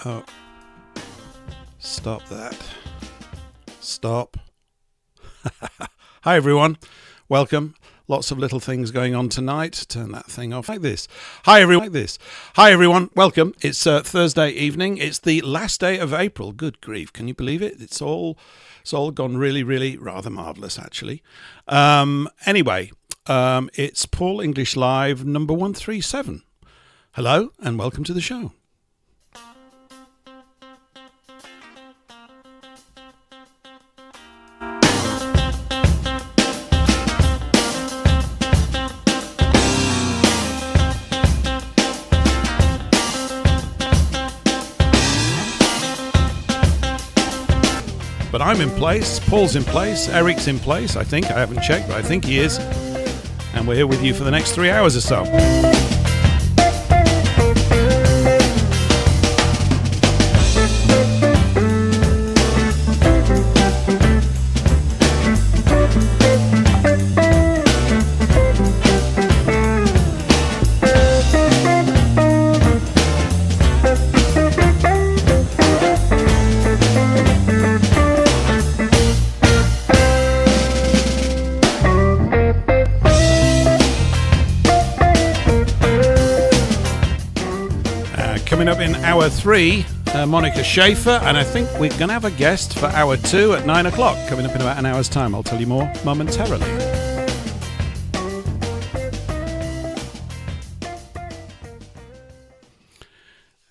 Oh, stop that. Stop. Hi, everyone. Welcome. Lots of little things going on tonight. Turn that thing off like this. Hi, everyone. Like this. Hi, everyone. Welcome. It's Thursday evening. It's the last day of April. Good grief. Can you believe it? It's all gone really rather marvellous, actually. Anyway, it's Paul English Live number 137. Hello, and welcome to the show. But I'm in place, Paul's in place, Eric's in place, I think. I haven't checked, but I think he is. And we're here with you for the next 3 hours or so. Coming up in hour 3, Monica Schaefer, and I think we're going to have a guest for hour 2 at 9 o'clock. Coming up in about an hour's time. I'll tell you more momentarily.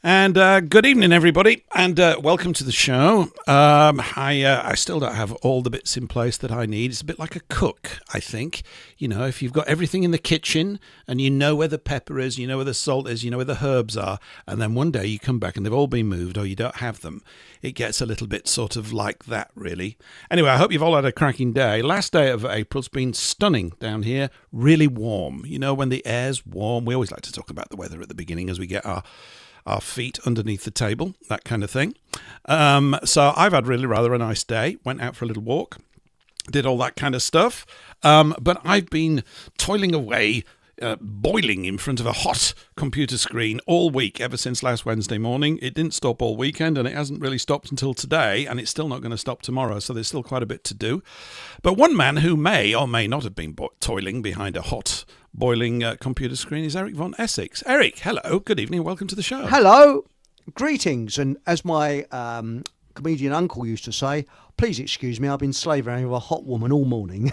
And good evening, everybody, and welcome to the show. I still don't have all the bits in place that I need. It's a bit like a cook, I think. You know, if you've got everything in the kitchen and you know where the pepper is, you know where the salt is, you know where the herbs are, and then one day you come back and they've all been moved or you don't have them, it gets a little bit sort of like that, really. Anyway, I hope you've all had a cracking day. Last day of April's been stunning down here, really warm. You know, when the air's warm, we always like to talk about the weather at the beginning as we get our feet underneath the table, that kind of thing. So I've had really rather a nice day. Went out for a little walk, did all that kind of stuff. But I've been toiling away, boiling in front of a hot computer screen all week, ever since last Wednesday morning. It didn't stop all weekend, and it hasn't really stopped until today, and it's still not going to stop tomorrow, so there's still quite a bit to do. But one man who may or may not have been toiling behind a hot boiling computer screen is Eric von Essex. Eric, hello, good evening, welcome to the show. Hello, greetings, and as my comedian uncle used to say, please excuse me, I've been slaving over a hot woman all morning.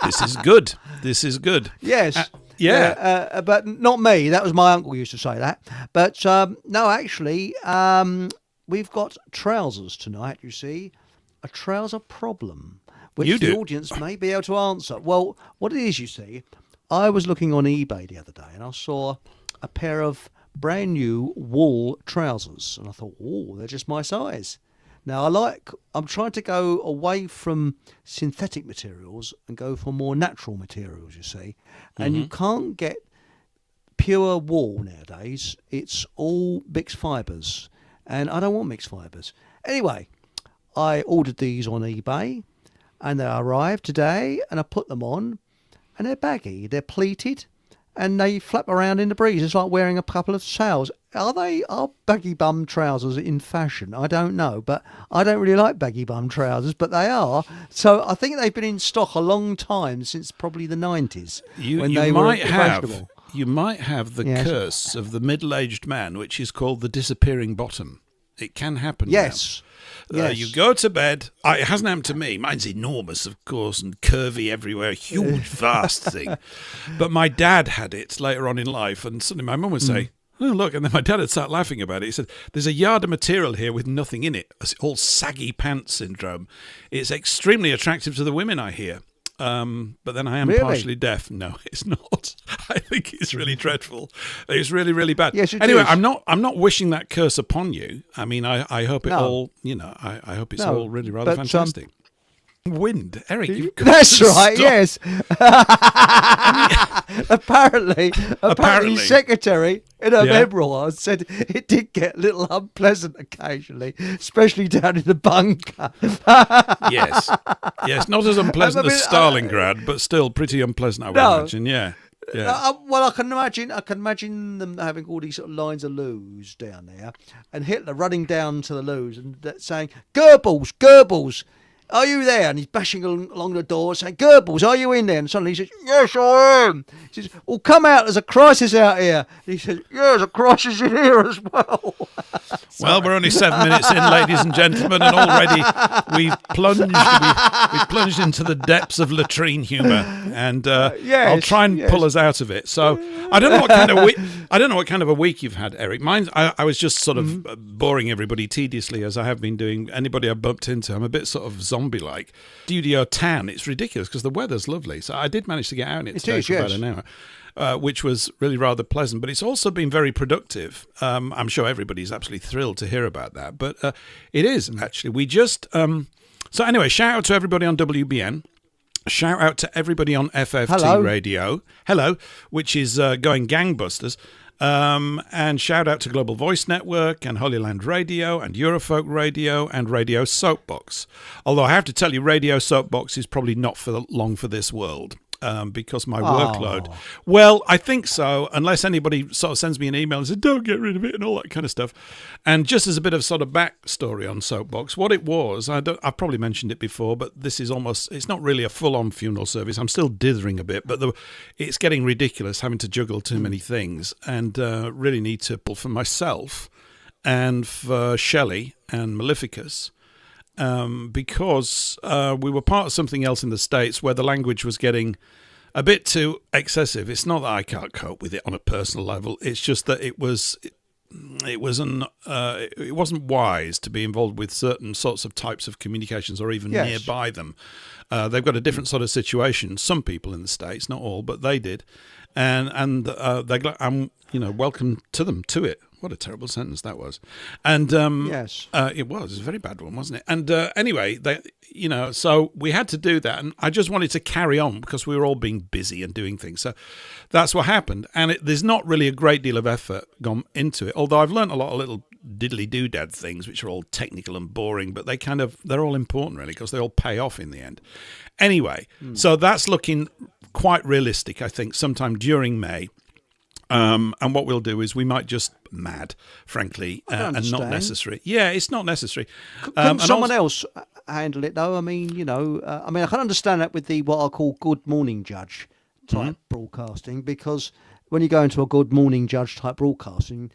This is good. This is good. Yes. Yeah. But not me. That was my uncle used to say that. But no, actually, we've got trousers tonight, you see. A trouser problem, which the audience may be able to answer. Well, what it is, you see, I was looking on eBay the other day and I saw a pair of brand new wool trousers. And I thought, oh, they're just my size. Now, I'm trying to go away from synthetic materials and go for more natural materials, you see. And you can't get pure wool nowadays. It's all mixed fibres. And I don't want mixed fibres. Anyway, I ordered these on eBay and they arrived today and I put them on and they're baggy. They're pleated and they flap around in the breeze. It's like wearing a couple of sails. Are baggy bum trousers in fashion? I don't know, but I don't really like baggy bum trousers, but they are. So I think they've been in stock a long time, since probably the 90s. You might have the curse of the middle-aged man, which is called the disappearing bottom. It can happen. Yes. Yes. You go to bed. It hasn't happened to me. Mine's enormous, of course, and curvy everywhere. Huge, vast thing. But my dad had it later on in life, and suddenly my mum would say, oh, look, and then my dad would start laughing about it. He said, there's a yard of material here with nothing in it. It's all saggy pants syndrome. It's extremely attractive to the women, I hear. But then I am partially deaf. No, it's not. I think it's really dreadful. It's really bad. Yes, it anyway, is. I'm not wishing that curse upon you. I mean, I hope it all, I hope it's all really rather fantastic. Wind, Eric. That's right. Yes. Apparently, the secretary in her memoir said it did get a little unpleasant occasionally, especially down in the bunker. Yes, not as unpleasant as Stalingrad, but still pretty unpleasant, I would imagine. Yeah. Yeah. Well, I can imagine them having all these sort of lines of loos down there, and Hitler running down to the loos and saying, "Goebbels, Goebbels, are you there?" And he's bashing along the door saying, "Goebbels, are you in there?" And suddenly he says, "Yes, I am." He says, "Well, come out, there's a crisis out here." And he says, "Yeah, there's a crisis in here as well." Well, we're only 7 minutes in, ladies and gentlemen, and already we've plunged into the depths of latrine humour, and I'll try and pull us out of it. So I don't know what kind of a week you've had, Eric. Mine, I was just sort of boring everybody tediously, as I have been doing. Anybody I bumped into, I'm a bit sort of zombie-like. Studio tan, it's ridiculous because the weather's lovely. So I did manage to get out in it today for about an hour. Which was really rather pleasant, but it's also been very productive. I'm sure everybody's absolutely thrilled to hear about that, but it is actually. We just so anyway, shout out to everybody on WBN. Shout out to everybody on FFT Radio. Hello, which is going gangbusters. And shout out to Global Voice Network and Holy Land Radio and Eurofolk Radio and Radio SOAPBOX. Although I have to tell you, Radio SOAPBOX is probably not for long for this world. Because my workload. Well, I think so, unless anybody sort of sends me an email and says, "Don't get rid of it," and all that kind of stuff. And just as a bit of sort of backstory on Soapbox, what it was, I've probably mentioned it before, but this is it's not really a full-on funeral service. I'm still dithering a bit, but it's getting ridiculous having to juggle too many things, and really need to pull for myself and for Shelley and Maleficus. Because we were part of something else in the States where the language was getting a bit too excessive. It's not that I can't cope with it on a personal level. It's just that it wasn't wise to be involved with certain sorts of types of communications or even nearby them. They've got a different sort of situation. Some people in the States, not all, but they did, and I'm welcome to them to it. What a terrible sentence that was. And it was a very bad one, wasn't it? And anyway, so we had to do that. And I just wanted to carry on because we were all being busy and doing things. So that's what happened. And there's not really a great deal of effort gone into it, although I've learned a lot of little diddly-doodad things, which are all technical and boring, but they're all important, really, because they all pay off in the end. Anyway, so that's looking quite realistic, I think, sometime during May. And what we'll do is we might just mad, frankly, and not necessary. Yeah, it's not necessary. Can someone else handle it, though? I mean, I can understand that with the what I call good morning judge type broadcasting, because when you go into a good morning judge type broadcasting,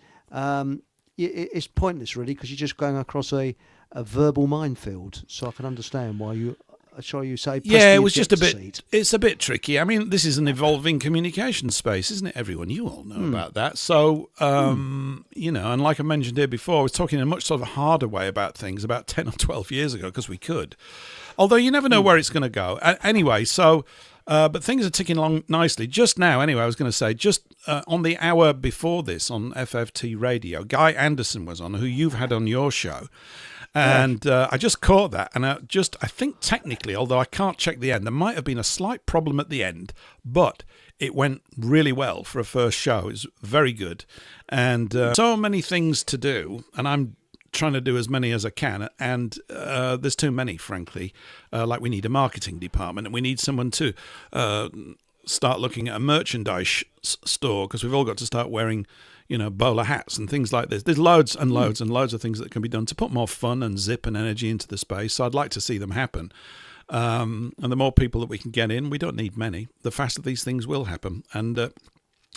it's pointless, really, because you're just going across a verbal minefield. So I can understand why you... Shall you say? Yeah, it was just a bit. Seat. It's a bit tricky. I mean, this is an evolving communication space, isn't it? Everyone, you all know about that. So, and like I mentioned here before, I was talking in a much sort of harder way about things about 10 or 12 years ago because we could. Although you never know where it's going to go. Anyway, so, but things are ticking along nicely. Just now, anyway, I was going to say, just on the hour before this on FFT Radio, Guy Anderson was on, who you've had on your show. And I just caught that, and I think technically, although I can't check the end, there might have been a slight problem at the end, but it went really well for a first show. It was very good, and so many things to do, and I'm trying to do as many as I can, and there's too many, frankly. Like we need a marketing department, and we need someone to start looking at a merchandise store, because we've all got to start wearing bowler hats and things like this. There's loads and loads and loads of things that can be done to put more fun and zip and energy into the space. So I'd like to see them happen. And the more people that we can get in, we don't need many, the faster these things will happen. And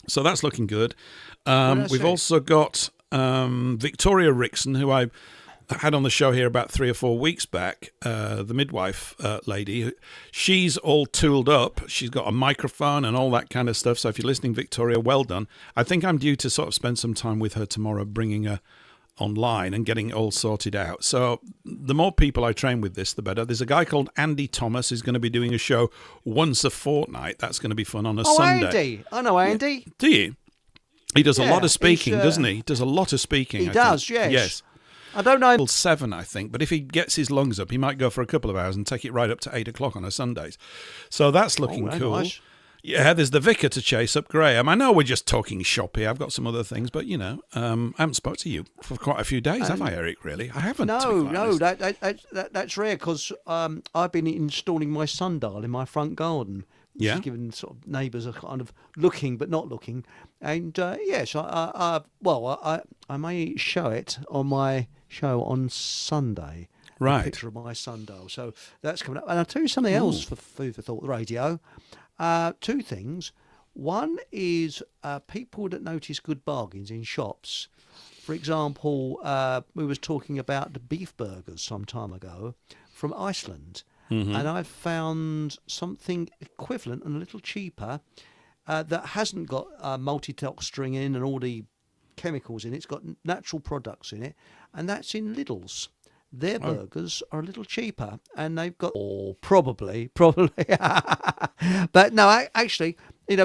so that's looking good. We've also got Victoria Rickson, who I had on the show here about 3 or 4 weeks back, the midwife lady. She's all tooled up. She's got a microphone and all that kind of stuff. So if you're listening, Victoria, well done. I think I'm due to sort of spend some time with her tomorrow, bringing her online and getting it all sorted out. So the more people I train with this, the better. There's a guy called Andy Thomas who's going to be doing a show once a fortnight. That's going to be fun on a Sunday. Andy. I know Andy. Yeah. Do you? He does a lot of speaking, doesn't he? He does a lot of speaking. He does, yes. Yes. I don't know. Till 7, I think, but if he gets his lungs up, he might go for a couple of hours and take it right up to 8 o'clock on a Sundays. So that's looking cool. Nice. Yeah, there's the vicar to chase up Graham. I know we're just talking shop here. I've got some other things, but I haven't spoke to you for quite a few days, have I, Eric? Really, I haven't. No, that's rare because I've been installing my sundial in my front garden, Yeah. She's given sort of neighbours a kind of looking but not looking. And yes, I may show it on my show on Sunday. Right. A picture of my sundial. So that's coming up. And I'll tell you something else for Food for Thought Radio. Two things. One is people that notice good bargains in shops. For example, we was talking about the beef burgers some time ago from Iceland. Mm-hmm. And I've found something equivalent and a little cheaper that hasn't got multi-texturing in and all the chemicals in it. It's got natural products in it. And that's in Lidl's. Their burgers are a little cheaper, and they've got probably. But no, actually,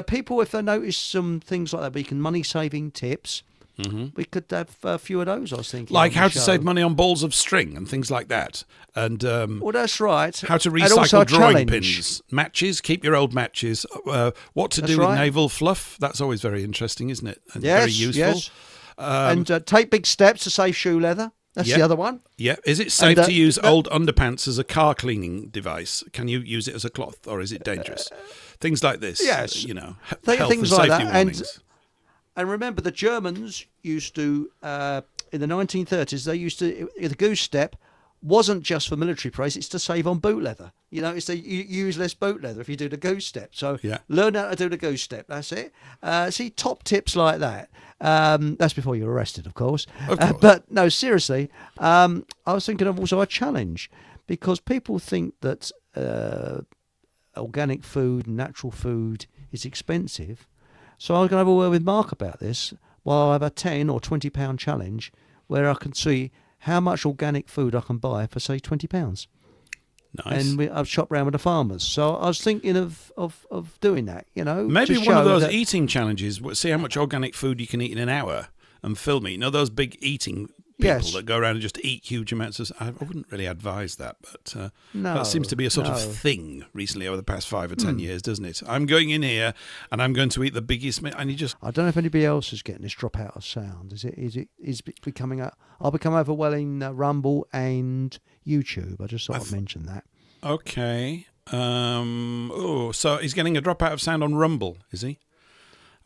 people, if they notice some things like that, we can money-saving tips. Mm-hmm. We could have a few of those, I was thinking. Like how to save money on balls of string and things like that. And well, that's right. How to recycle drawing pins. Matches, keep your old matches. What to do with naval fluff. That's always very interesting, isn't it? And very useful. Yes. And take big steps to save shoe leather. That's the other one. Yeah. Is it safe to use old underpants as a car cleaning device? Can you use it as a cloth, or is it dangerous? Things like this. Yes. Health things and like safety that. warnings. And remember, the Germans used to, in the 1930s, they used to, the goose step wasn't just for military praise, it's to save on boot leather. It's to use less boot leather if you do the goose step. So learn how to do the goose step, that's it. See, top tips like that. That's before you're arrested, of course. But no, seriously, I was thinking of also a challenge, because people think that organic food, natural food is expensive. So I was going to have a word with Mark about this, while I have a £10 or £20 challenge where I can see how much organic food I can buy for, say, £20. Nice. And I've shopped around with the farmers. So I was thinking of doing that, Maybe one of those eating challenges, see how much organic food you can eat in an hour and film it. Those big eating people that go around and just eat huge amounts of... I wouldn't really advise that, but that seems to be a sort of thing recently over the past 5 or 10 years, doesn't it? I'm going in here and I'm going to eat the biggest... And you just... I don't know if anybody else is getting this drop out of sound. Is it becoming... I'll become overwhelming Rumble and YouTube. I just thought I'd mention that. Okay. So he's getting a drop out of sound on Rumble, is he?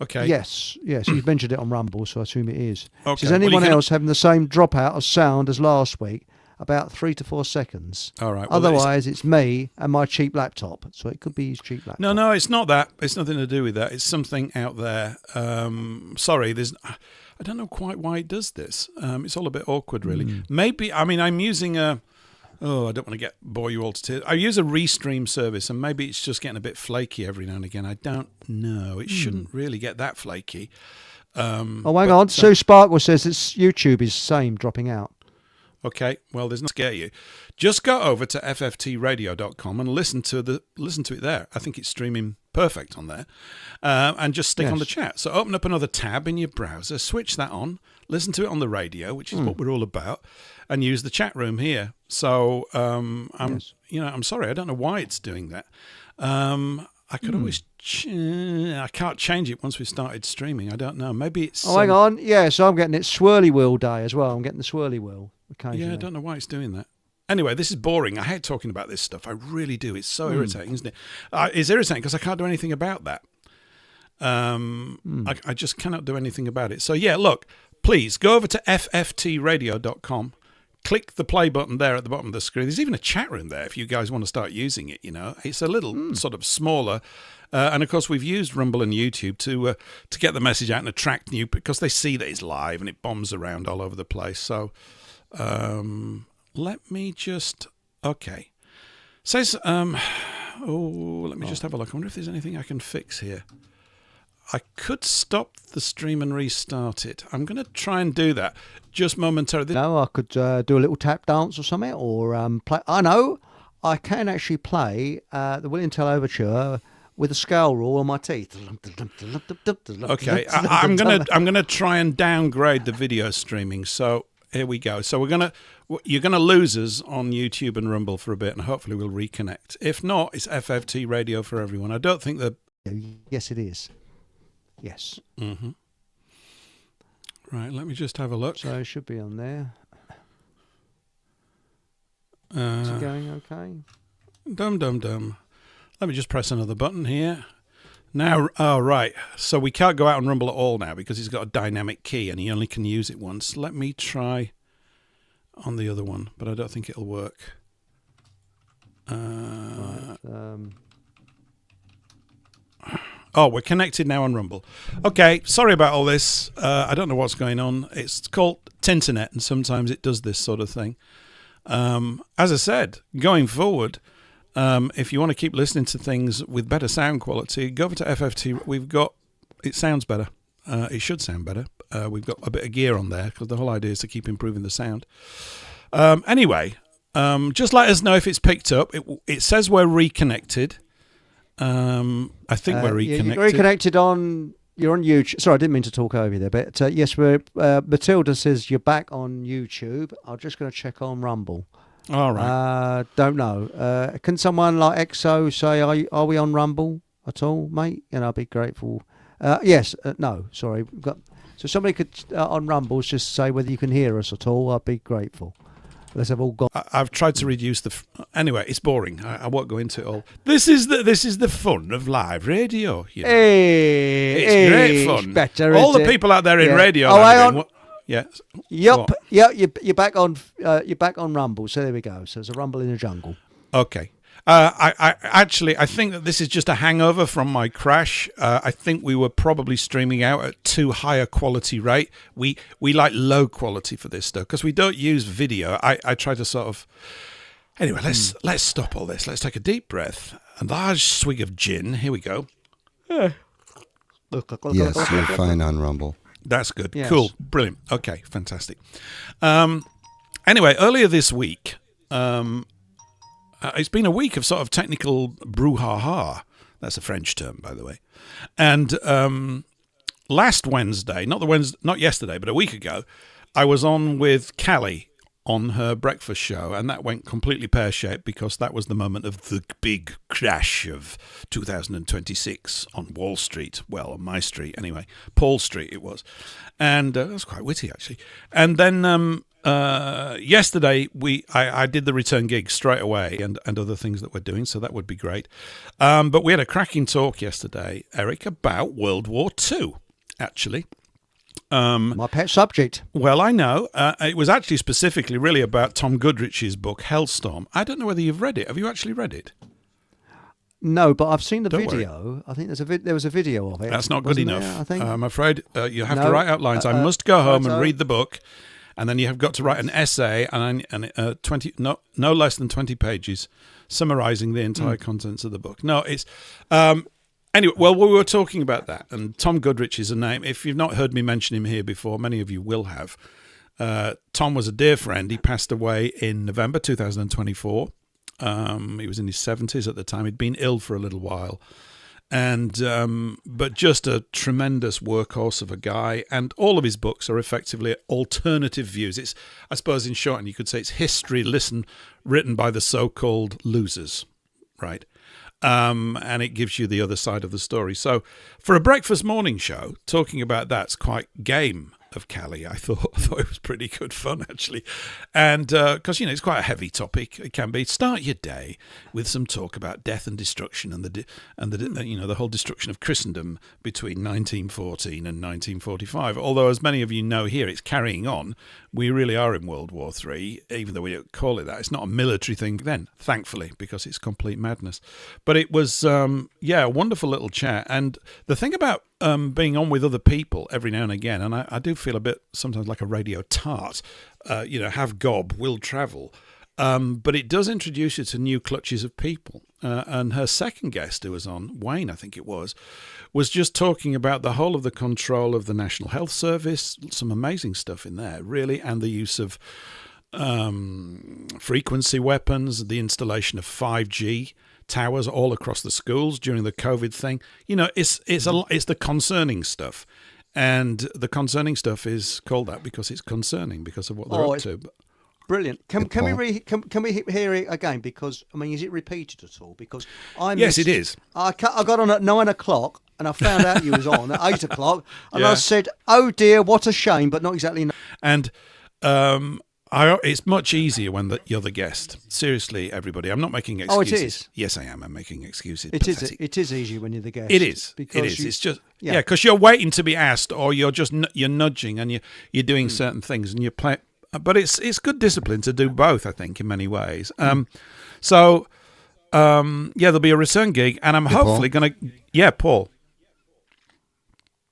Okay. Yes. You've mentioned it on Rumble, so I assume it is. Okay. Is anyone else having the same dropout of sound as last week? About 3 to 4 seconds. All right. Well, otherwise, it's me and my cheap laptop. So it could be his cheap laptop. No, it's not that. It's nothing to do with that. It's something out there. Sorry, I don't know quite why it does this. It's all a bit awkward, really. Maybe, I'm using a... I don't want to bore you all to tears. I use a restream service, and maybe it's just getting a bit flaky every now and again. I don't know. It shouldn't really get that flaky. Hang on. Sue Sparkle says it's YouTube is same dropping out. Okay, well, there's no scare you. Just go over to fftradio.com and listen to it there. I think it's streaming perfect on there. And just stick on the chat. So open up another tab in your browser, switch that on, listen to it on the radio, which is what we're all about, and use the chat room here. So I'm sorry, I don't know why it's doing that. I could always... I can't change it once we started streaming. I don't know. Maybe it's... hang on. Yeah, so I'm getting it swirly wheel day as well. I'm getting the swirly wheel occasionally. Yeah, I don't know why it's doing that. Anyway, this is boring. I hate talking about this stuff. I really do. It's so irritating, isn't it? It's irritating because I can't do anything about that. I just cannot do anything about it. So, yeah, look, please go over to fftradio.com. Click the play button there at the bottom of the screen. There's even a chat room there if you guys want to start using it, It's a little sort of smaller. And, of course, we've used Rumble and YouTube to get the message out and attract new... because they see that it's live and it bombs around all over the place. So let me just... Okay. Says... let me just have a look. I wonder if there's anything I can fix here. I could stop the stream and restart it. I'm going to try and do that just momentarily. No, I could do a little tap dance or something, or play. I know I can actually play the William Tell Overture with a scale rule on my teeth. Okay, I'm gonna try and downgrade the video streaming. So here we go. So you're gonna lose us on YouTube and Rumble for a bit, and hopefully we'll reconnect. If not, it's FFT Radio for everyone. I don't think that. Yes, it is. Yes. Mm-hmm. Right, let me just have a look. So it should be on there. Is it going okay? Dum. Let me just press another button here. Now, oh, right. So we can't go out on Rumble at all now because he's got a dynamic key and he only can use it once. Let me try on the other one, but I don't think it'll work. Oh, we're connected now on Rumble. Okay, sorry about all this. I don't know what's going on. It's called Tinternet, and sometimes it does this sort of thing. As I said, going forward, if you want to keep listening to things with better sound quality, go over to FFT. It sounds better. It should sound better. We've got a bit of gear on there because the whole idea is to keep improving the sound. Anyway, just let us know if it's picked up. It says we're reconnected. I think we're reconnected. You're reconnected you're on YouTube. Sorry, I didn't mean to talk over you there, but yes, Matilda says you're back on YouTube. I'm just going to check on Rumble. All right. Don't know. Can someone like EXO say, are we on Rumble at all, mate? And I'll be grateful. Yes. No, sorry. So somebody could on Rumble just say whether you can hear us at all. I'd be grateful. Unless I've all gone. I've tried to reduce anyway, it's boring. I won't go into it all. This is the fun of live radio. You know? It's great fun. Better, all the people out there in radio. Yeah. Yep. Yeah. You're back on. You're back on Rumble. So there we go. So there's a rumble in the jungle. Okay. I think that this is just a hangover from my crash. I think we were probably streaming out at too high a quality rate. We like low quality for this stuff because we don't use video. I try to sort of. Anyway, let's stop all this. Let's take a deep breath. A large swig of gin. Here we go. Yes, you're fine on Rumble. That's good. Yes. Cool. Brilliant. Okay. Fantastic. Anyway, earlier this week. It's been a week of sort of technical brouhaha. That's a French term, by the way. And last Wednesday, not yesterday, but a week ago, I was on with Callie on her breakfast show, and that went completely pear-shaped because that was the moment of the big crash of 2026 on Wall Street. Well, on my street, anyway. Paul Street it was. And that was quite witty, actually. And then yesterday I did the return gig straight away and other things that we're doing, so that would be great. But we had a cracking talk yesterday, Eric, about World War II, actually. My pet subject. Well, I know. It was actually specifically really about Tom Goodrich's book, Hellstorm. I don't know whether you've read it. Have you actually read it? No, but I've seen the Don't video. Worry. I think there was a video of it. That's not good enough. I think. I'm afraid you have to write outlines. I must go home and read the book. And then you have got to write an essay and 20, no less than 20 pages summarising the entire contents of the book. No, it's... anyway, well, we were talking about that. And Tom Goodrich is a name. If you've not heard me mention him here before, many of you will have. Tom was a dear friend. He passed away in November 2024. He was in his 70s at the time. He'd been ill for a little while. And but just a tremendous workhorse of a guy, and all of his books are effectively alternative views. It's, I suppose, in short, and you could say it's history written by the so-called losers, right? And it gives you the other side of the story. So, for a breakfast morning show, talking about that's quite game of Callie. I thought it was pretty good fun, actually, and because it's quite a heavy topic. It can be. Start your day with some talk about death and destruction and the whole destruction of Christendom between 1914 and 1945. Although, as many of you know here, it's carrying on. We really are in World War III, even though we don't call it that. It's not a military thing then, thankfully, because it's complete madness. But it was, a wonderful little chat. And the thing about being on with other people every now and again, and I do feel a bit sometimes like a radio tart, have gob, will travel. But it does introduce you to new clutches of people. And her second guest who was on, Wayne, I think it was just talking about the whole of the control of the National Health Service, some amazing stuff in there, really, and the use of frequency weapons, the installation of 5G towers all across the schools during the COVID thing. It's the concerning stuff. And the concerning stuff is called that because it's concerning because of what they're up to. Brilliant. Can we hear it again? Because is it repeated at all? Because yes, it is. I got on at 9 o'clock and I found out you was on at 8 o'clock, and I said, "Oh dear, what a shame," but not exactly. And It's much easier when you're the guest. Seriously, everybody, I'm not making excuses. Oh, it is. Yes, I am. I'm making excuses. It is easier when you're the guest. It is. It's just because you're waiting to be asked, or you're nudging and you're doing certain things, and you play. But it's good discipline to do both, I think, in many ways. There'll be a return gig, and I'm hopefully going to. Yeah, Paul.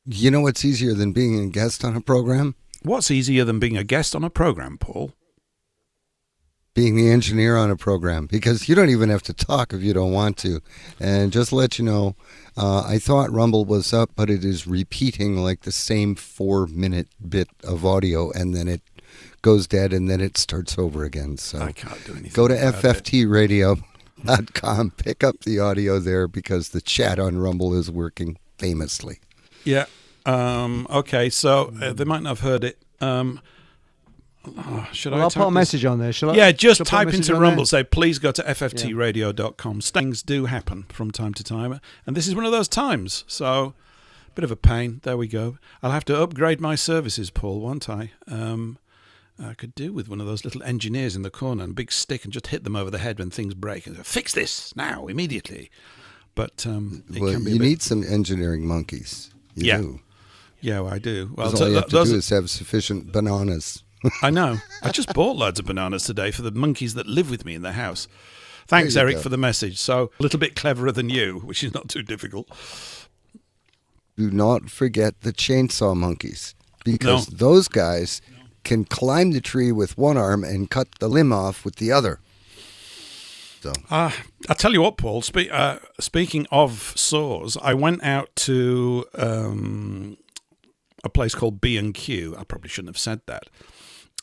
You know what's easier than being a guest on a program? What's easier than being a guest on a program, Paul? Being the engineer on a program, because you don't even have to talk if you don't want to. And just to let you know, I thought Rumble was up, but it is repeating like the same 4-minute bit of audio, and then it goes dead, and then it starts over again. So I can't do anything. Go to fftradio.com, pick up the audio there, because the chat on Rumble is working famously. Yeah. Okay, so they might not have heard it. I'll put a message on there. Just type into Rumble, say, please go to fftradio.com. Things do happen from time to time, and this is one of those times, so bit of a pain. There we go. I'll have to upgrade my services, Paul, won't I? I could do with one of those little engineers in the corner and a big stick and just hit them over the head when things break and go, fix this now, immediately. But you need some engineering monkeys. You do. Yeah, well, I do. Well, all you have to do is have sufficient bananas. I know. I just bought loads of bananas today for the monkeys that live with me in the house. Thanks, Eric, for the message. So a little bit cleverer than you, which is not too difficult. Do not forget the chainsaw monkeys, because those guys can climb the tree with one arm and cut the limb off with the other. So I'll tell you what, Paul. Speaking of saws, I went out to a place called B&Q. I probably shouldn't have said that.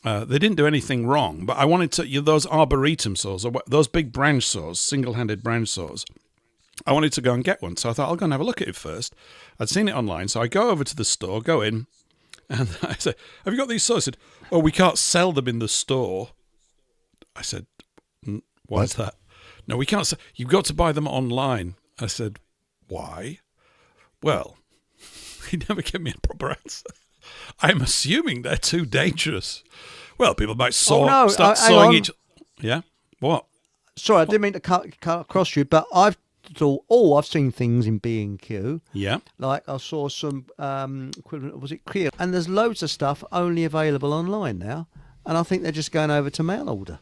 They didn't do anything wrong, but I wanted to, those arboretum saws, or those big branch saws, single-handed branch saws, I wanted to go and get one. So I thought, I'll go and have a look at it first. I'd seen it online, so I go over to the store, go in, and I said, have you got these saws? I said, oh, we can't sell them in the store. I said, why is that? No, we can't. You've got to buy them online. I said, why? Well, he never gave me a proper answer. I'm assuming they're too dangerous. Well, people might start sawing each. Yeah, what? Sorry, I didn't mean to cut across you, but I've seen things in B&Q. Yeah. Like I saw some equivalent, was it Clear? And there's loads of stuff only available online now, and I think they're just going over to mail order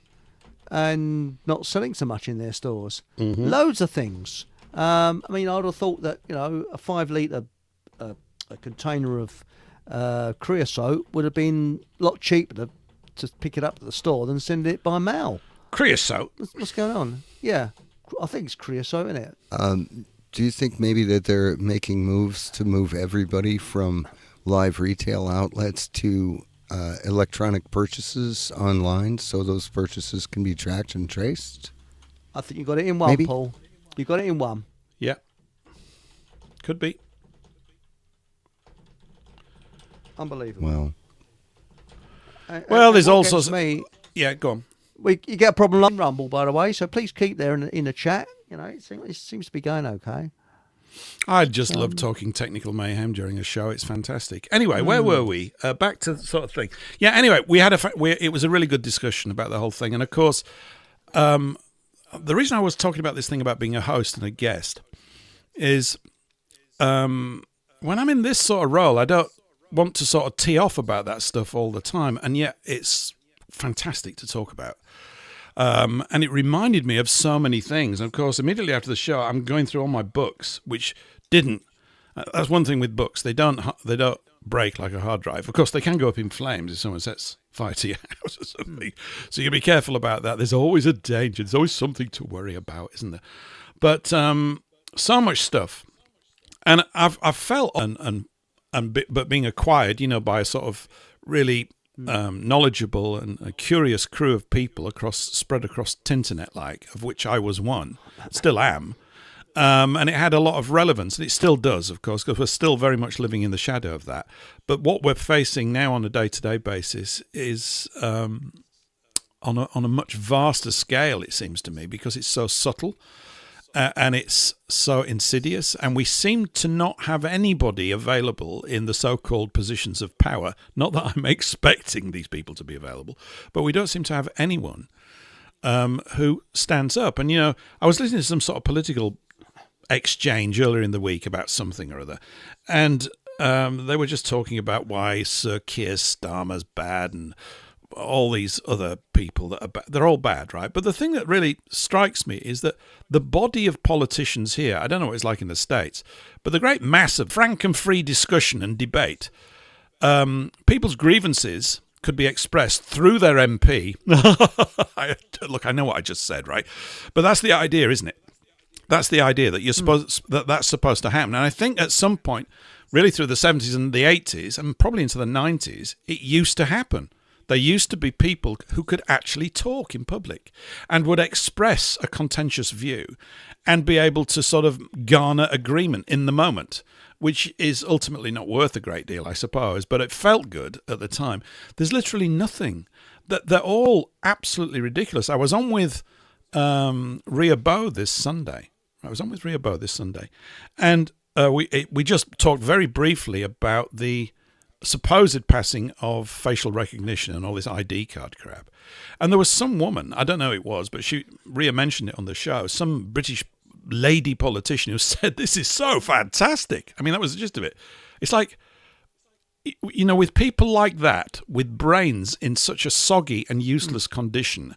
and not selling so much in their stores. Mm-hmm. Loads of things. I mean, I'd have thought that, a 5 litre a container of creosote would have been a lot cheaper to pick it up at the store than send it by mail. Creosote? What's going on? Yeah, I think it's creosote, isn't it? Do you think maybe that they're making moves to move everybody from live retail outlets to electronic purchases online, so those purchases can be tracked and traced? I think you got it in one, Paul. You got it in one. Yeah. Could be. Unbelievable. Well, there's all sorts of... Yeah, go on. You get a problem on Rumble, by the way, so please keep there in the chat. It seems to be going okay. I just love talking technical mayhem during a show. It's fantastic. Anyway, where were we? Back to the sort of thing. Yeah, anyway, it was a really good discussion about the whole thing. And, of course, the reason I was talking about this thing about being a host and a guest is when I'm in this sort of role, I don't want to sort of tee off about that stuff all the time. And yet it's fantastic to talk about. And it reminded me of so many things. And of course, immediately after the show, I'm going through all my books, which didn't. That's one thing with books; they don't break like a hard drive. Of course, they can go up in flames if someone sets fire to your house or something. So you be careful about that. There's always a danger. There's always something to worry about, isn't there? But so much stuff, and I've felt but being acquired, by a sort of really knowledgeable and a curious crew of people spread across Tinternet, of which I was one, still am, and it had a lot of relevance, and it still does, of course, because we're still very much living in the shadow of that. But what we're facing now on a day-to-day basis is on a much vaster scale, it seems to me, because it's so subtle, and it's so insidious, and we seem to not have anybody available in the so-called positions of power. Not that I'm expecting these people to be available, but we don't seem to have anyone who stands up. And, I was listening to some sort of political exchange earlier in the week about something or other, and they were just talking about why Sir Keir Starmer's bad and all these other people that are bad. They're all bad, right? But the thing that really strikes me is that the body of politicians here, I don't know what it's like in the States, but the great mass of frank and free discussion and debate, people's grievances could be expressed through their MP. Look, I know what I just said, right? But that's the idea, isn't it? That's the idea that you're supposed that's supposed to happen. And I think at some point, really through the 70s and the 80s, and probably into the 90s, it used to happen. There used to be people who could actually talk in public and would express a contentious view and be able to sort of garner agreement in the moment, which is ultimately not worth a great deal, I suppose, but it felt good at the time. There's literally nothing. They're all absolutely ridiculous. I was on with Ria Bowe this Sunday. And we just talked very briefly about the supposed passing of facial recognition and all this ID card crap. And there was some woman, I don't know who it was, but Ria mentioned it on the show, some British lady politician who said, this is so fantastic. I mean, that was the gist of it. It's like, with people like that, with brains in such a soggy and useless condition,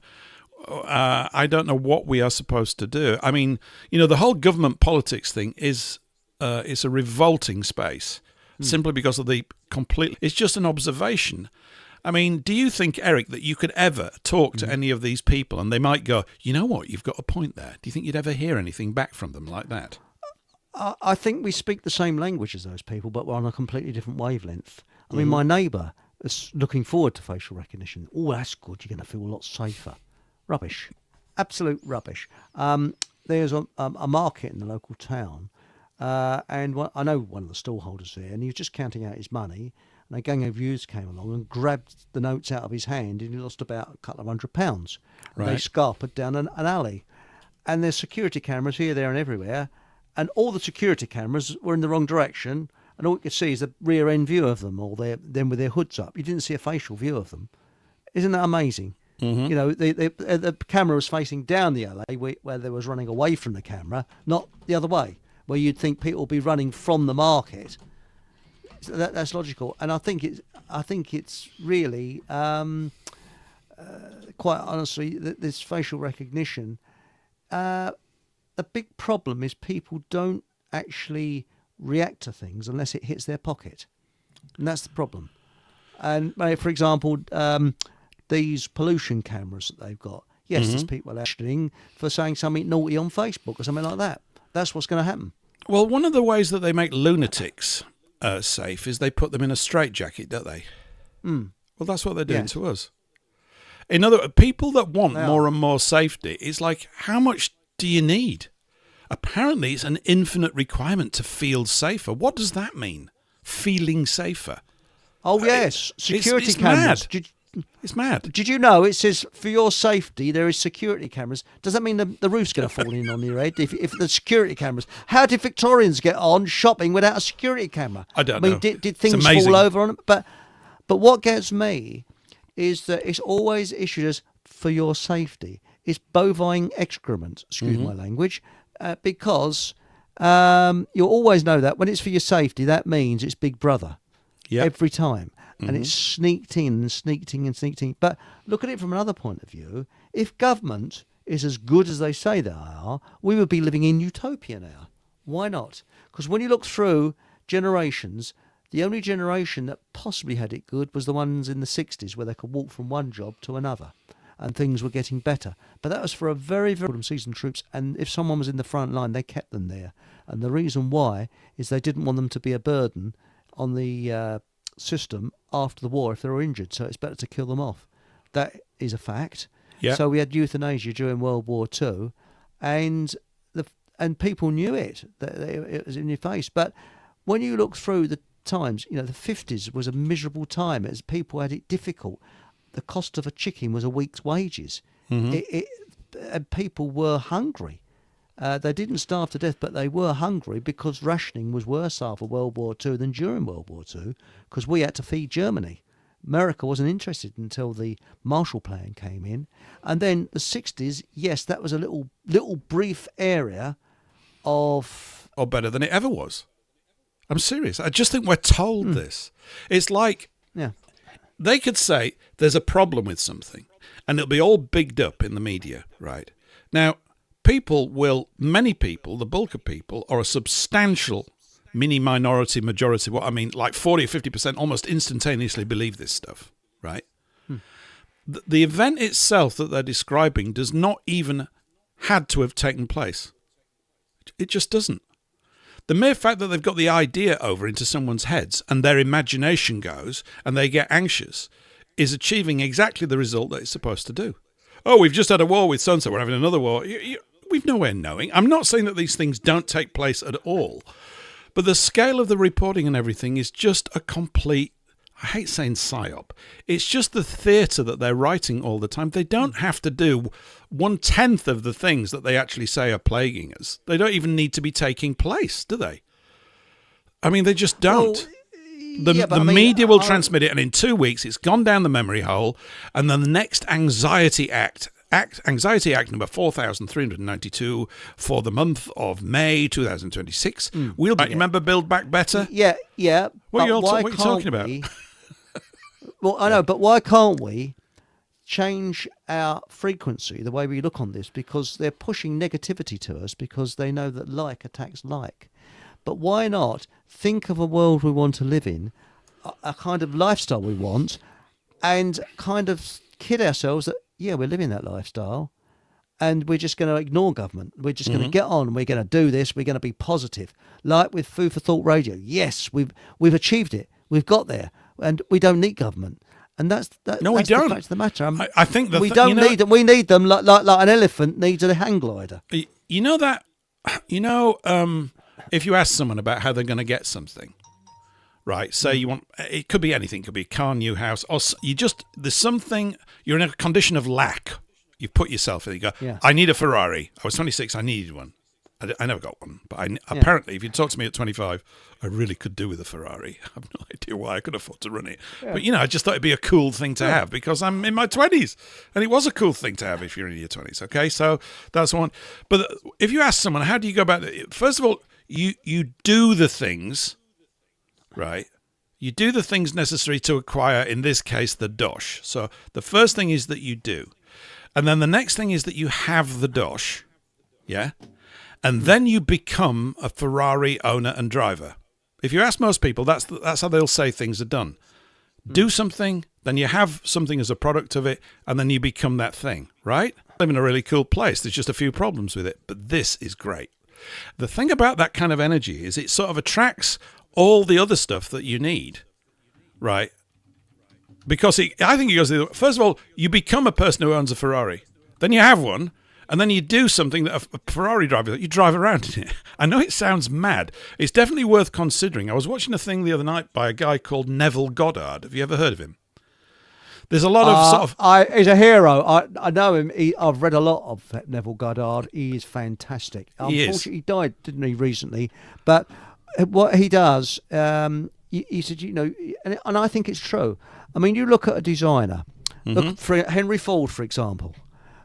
I don't know what we are supposed to do. I mean, the whole government politics thing is a revolting space. Simply because of it's just an observation. I mean, do you think, Eric, that you could ever talk to any of these people and they might go, you know what, you've got a point there? Do you think you'd ever hear anything back from them like that? I think we speak the same language as those people, but we're on a completely different wavelength. I mean, my neighbour is looking forward to facial recognition. Oh, that's good. You're going to feel a lot safer. Rubbish. Absolute rubbish. There's a market in the local town. And I know one of the stallholders there, and he was just counting out his money, and a gang of youths came along and grabbed the notes out of his hand, and he lost about a couple of £100. Right. They scarpered down an alley. And there's security cameras here, there, and everywhere, and all the security cameras were in the wrong direction, and all you could see is the rear end view of them, or them with their hoods up. You didn't see a facial view of them. Isn't that amazing? Mm-hmm. The camera was facing down the alley where they was running away from the camera, not the other way, where you'd think people will be running from the market. So that's logical, and I think it's really quite honestly this facial recognition. The big problem is people don't actually react to things unless it hits their pocket, and that's the problem. And for example, these pollution cameras that they've got. Yes, there's people actioning for saying something naughty on Facebook or something like that. That's what's going to happen. Well, one of the ways that they make lunatics safe is they put them in a straitjacket, don't they? Well, that's what they're doing to us. In other words, people that want more and more safety, it's like, how much do you need? Apparently, it's an infinite requirement to feel safer. What does that mean? Feeling safer? Oh, yes. Security cameras. It's mad. Did you know it says for your safety there is security cameras? Does that mean the roof's going to fall in on your head if the security cameras? How did Victorians get on shopping without a security camera? I don't know. Did things fall over on them? But what gets me is that it's always issued as for your safety. It's bovine excrement, excuse my language, because you'll always know that when it's for your safety, that means it's Big Brother every time. And it's sneaked in. But look at it from another point of view. If government is as good as they say they are, we would be living in utopia now. Why not? Because when you look through generations, the only generation that possibly had it good was the ones in the 60s where they could walk from one job to another and things were getting better. But that was for a very, very seasoned troops. And if someone was in the front line, they kept them there. And the reason why is they didn't want them to be a burden on the system after the war if they were injured, so it's better to kill them off. That is a fact. Yeah. So we had euthanasia during World War II, and people knew it. It was in your face. But when you look through the times, the 50s was a miserable time as people had it difficult. The cost of a chicken was a week's wages. And people were hungry. They didn't starve to death, but they were hungry because rationing was worse after World War II than during World War II, because we had to feed Germany. America wasn't interested until the Marshall Plan came in. And then the 60s, yes, that was a little brief area of... Or better than it ever was. I'm serious. I just think we're told this. It's like they could say there's a problem with something and it'll be all bigged up in the media, right? Now, many people, the bulk of people, are a substantial mini minority, majority, like 40 or 50% almost instantaneously believe this stuff, right? The event itself that they're describing does not even had to have taken place. It just doesn't. The mere fact that they've got the idea over into someone's heads and their imagination goes and they get anxious is achieving exactly the result that it's supposed to do. Oh, we've just had a war with so-and-so, we're having another war. We've no way of knowing. I'm not saying that these things don't take place at all, but the scale of the reporting and everything is just a complete, I hate saying psyop. It's just the theatre that they're writing all the time. They don't have to do 1/10 of the things that they actually say are plaguing us. They don't even need to be taking place, do they? I mean, they just don't. The media will transmit it, and in 2 weeks it's gone down the memory hole, and then the next Anxiety Act number 4,392 for the month of May 2026. We'll remember Build Back Better? Yeah. What are you talking about? Well, I know, but why can't we change our frequency, the way we look on this? Because they're pushing negativity to us because they know that like attacks like. But why not think of a world we want to live in, a kind of lifestyle we want, and kind of kid ourselves that, yeah, we're living that lifestyle, and we're just going to ignore government. We're just going to get on. We're going to do this. We're going to be positive. Like with Food for Thought Radio. Yes, we've achieved it. We've got there, and we don't need government. And that's we that's don't. the fact of the matter. I think we don't need them. We need them like an elephant needs a hang glider. You know that. If you ask someone about how they're going to get something, right? Say you want, it could be anything. It could be a car, new house, or there's something, you're in a condition of lack. You've put yourself in, you go, I need a Ferrari. I was 26, I needed one. I never got one. But apparently, if you talk to me at 25, I really could do with a Ferrari. I have no idea why I could afford to run it. Yeah. But, I just thought it'd be a cool thing to have because I'm in my 20s. And it was a cool thing to have if you're in your 20s, okay? So that's one. But if you ask someone, how do you go about it? First of all, you do the things, right? You do the things necessary to acquire, in this case, the dosh. So the first thing is that you do. And then the next thing is that you have the dosh, yeah? And then you become a Ferrari owner and driver. If you ask most people, that's how they'll say things are done. Do something, then you have something as a product of it, and then you become that thing, right? I live in a really cool place. There's just a few problems with it, but this is great. The thing about that kind of energy is it sort of attracts all the other stuff that you need, right? Because I think it goes the other way. First of all, you become a person who owns a Ferrari. Then you have one, and then you do something that a Ferrari driver, you drive around in it. I know it sounds mad. It's definitely worth considering. I was watching a thing the other night by a guy called Neville Goddard. Have you ever heard of him? There's a lot of he's a hero. I know him. I've read a lot of Neville Goddard. He is fantastic. Unfortunately, he died, didn't he, recently? But what he does, he said, and I think it's true. I mean, you look at a designer. Look for Henry Ford, for example.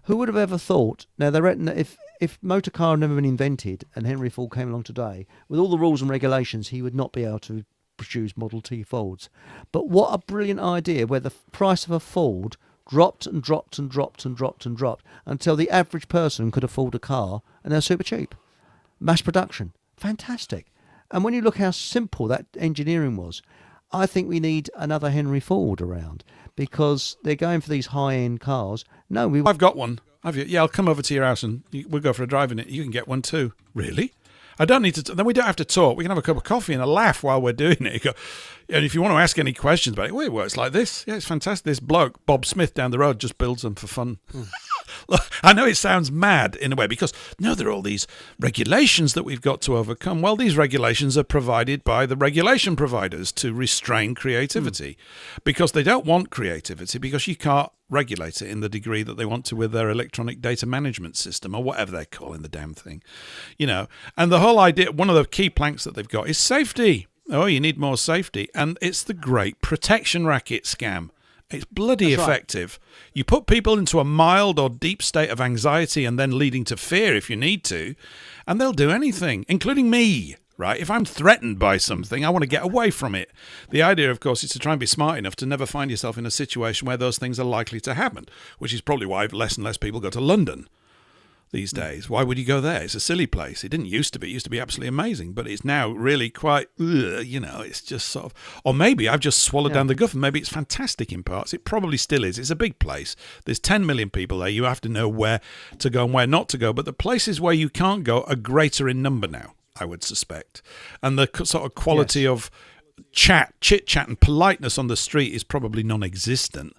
Who would have ever thought? Now they reckon that if motor car had never been invented and Henry Ford came along today, with all the rules and regulations, he would not be able to produce Model T Fords. But what a brilliant idea where the price of a Ford dropped and dropped and dropped and dropped and dropped until the average person could afford a car, and they're super cheap. Mass production. Fantastic. And when you look how simple that engineering was, I think we need another Henry Ford around because they're going for these high-end cars. I've got one. Have you? Yeah, I'll come over to your house and we'll go for a drive in it. You can get one too. Really? I don't need to. Then we don't have to talk. We can have a cup of coffee and a laugh while we're doing it. And if you want to ask any questions about it, well, it works like this. Yeah, it's fantastic. This bloke, Bob Smith, down the road, just builds them for fun. Look, I know it sounds mad in a way because, no, there are all these regulations that we've got to overcome. Well, these regulations are provided by the regulation providers to restrain creativity because they don't want creativity because you can't regulate it in the degree that they want to with their electronic data management system or whatever they're calling the damn thing, And the whole idea, one of the key planks that they've got is safety. Oh, you need more safety. And it's the great protection racket scam. It's bloody effective. Right. You put people into a mild or deep state of anxiety and then leading to fear if you need to, and they'll do anything, including me, right? If I'm threatened by something, I want to get away from it. The idea, of course, is to try and be smart enough to never find yourself in a situation where those things are likely to happen, which is probably why less and less people go to London these days. Why would you go there? It's a silly place. It didn't used to be. It used to be absolutely amazing, but it's now really quite, it's just sort of, or maybe I've just swallowed down the guff, and maybe it's fantastic in parts. It probably still is. It's a big place. There's 10 million people there. You have to know where to go and where not to go, but the places where you can't go are greater in number now, I would suspect. And the sort of quality of chit-chat and politeness on the street is probably non-existent.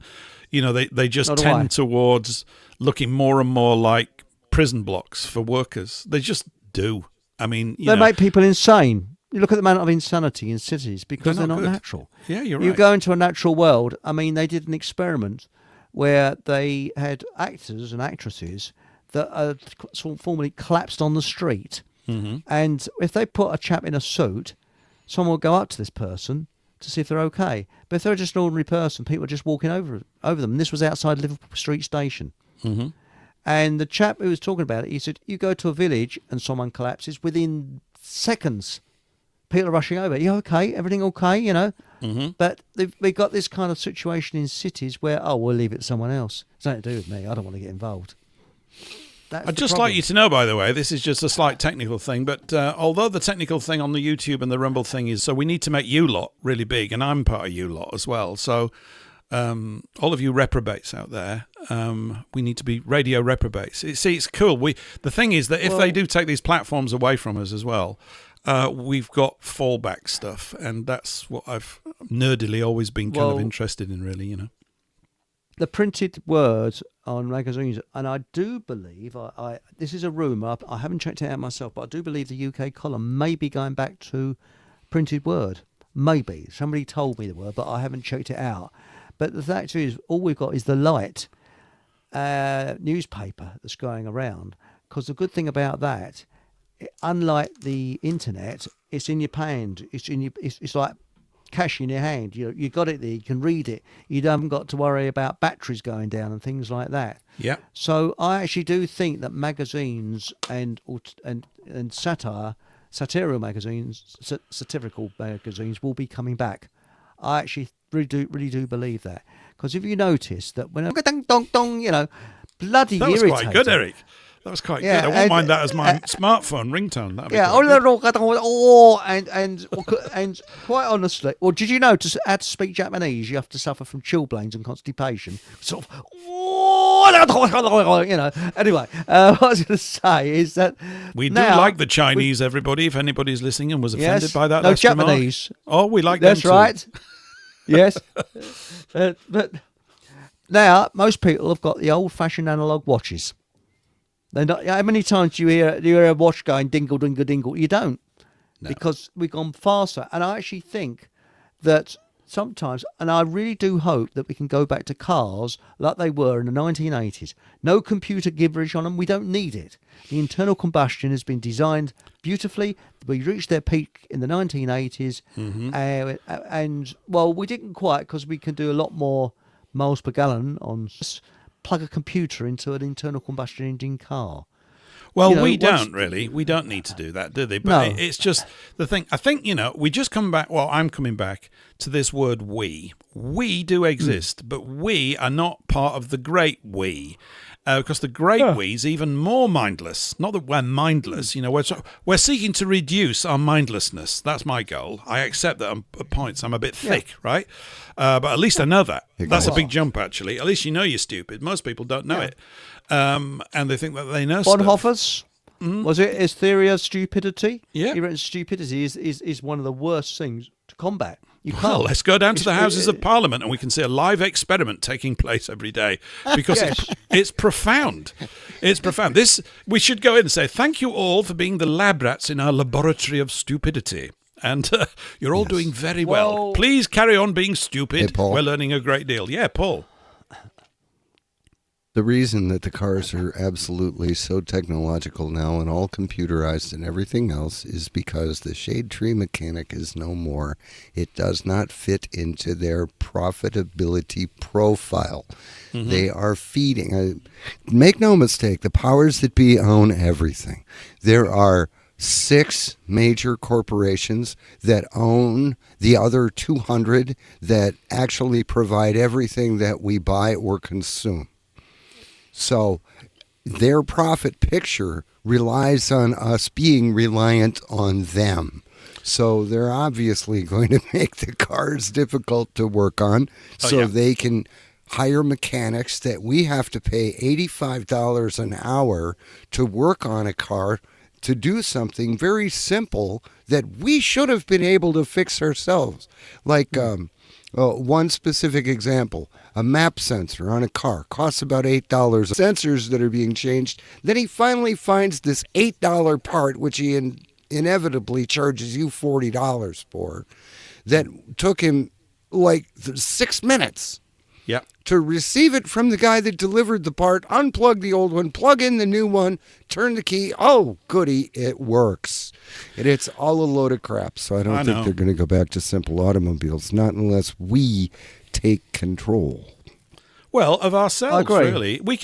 They just tend towards looking more and more like prison blocks for workers. They just do. I mean, they make people insane. You look at the amount of insanity in cities because they're not natural. Yeah, you're right. You go into a natural world. I mean, they did an experiment where they had actors and actresses that formerly collapsed on the street. Mm-hmm. And if they put a chap in a suit, someone will go up to this person to see if they're okay. But if they're just an ordinary person, people are just walking over them. And this was outside Liverpool Street Station. Mm-hmm. And the chap who was talking about it, he said, you go to a village and someone collapses, within seconds, people are rushing over. Are you okay? Everything okay? Mm-hmm. But we've got this kind of situation in cities where, we'll leave it to someone else. It's nothing to do with me. I don't want to get involved. I'd just like you to know, by the way, this is just a slight technical thing, but although the technical thing on the YouTube and the Rumble thing is, so we need to make you lot really big, and I'm part of you lot as well. So all of you reprobates out there, we need to be radio reprobates. It's cool. The thing is that if they do take these platforms away from us as well, we've got fallback stuff, and that's what I've nerdily always been kind of interested in, really, The printed word on magazines, and I do believe, this is a rumour, I haven't checked it out myself, but I do believe the UK column may be going back to printed word. Maybe. Somebody told me the word, but I haven't checked it out. But the fact is, all we've got is the Light newspaper that's going around. Because the good thing about that, unlike the internet, it's in your hand. It's like cash in your hand. You got it there. You can read it. You haven't got to worry about batteries going down and things like that. Yeah. So I actually do think that magazines and satirical magazines will be coming back. I actually really do believe that, because if you notice that when bloody that was irritating. Quite good, Eric. That was quite good. I won't mind that as my smartphone ringtone. And quite honestly, did you know to add to speak Japanese, you have to suffer from chilblains and constipation? Sort of. Anyway, what I was going to say is that we do like the Chinese. Everybody, if anybody's listening and was offended by that, last Japanese. Remark. Oh, we like that's them too. Right. Yes, but now most people have got the old-fashioned analog watches. They're not. How many times do you hear a watch going dingle, dingle, dingle? You don't, because we've gone faster. And I actually think that sometimes, and I really do hope that we can go back to cars like they were in the 1980s. No computer gibberish on them. We don't need it. The internal combustion has been designed beautifully. We reached their peak in the 1980s. Mm-hmm. And we didn't quite, because we can do a lot more miles per gallon on plug a computer into an internal combustion engine car. Well, we don't really. We don't need to do that, do they? But it's just the thing. I think, we just come back. Well, I'm coming back to this word we. We do exist, but we are not part of the great we. Because the great we's even more mindless. Not that we're mindless, we're seeking to reduce our mindlessness. That's my goal. I accept that at points I'm a bit thick, right? But at least I know that. That's a big jump, actually. At least you're stupid. Most people don't know it. And they think that they know stuff. Bonhoeffers? Was it his theory of stupidity? Yeah. He reckons stupidity is one of the worst things to combat. You can't. Well, let's go down to the Houses of Parliament and we can see a live experiment taking place every day because it's profound. It's profound. We should go in and say, thank you all for being the lab rats in our laboratory of stupidity. And you're all doing very well. Please carry on being stupid. Hey, Paul. We're learning a great deal. Yeah, Paul. The reason that the cars are absolutely so technological now and all computerized and everything else is because the shade tree mechanic is no more. It does not fit into their profitability profile. Mm-hmm. They are feeding. Make no mistake, the powers that be own everything. There are 6 major corporations that own the other 200 that actually provide everything that we buy or consume. So their profit picture relies on us being reliant on them. So they're obviously going to make the cars difficult to work on they can hire mechanics that we have to pay $85 an hour to work on a car to do something very simple that we should have been able to fix ourselves. Like one specific example, a map sensor on a car costs about $8. Sensors that are being changed. Then he finally finds this $8 part, which he inevitably charges you $40 for, that took him like 6 minutes. Yeah. To receive it from the guy that delivered the part, unplug the old one, plug in the new one, turn the key. Oh, goody, it works. And it's all a load of crap. So I don't think they're going to go back to simple automobiles, not unless we take control. Well, of ourselves, really. We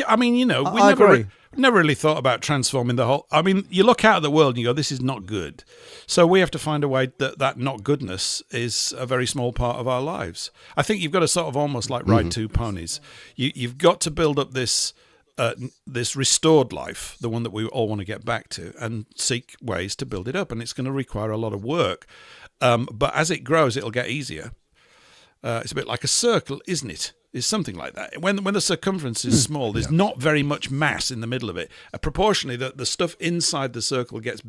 never really thought about transforming the whole. I mean, you look out at the world and you go, this is not good. So we have to find a way that not goodness is a very small part of our lives. I think you've got to sort of almost like ride 2 ponies. You've got to build up this restored life, the one that we all want to get back to, and seek ways to build it up. And it's going to require a lot of work. But as it grows, it'll get easier. It's a bit like a circle, isn't it? It's something like that. When the circumference is small, there's not very much mass in the middle of it. Proportionally, the stuff inside the circle gets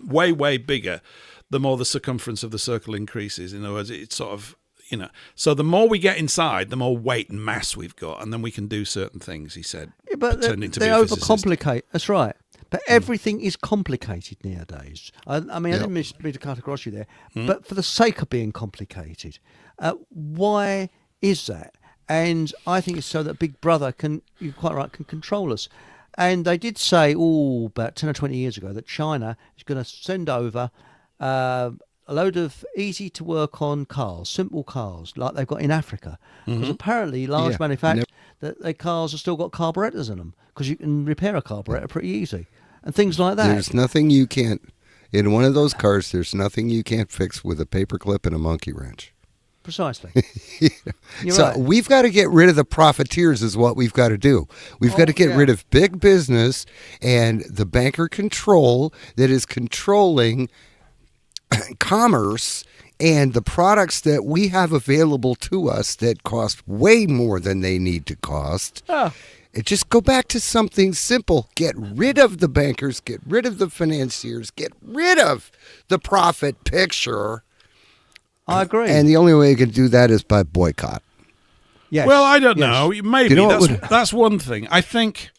way, way bigger the more the circumference of the circle increases. In other words, it's sort of, so the more we get inside, the more weight and mass we've got, and then we can do certain things, he said. Yeah, but they overcomplicate. That's right. But everything is complicated nowadays. I didn't mean to cut across you there, but for the sake of being complicated, why is that? And I think it's so that Big Brother you're quite right, can control us. And they did say, about 10 or 20 years ago, that China is going to send over a load of easy-to-work-on cars, simple cars, like they've got in Africa. Because apparently large manufacturers, that their cars have still got carburetors in them, because you can repair a carburetor pretty easy. And things like that. There's nothing you can't, in one of those cars, there's nothing you can't fix with a paperclip and a monkey wrench. Precisely. So right. We've got to get rid of the profiteers is what we've got to do. We've got to get rid of big business and the banker control that is controlling commerce and the products that we have available to us that cost way more than they need to cost. Just go back to something simple. Get rid of the bankers, get rid of the financiers, get rid of the profit picture. I agree. And the only way you can do that is by boycott. Yes. Well, I don't know. Maybe that's one thing. I think,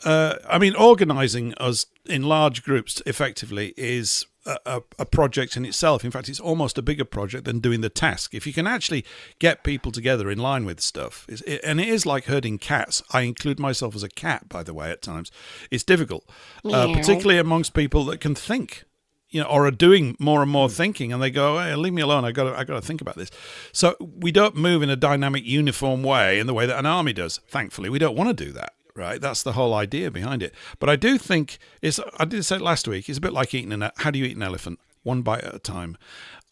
organizing us in large groups effectively is a project in itself. In fact, it's almost a bigger project than doing the task. If you can actually get people together in line with stuff, and it is like herding cats. I include myself as a cat, by the way, at times. It's difficult, particularly amongst people that can think. Or are doing more and more thinking, and they go, "Hey, leave me alone. I got to think about this." So we don't move in a dynamic, uniform way in the way that an army does. Thankfully, we don't want to do that, right? That's the whole idea behind it. But I do think I did say it last week. It's a bit like how do you eat an elephant? One bite at a time.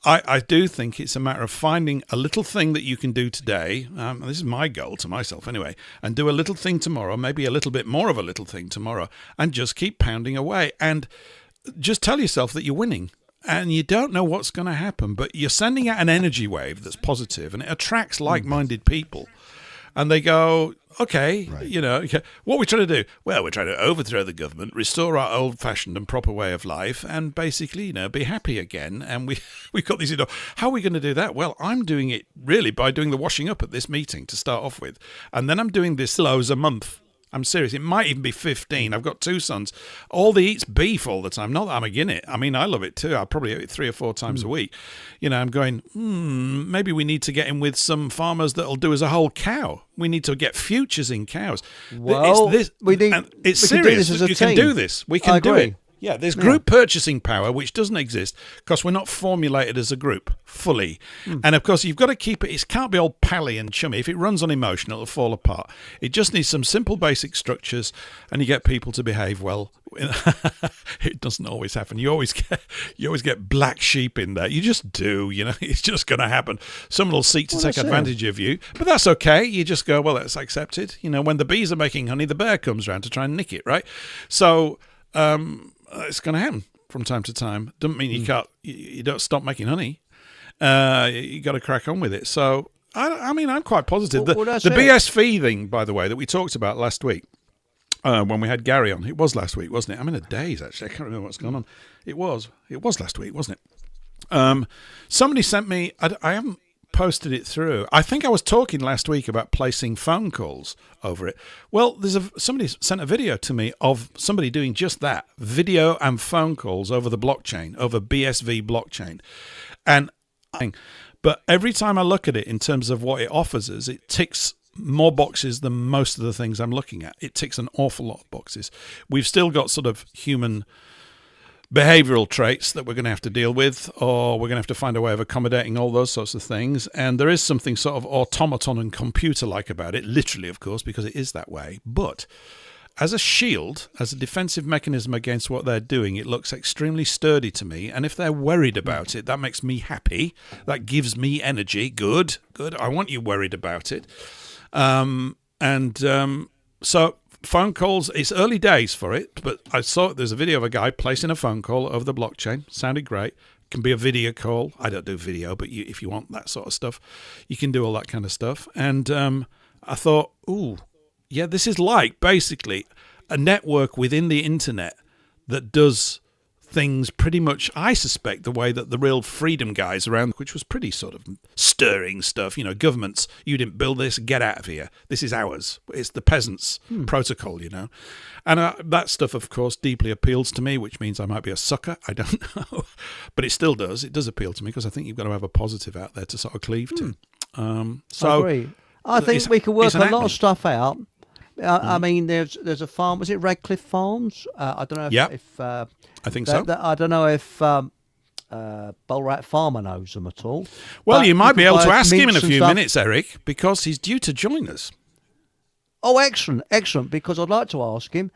I do think it's a matter of finding a little thing that you can do today. This is my goal to myself anyway, and do a little thing tomorrow, maybe a little bit more of a little thing tomorrow, and just keep pounding away and. Just tell yourself that you're winning and you don't know what's going to happen, but you're sending out an energy wave that's positive and it attracts like-minded people. And they go, okay, Right. you know, what are we trying to do? Well, we're trying to overthrow the government, restore our old-fashioned and proper way of life, and basically, you know, be happy again. And we've got these, you know, how are we going to do that? Well, I'm doing it really by doing the washing up at this meeting to start off with. And then I'm doing this loads a month. I'm serious. It might even be 15. I've got 2 sons. All they eat's beef all the time. Not that I'm against it. I mean, I love it too. I probably eat it 3 or 4 times a week. You know, I'm going, maybe we need to get in with some farmers that'll do us a whole cow. We need to get futures in cows. Well, it's we need. it's we can do serious. this as a You team. can do this. We can I do agree. it. Yeah, there's group purchasing power, which doesn't exist because we're not formulated as a group fully. And of course, you've got to keep it. It can't be all pally and chummy. If it runs on emotion, it'll fall apart. It just needs some simple basic structures, and you get people to behave well. It doesn't always happen. You always get black sheep in there. You just do. You know, it's just going to happen. Someone will seek to take advantage of you, but that's okay. You just go, well, that's accepted. You know, when the bees are making honey, the bear comes around to try and nick it, right? So. It's going to happen from time to time. Doesn't mean you can't. You don't stop making honey. You got to crack on with it. So I mean, I'm quite positive. The BSV thing, by the way, that we talked about last week when we had Gary on. It was last week, wasn't it? I'm in a daze actually. I can't remember what's going on. It was last week, wasn't it? Somebody sent me. I haven't posted it through. I think I was talking last week about placing phone calls over it. Well, somebody sent a video to me of somebody doing just that, video and phone calls over the blockchain, over BSV blockchain. But every time I look at it in terms of what it offers us, it ticks more boxes than most of the things I'm looking at. It ticks an awful lot of boxes. We've still got sort of human behavioral traits that we're going to have to deal with, or we're going to have to find a way of accommodating all those sorts of things. And there is something sort of automaton and computer-like about it, literally, of course, because it is that way. But as a shield, as a defensive mechanism against what they're doing, it looks extremely sturdy to me. And if they're worried about it, that makes me happy. That gives me energy. Good. I want you worried about it. So phone calls, it's early days for it, but I saw there's a video of a guy placing a phone call over the blockchain. Sounded great. Can be a video call. I don't do video, but if you want that sort of stuff, you can do all that kind of stuff. And I thought, yeah, this is like basically a network within the internet that does things pretty much, I suspect, the way that the real freedom guys around, which was pretty sort of stirring stuff, you know, governments, you didn't build this, get out of here. This is ours. It's the peasants' protocol, you know. And that stuff, of course, deeply appeals to me, which means I might be a sucker. I don't know. But it still does. It does appeal to me because I think you've got to have a positive out there to sort of cleave to. I agree. I think we can work a lot of stuff out. I mean, there's a farm. Was it Radcliffe Farms? I don't know if I think so. I don't know if Bullrat Farmer knows them at all. Well, but you might be able to ask him in a mince and few stuff. minutes, Eric, because he's due to join us. Oh, excellent. Because I'd like to ask him.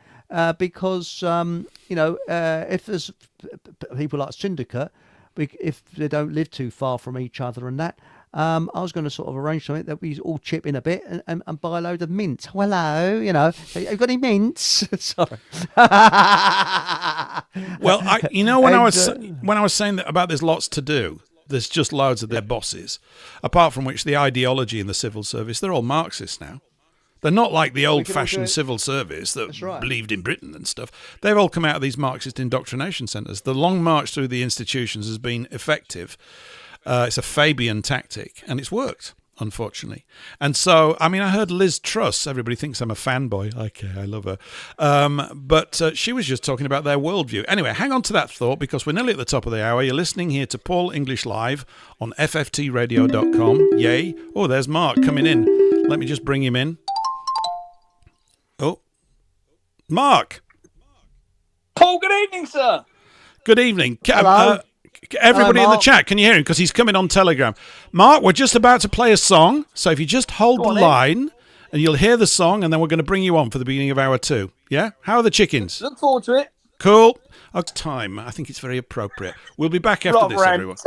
Because you know, if there's people like Syndicate, if they don't live too far from each other and that. I was going to sort of arrange something that we all chip in a bit and buy a load of mints. Hello, you know, have you got any mints? Sorry. Well, when I was saying that about there's lots to do, there's just loads of their bosses. Apart from which, the ideology in the civil service, they're all Marxists now. They're not like the old-fashioned civil service that believed in Britain and stuff. They've all come out of these Marxist indoctrination centres. The long march through the institutions has been effective. It's a Fabian tactic, and it's worked, unfortunately. And so, I mean, I heard Liz Truss. Everybody thinks I'm a fanboy. Okay, I love her. But she was just talking about their worldview. Anyway, hang on to that thought, because we're nearly at the top of the hour. You're listening here to Paul English Live on fftradio.com. Yay. Oh, there's Mark coming in. Let me just bring him in. Oh, Mark. Paul, good evening, sir. Good evening. Hello. Everybody Hello, in the chat, can you hear him? Because he's coming on Telegram. Mark, we're just about to play a song. So if you just hold the line and you'll hear the song, and then we're going to bring you on for the beginning of hour 2. Yeah? How are the chickens? Look forward to it. Cool. Oh, time. I think it's very appropriate. We'll be back after this, everyone.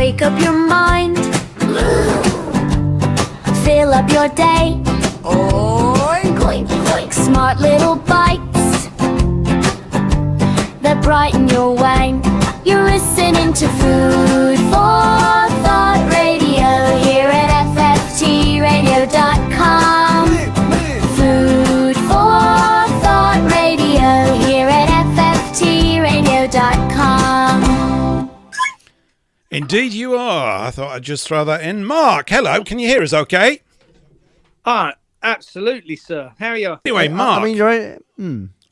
Make up your mind. Fill up your day. Oink, oink, oink. Smart little bites that brighten your way. You're listening to Food for Thought Radio here at fftradio.com. Food for Thought Radio here at fftradio.com. Indeed you are. I thought I'd just throw that in. Mark, hello. Can you hear us okay? Absolutely, sir. How are you? Anyway, Mark. I mean, you're.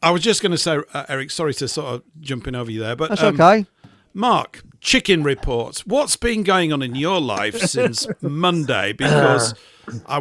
I was just going to say, Eric, sorry to sort of jumping over you there, but That's okay. Mark, chicken reports. What's been going on in your life since Monday? Because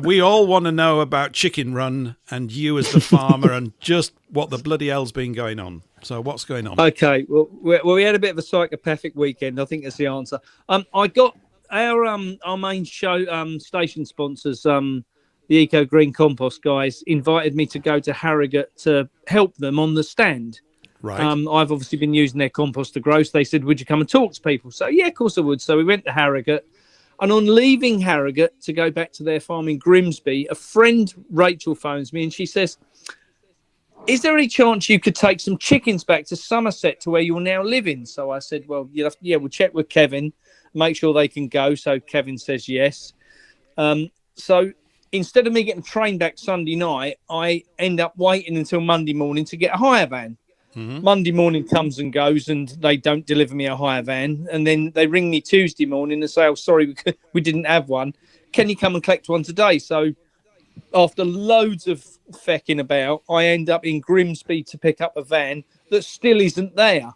we all want to know about Chicken Run and you as the farmer and just what the bloody hell's been going on. So what's going on? Okay, well, we had a bit of a psychopathic weekend. I think that's the answer. I got our main show station sponsors, the Eco Green Compost guys, invited me to go to Harrogate to help them on the stand. Right. I've obviously been using their compost to grow. So they said, would you come and talk to people? So, yeah, of course I would. So we went to Harrogate. And on leaving Harrogate to go back to their farm in Grimsby, a friend, Rachel, phones me and she says, is there any chance you could take some chickens back to Somerset to where you're now living? So I said, well, we'll check with Kevin, make sure they can go. So Kevin says yes. So instead of me getting a train back Sunday night, I end up waiting until Monday morning to get a hire van. Mm-hmm. Monday morning comes and goes and they don't deliver me a hire van. And then they ring me Tuesday morning and say, oh, sorry, we didn't have one. Can you come and collect one today? So after loads of fecking about, I end up in Grimsby to pick up a van that still isn't there.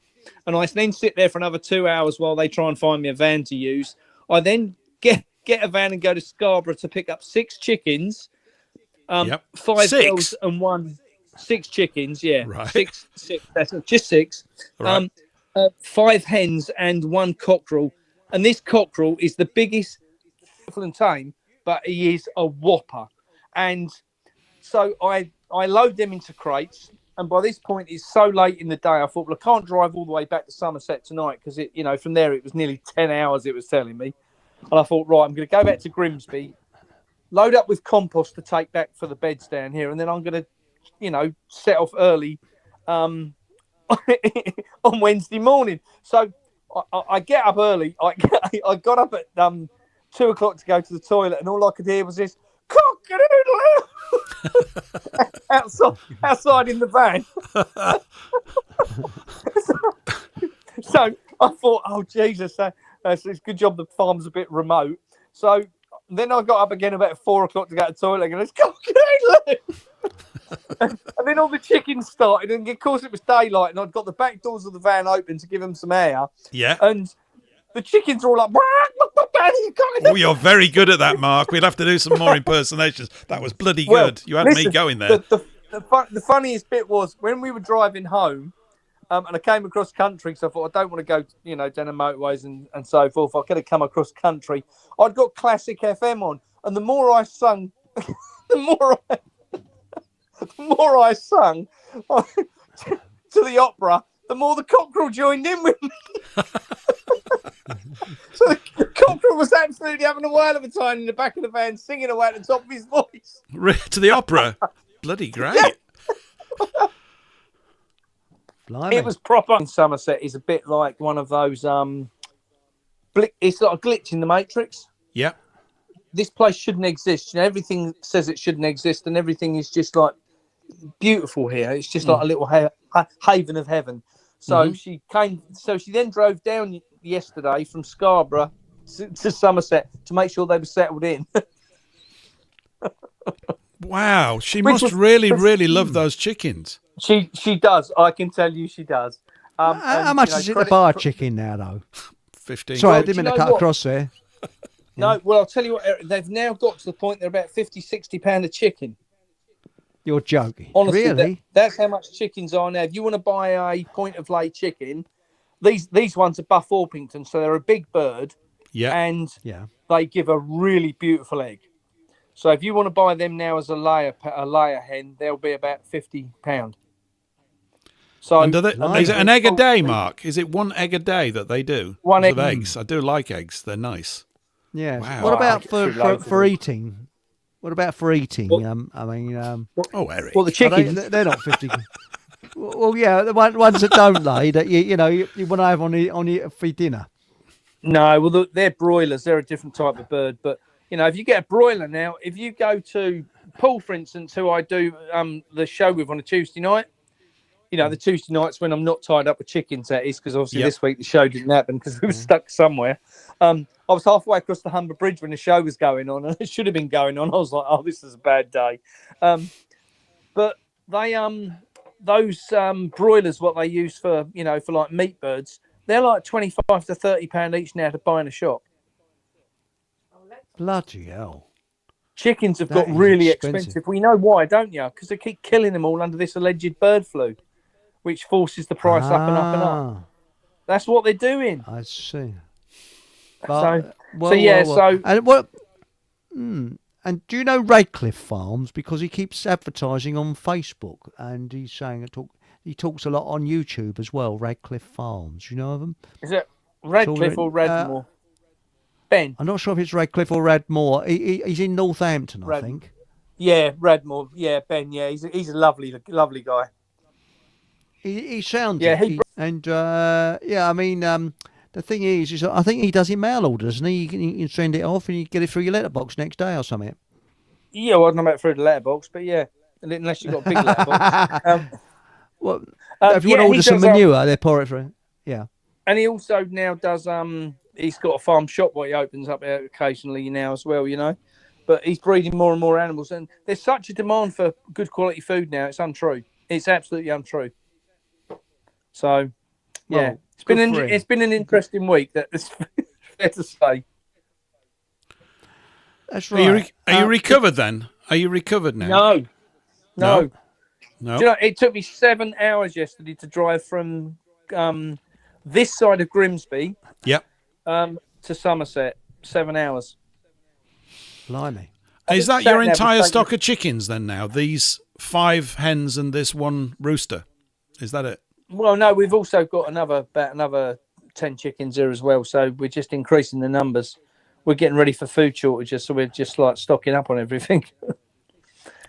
And I then sit there for another 2 hours while they try and find me a van to use. I then get a van and go to Scarborough to pick up 6 chickens, 5 girls and 6 chickens, yeah. Right. Six, that's just 6. Right. 5 hens and 1 cockerel. And this cockerel is the biggest and tame, but he is a whopper. And so I load them into crates. And by this point, it's so late in the day, I thought, well, I can't drive all the way back to Somerset tonight because, from there, it was nearly 10 hours, it was telling me. And I thought, right, I'm going to go back to Grimsby, load up with compost to take back for the beds down here. And then I'm going to, set off early on Wednesday morning. So I get up early. I got up at 2 o'clock to go to the toilet, and all I could hear was this cock-a-doodle outside in the van. So I thought, oh Jesus, it's a good job the farm's a bit remote. So then I got up again about 4 o'clock to go to the toilet, and it's cock-a-doodle. And then all the chickens started, and of course it was daylight, and I'd got the back doors of the van open to give them some air. Yeah. And the chickens are all like, oh, you're very good at that, Mark. We'll have to do some more impersonations. That was bloody good. You had me going there. The funniest bit was when we were driving home, and I came across country, so I thought, I don't want to go, down the motorways and so forth. I could have come across country. I'd got Classic FM on, and the more I sung, the more I sung to the opera, the more the cockerel joined in with me. So the cockerel was absolutely having a whale of a time in the back of the van, singing away at the top of his voice. To the opera? Bloody great. Yeah. Blimey. It was proper. In Somerset is a bit like one of those, it's like a glitch in the Matrix. Yeah. This place shouldn't exist. Everything says it shouldn't exist, and everything is just like beautiful here. It's just like a little haven of heaven. So she then drove down yesterday from Scarborough to Somerset to make sure they were settled in. Wow, she must really love those chickens. She does. I can tell you she does. How much is it to buy a chicken now, though? 15. Sorry, I didn't mean to cut across there. No, well, I'll tell you what, they've now got to the point they're about £50-60 a chicken. You're joking. Honestly, really? That's how much chickens are now. If you want to buy a point of lay chicken, these ones are Buff Orpington, so they're a big bird. Yeah. And they give a really beautiful egg. So if you want to buy them now as a layer hen, they'll be about £50. So And is it an egg a day, Mark? Is it one egg a day that they do? One egg. Of eggs. I do like eggs. They're nice. Yes. Wow. What about I get for eating? What about for eating? Well- I mean, Eric. well, the chickens. they're not 50. Well, yeah, the ones that don't lay that you want to have on for dinner. No, well, they're broilers. They're a different type of bird. But if you get a broiler now, if you go to Paul, for instance, who I do the show with on a Tuesday night. The Tuesday nights when I'm not tied up with chickens, that is, because obviously this week the show didn't happen because we were stuck somewhere. I was halfway across the Humber Bridge when the show was going on, and it should have been going on. I was like, oh, this is a bad day. But they those broilers, what they use for for like meat birds, they're like £25 to £30 each now to buy in a shop. Bloody hell! Chickens have That got is really expensive. expensive. We know why, don't you? Because they keep killing them all under this alleged bird flu, which forces the price up and up and up. That's what they're doing. I see. So and what? And do you know Radcliffe Farms? Because he keeps advertising on Facebook, and he's saying he talks a lot on YouTube as well. Radcliffe Farms, do you know of them? Is it Radcliffe or Radmore? Ben. I'm not sure if it's Radcliffe or Radmore. He's in Northampton, I think. Yeah, Radmore. Yeah, Ben. Yeah, he's a lovely guy. He sounds. Yeah, I mean, the thing is I think he does email orders, and he can send it off, and you get it through your letterbox next day or something. Yeah, well, I don't know about through the letterbox, but yeah, unless you've got a big letterbox. If you want to order some manure, they pour it through. Yeah. And he also now does. He's got a farm shop where he opens up occasionally now as well. But he's breeding more and more animals, and there's such a demand for good quality food now. It's untrue. It's absolutely untrue. So, yeah, it's been an interesting week. That's fair to say. That's right. Are you recovered then? Are you recovered now? No. No. Do you know, it took me 7 hours yesterday to drive from this side of Grimsby. Yep. To Somerset. 7 hours. Blimey. Is that your entire stock of chickens then now? These 5 hens and this 1 rooster? Is that it? Well, no, we've also got about another 10 chickens here as well. So we're just increasing the numbers. We're getting ready for food shortages, so we're just like stocking up on everything.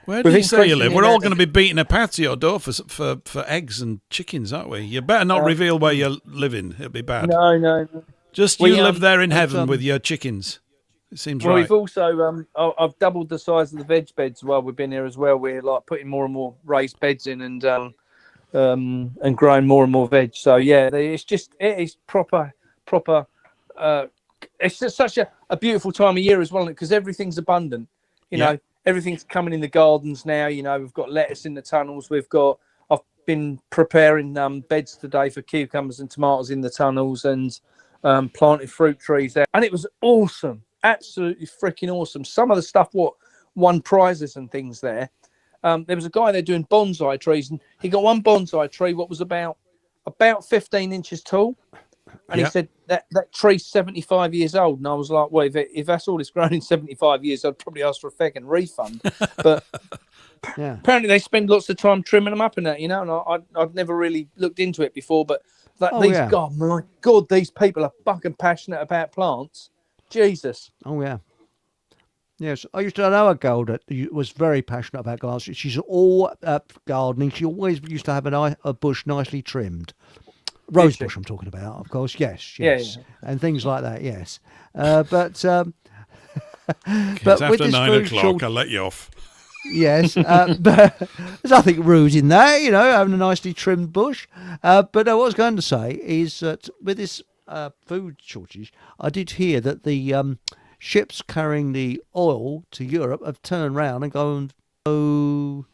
Where do you say you live? We're all going to be beating a path to your door for eggs and chickens, aren't we? You better not reveal where you're living. It'll be bad. No. Just you live there in heaven with your chickens. It seems right. We've also I've doubled the size of the veg beds while we've been here as well. We're like putting more and more raised beds in and growing more and more veg. So yeah, it is proper. It's just such a beautiful time of year as well, because everything's abundant. You know, everything's coming in the gardens now. We've got lettuce in the tunnels. I've been preparing beds today for cucumbers and tomatoes in the tunnels, and planted fruit trees there. And it was awesome, absolutely freaking awesome. Some of the stuff what won prizes and things there. There was a guy there doing bonsai trees, and he got one bonsai tree what was about 15 inches tall. And he said that tree's 75 years old. And I was like, well, if that's all it's grown in 75 years, I'd probably ask for a fucking refund. But apparently they spend lots of time trimming them up and that, and I'd never really looked into it before. But God, my God, these people are fucking passionate about plants. Jesus. Oh, yeah. Yes, I used to know a girl that was very passionate about gardens. She's all gardening. She always used to have a bush nicely trimmed. Rosebush, I'm talking about, of course. Yes. Yeah. And things like that. Yes, but but after with this 9 food o'clock, I'll let you off. Yes, but there's nothing rude in that, having a nicely trimmed bush. But what I was going to say is that with this food shortage, I did hear that the ships carrying the oil to Europe have turned around and gone, oh,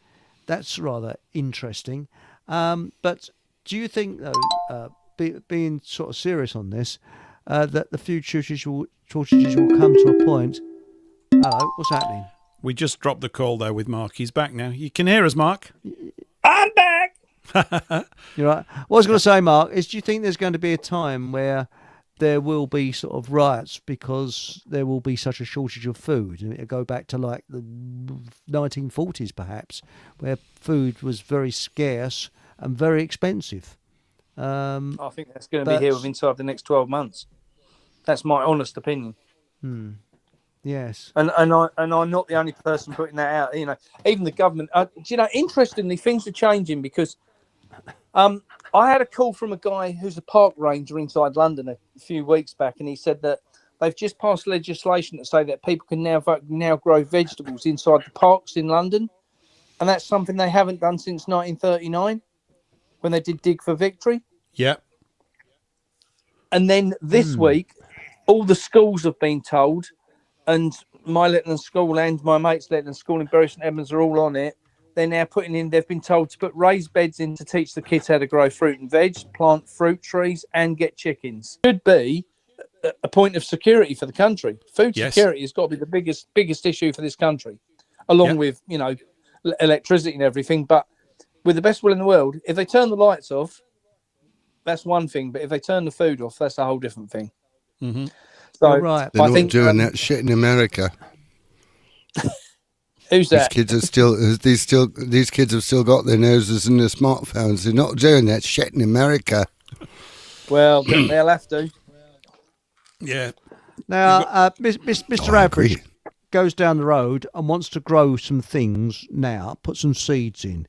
that's rather interesting. But do you think, though, being sort of serious on this, that the food shortages will come to a point? Hello, what's happening? We just dropped the call there with Mark. He's back now. You can hear us, Mark. I'm back. You're right. What I was going to say, Mark, is do you think there's going to be a time where there will be sort of riots because there will be such a shortage of food? And it'll go back to like the 1940s, perhaps, where food was very scarce and very expensive. I think that's going to be here within inside the next 12 months. That's my honest opinion. Yes. And I'm not the only person putting that out. You know, even the government. You know, interestingly, things are changing because I had a call from a guy who's a park ranger inside London a few weeks back, and he said that they've just passed legislation to say that people can now grow vegetables inside the parks in London, and that's something they haven't done since 1939 when they did Dig for Victory. Yeah. And then this week, all the schools have been told, and my Littleton School and my mate's Littleton School in Bury St Edmunds are all on it. They're now they've been told to put raised beds in to teach the kids how to grow fruit and veg, plant fruit trees, and get chickens. Should be a point of security for the country. Food security has got to be the biggest issue for this country, along with, you know, electricity and everything. But with the best will in the world, if they turn the lights off, that's one thing. But if they turn the food off, that's a whole different thing. Mm-hmm. So right. They're not doing that shit in America. Who's that? These kids have still got their noses in their smartphones. They're not doing that shit in America. Well, they'll have to. Yeah. Now, Mr. Average goes down the road and wants to grow some things now, put some seeds in.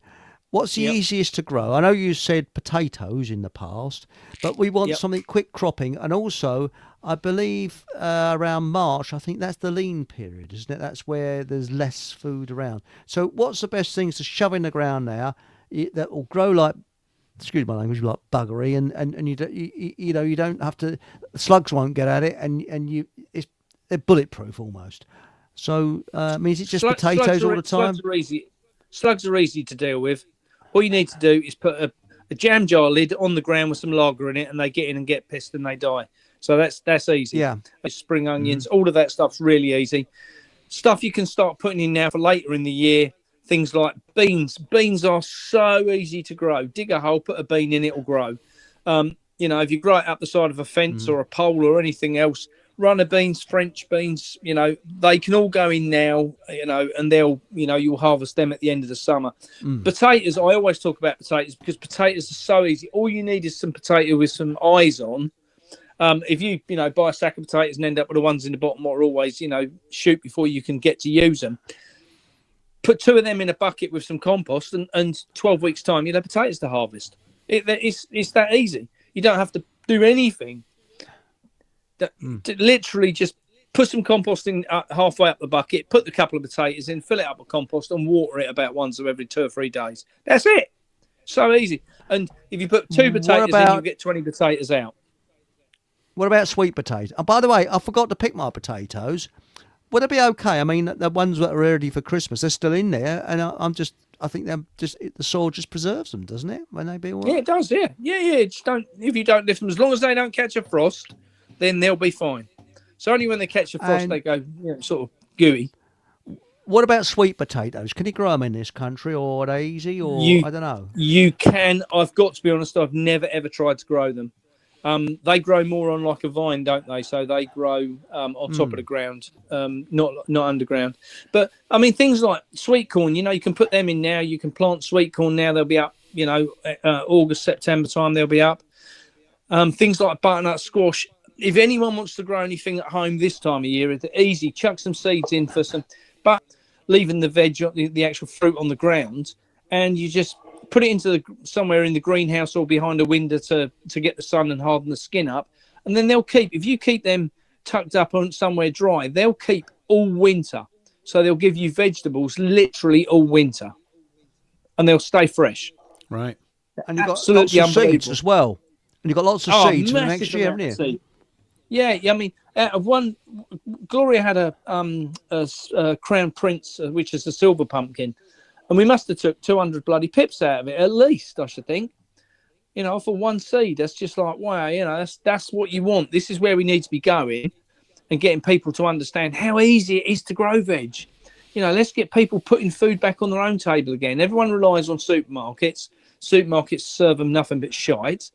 What's the easiest to grow? I know you said potatoes in the past, but we want something quick cropping. And also, I believe around March, I think that's the lean period, isn't it? That's where there's less food around. So what's the best things to shove in the ground now that will grow like, excuse my language, like buggery, and you don't have to, slugs won't get at it, and they're bulletproof almost. So I mean, is it just potatoes all the time? Slugs are easy to deal with. All you need to do is put a jam jar lid on the ground with some lager in it, and they get in and get pissed and they die. So that's easy. Yeah. Spring onions, all of that stuff's really easy. Stuff you can start putting in now for later in the year. Things like beans. Beans are so easy to grow. Dig a hole, put a bean in, it'll grow. You know, if you grow it up the side of a fence or a pole or anything else, runner beans, French beans, you know, they can all go in now, you know, and you'll harvest them at the end of the summer. Potatoes, I always talk about potatoes because potatoes are so easy. All you need is some potato with some eyes on. If you buy a sack of potatoes and end up with the ones in the bottom are always, shoot before you can get to use them. Put 2 of them in a bucket with some compost and 12 weeks time, you'll have potatoes to harvest. It's that easy. You don't have to do anything. Literally just put some composting halfway up the bucket, put a couple of potatoes in, fill it up with compost and water it about once every 2 or 3 days. That's it. So easy. And if you put 2 potatoes in, you get 20 potatoes out. What about sweet potatoes? And by the way, I forgot to pick my potatoes. Would it be okay? I mean, the ones that are ready for Christmas, they're still in there, and I think the soil just preserves them, doesn't it? When they be all right? Yeah, it does. Yeah. If you don't lift them, as long as they don't catch a frost, then they'll be fine. So only when they catch a frost, they go sort of gooey. What about sweet potatoes? Can you grow them in this country, or are they easy, or I don't know? You can. I've got to be honest, I've never ever tried to grow them. They grow more on like a vine, don't they? So they grow on top of the ground, not underground. But I mean, things like sweet corn, you can put them in now. You can plant sweet corn now. They'll be up, August, September time, they'll be up. Things like butternut squash. If anyone wants to grow anything at home this time of year, it's easy. Chuck some seeds in for some, but leaving the veg, the actual fruit on the ground, and you just put it into somewhere in the greenhouse or behind a window to get the sun and harden the skin up. And then if you keep them tucked up on somewhere dry, they'll keep all winter. So they'll give you vegetables literally all winter. And they'll stay fresh. Right. And you've got lots of seeds as well. And you've got lots of seeds for the next year, haven't you? Yeah, I mean, Gloria had a Crown Prince, which is a silver pumpkin. And we must have took 200 bloody pips out of it, at least, I should think. For one seed, that's just like, wow, that's what you want. This is where we need to be going and getting people to understand how easy it is to grow veg. Let's get people putting food back on their own table again. Everyone relies on supermarkets. Supermarkets serve them nothing but shite.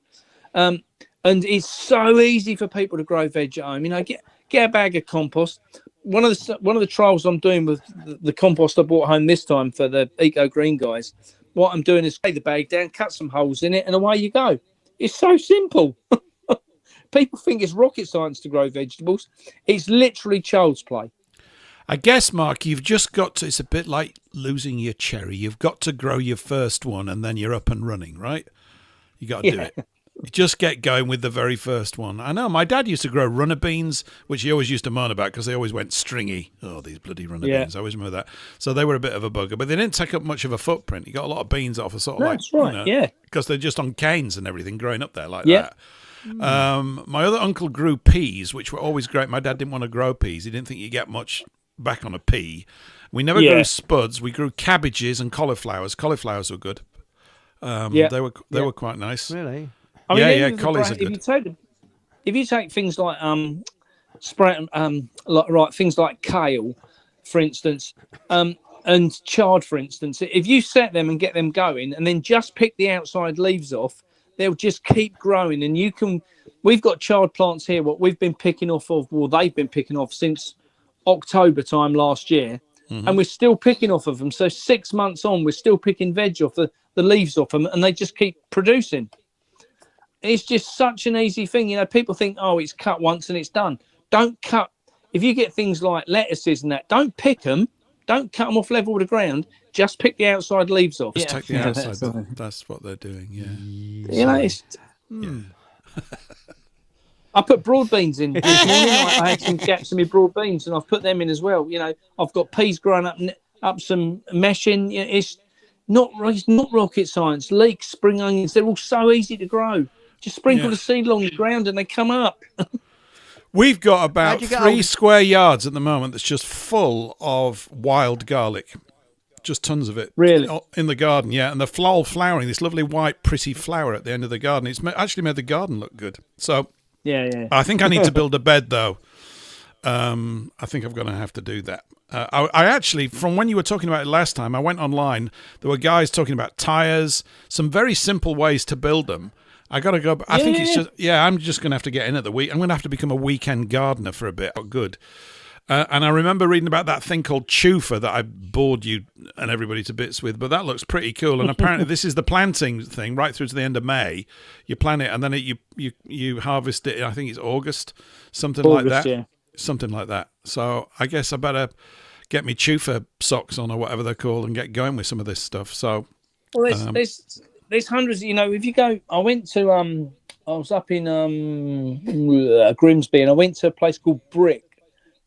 And it's so easy for people to grow veg at home. Get a bag of compost. One of the trials I'm doing with the compost I brought home this time for the Eco Green guys, what I'm doing is lay the bag down, cut some holes in it, and away you go. It's so simple. People think it's rocket science to grow vegetables. It's literally child's play. I guess, Mark, you've just got to, it's a bit like losing your cherry. You've got to grow your first one and then you're up and running, right? You got to do it. You just get going with the very first one. I know my dad used to grow runner beans, which he always used to moan about because they always went stringy. Oh, these bloody runner beans. I always remember that. So they were a bit of a bugger, but they didn't take up much of a footprint. You got a lot of beans off a sort of That's right, because they're just on canes and everything growing up there like that. My other uncle grew peas, which were always great. My dad didn't want to grow peas. He didn't think you get much back on a pea. We never grew spuds. We grew cabbages and cauliflowers. Cauliflowers were good. They were quite nice. Really? I mean, collies are good. If you take things like things like kale, for instance, and chard, for instance, if you set them and get them going, and then just pick the outside leaves off, they'll just keep growing. And we've got chard plants here. What we've been picking off of, well, they've been picking off since October time last year, and we're still picking off of them. So 6 months on, we're still picking veg off the leaves off them, and they just keep producing. It's just such an easy thing. You know, people think, oh, it's cut once and it's done. Don't cut. If you get things like lettuces and that, don't pick them. Don't cut them off level with the ground. Just pick the outside leaves off. Just take the outside. That's what they're doing, You know, it's... I put broad beans in this morning. I had some gaps in my broad beans, and I've put them in as well. You know, I've got peas growing up some meshing. You know, it's not rocket science. Leeks, spring onions, they're all so easy to grow. Just sprinkle the seed along the ground and they come up. We've got about 3 square yards at the moment that's just full of wild garlic. Just tons of it. Really? In the garden, and the flowering, this lovely white pretty flower at the end of the garden. It's actually made the garden look good. So I think I need to build a bed, though. I think I'm going to have to do that. I actually, from when you were talking about it last time, I went online. There were guys talking about tires, some very simple ways to build them. I got to go. I think it's just, I'm just going to have to get in at the week. I'm going to have to become a weekend gardener for a bit. Oh, good. And I remember reading about that thing called Trouser that I bored you and everybody to bits with, but that looks pretty cool. And apparently this is the planting thing right through to the end of May. You plant it and then you harvest it. I think it's August, something like that. Yeah. Something like that. So I guess I better get me Trouser socks on or whatever they're called and get going with some of this stuff. So, well, there's hundreds. You know, if you go, I went to I was up in Grimsby, and I went to a place called Brig,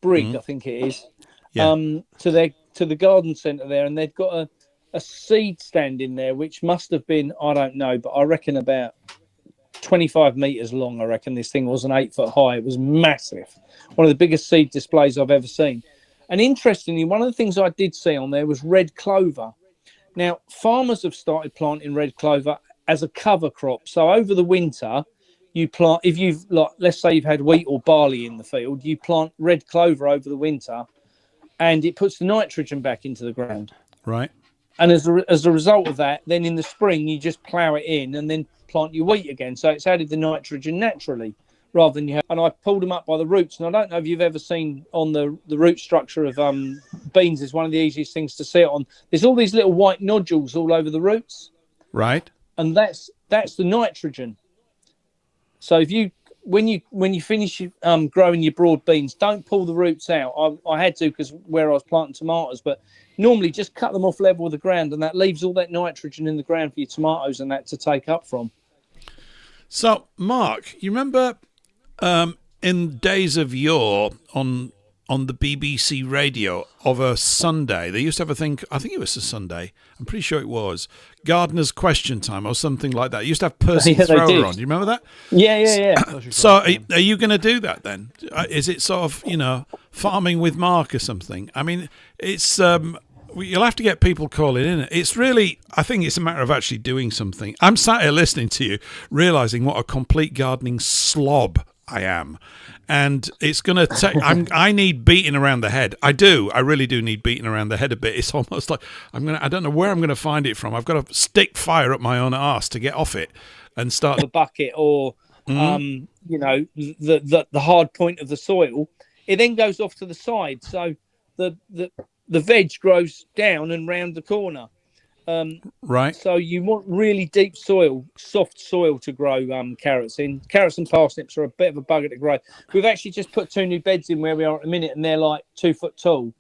I think it is. To the garden centre there, and they've got a seed stand in there, which must have been, I don't know, but I reckon about 25 metres long. I reckon this thing wasn't 8 foot high. It was massive. One of the biggest seed displays I've ever seen. And interestingly, one of the things I did see on there was red clover. Now, farmers have started planting red clover as a cover crop. So over the winter, you plant, if you've, like, let's say you've had wheat or barley in the field, you plant red clover over the winter, and it puts the nitrogen back into the ground. Right. And as a result of that, then in the spring, you just plough it in and then plant your wheat again. So it's added the nitrogen naturally rather than you have. And I pulled them up by the roots. And I don't know if you've ever seen on the root structure of beans is one of the easiest things to see it on. There's all these little white nodules all over the roots. Right. And that's the nitrogen. So if when you finish growing your broad beans, don't pull the roots out. I had to because where I was planting tomatoes, but normally just cut them off level with the ground, and that leaves all that nitrogen in the ground for your tomatoes and that to take up from. So, Mark, you remember in days of yore on the BBC radio of a Sunday, they used to have a thing, I think it was a Sunday, I'm pretty sure it was, Gardener's Question Time or something like that. It used to have Percy Thrower on. Do you remember that? Yeah. So are you going to do that then? Is it sort of, farming with Mark or something? I mean, it's... you'll have to get people calling in. It's really, I think it's a matter of actually doing something. I'm sat here listening to you, realising what a complete gardening slob I am. And it's going to take, I need beating around the head. I really do need beating around the head a bit. It's almost like, I don't know where I'm going to find it from. I've got to stick fire up my own arse to get off it and start. The bucket or, the hard point of the soil. It then goes off to the side. So the veg grows down and round the corner. Right. So you want really deep soil, soft soil to grow carrots in. Carrots and parsnips are a bit of a bugger to grow. We've actually just put 2 new beds in where we are at the minute, and they're like 2 foot tall,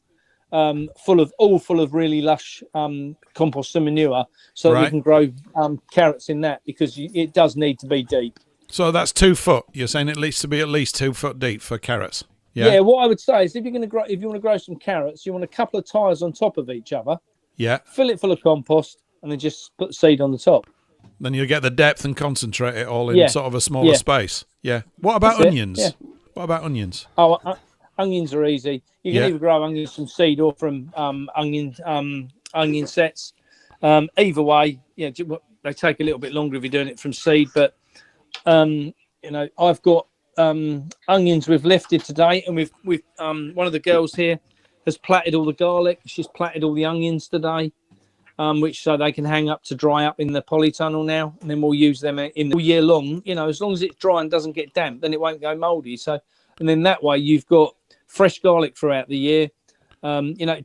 full of really lush compost and manure, so that we can grow carrots in that, because it does need to be deep. So that's 2 foot. You're saying it needs to be at least 2 foot deep for carrots. Yeah. What I would say is, if you want to grow some carrots, you want a couple of tires on top of each other. Yeah. Fill it full of compost, and then just put seed on the top. Then you get the depth and concentrate it all in sort of a smaller space. Yeah. What about onions? Yeah. What about onions? Oh, onions are easy. You can either grow onions from seed or from onion sets. Either way, they take a little bit longer if you're doing it from seed. But I've got onions we've lifted today, and we've one of the girls here has plaited all the garlic. She's plaited all the onions today, which so they can hang up to dry up in the polytunnel now, and then we'll use them in all year long. As long as it's dry and doesn't get damp, then it won't go mouldy. So, and then that way you've got fresh garlic throughout the year.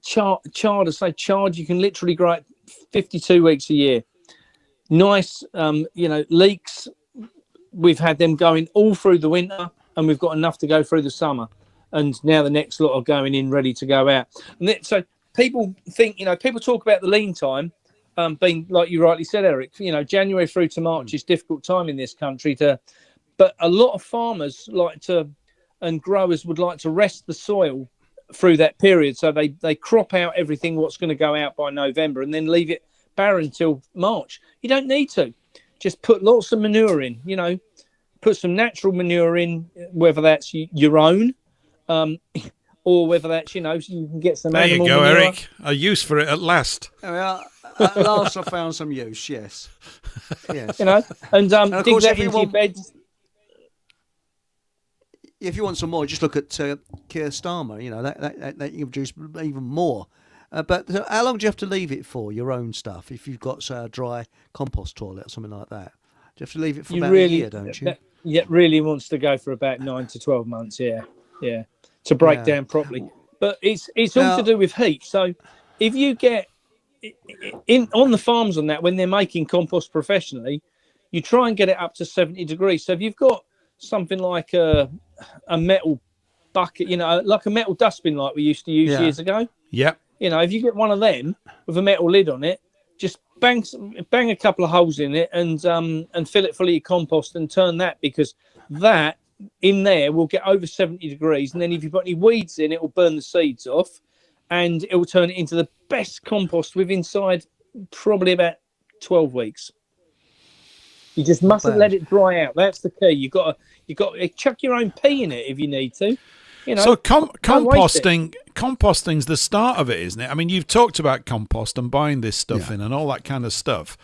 Chard, you can literally grow it 52 weeks a year. Nice, leeks. We've had them going all through the winter, and we've got enough to go through the summer. And now the next lot are going in ready to go out. And so people think, people talk about the lean time being, like you rightly said, Eric, January through to March is difficult time in this country but a lot of farmers and growers would like to rest the soil through that period. So they crop out everything what's going to go out by November, and then leave it barren until March. You don't need to. Just put lots of manure in, put some natural manure in, whether that's your own, or whether that's, you can get some animal manure. There you go, Eric. A use for it at last. Well, at last I found some use, yes. Yes. And of dig course, that into your beds. If you want some more, just look at Keir Starmer. That you can produce even more. But how long do you have to leave it for, your own stuff, if you've got, say, a dry compost toilet or something like that? Do you have to leave it for about a year, don't you? It really wants to go for about 9 to 12 months, yeah, to break down properly. But it's all to do with heat. So if you get on the farms on that, when they're making compost professionally, you try and get it up to 70 degrees. So if you've got something like a metal bucket, like a metal dustbin like we used to use years ago. Yeah. If you get one of them with a metal lid on it, just bang a couple of holes in it and fill it full of your compost and turn that, because that in there will get over 70 degrees. And then if you've got any weeds in, it will burn the seeds off, and it will turn it into the best compost inside probably about 12 weeks. You just mustn't let it dry out. That's the key. You've got to chuck your own pee in it if you need to. So composting's the start of it, isn't it? I mean, you've talked about compost and buying this stuff in and all that kind of stuff.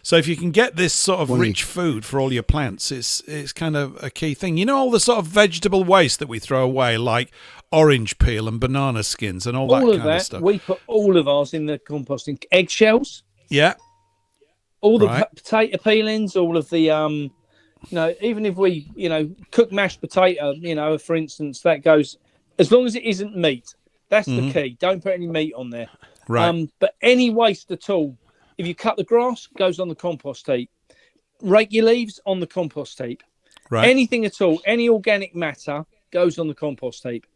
So if you can get this sort of rich food for all your plants, it's kind of a key thing. All the sort of vegetable waste that we throw away, like orange peel and banana skins and all that kind of stuff. We put all of ours in the composting. Eggshells. Yeah. All the potato peelings, all of the even if we, cook mashed potato, for instance, that goes, as long as it isn't meat. That's the key. Don't put any meat on there. Right. But any waste at all, if you cut the grass, goes on the compost heap. Rake your leaves, on the compost heap. Right. Anything at all, any organic matter goes on the compost heap.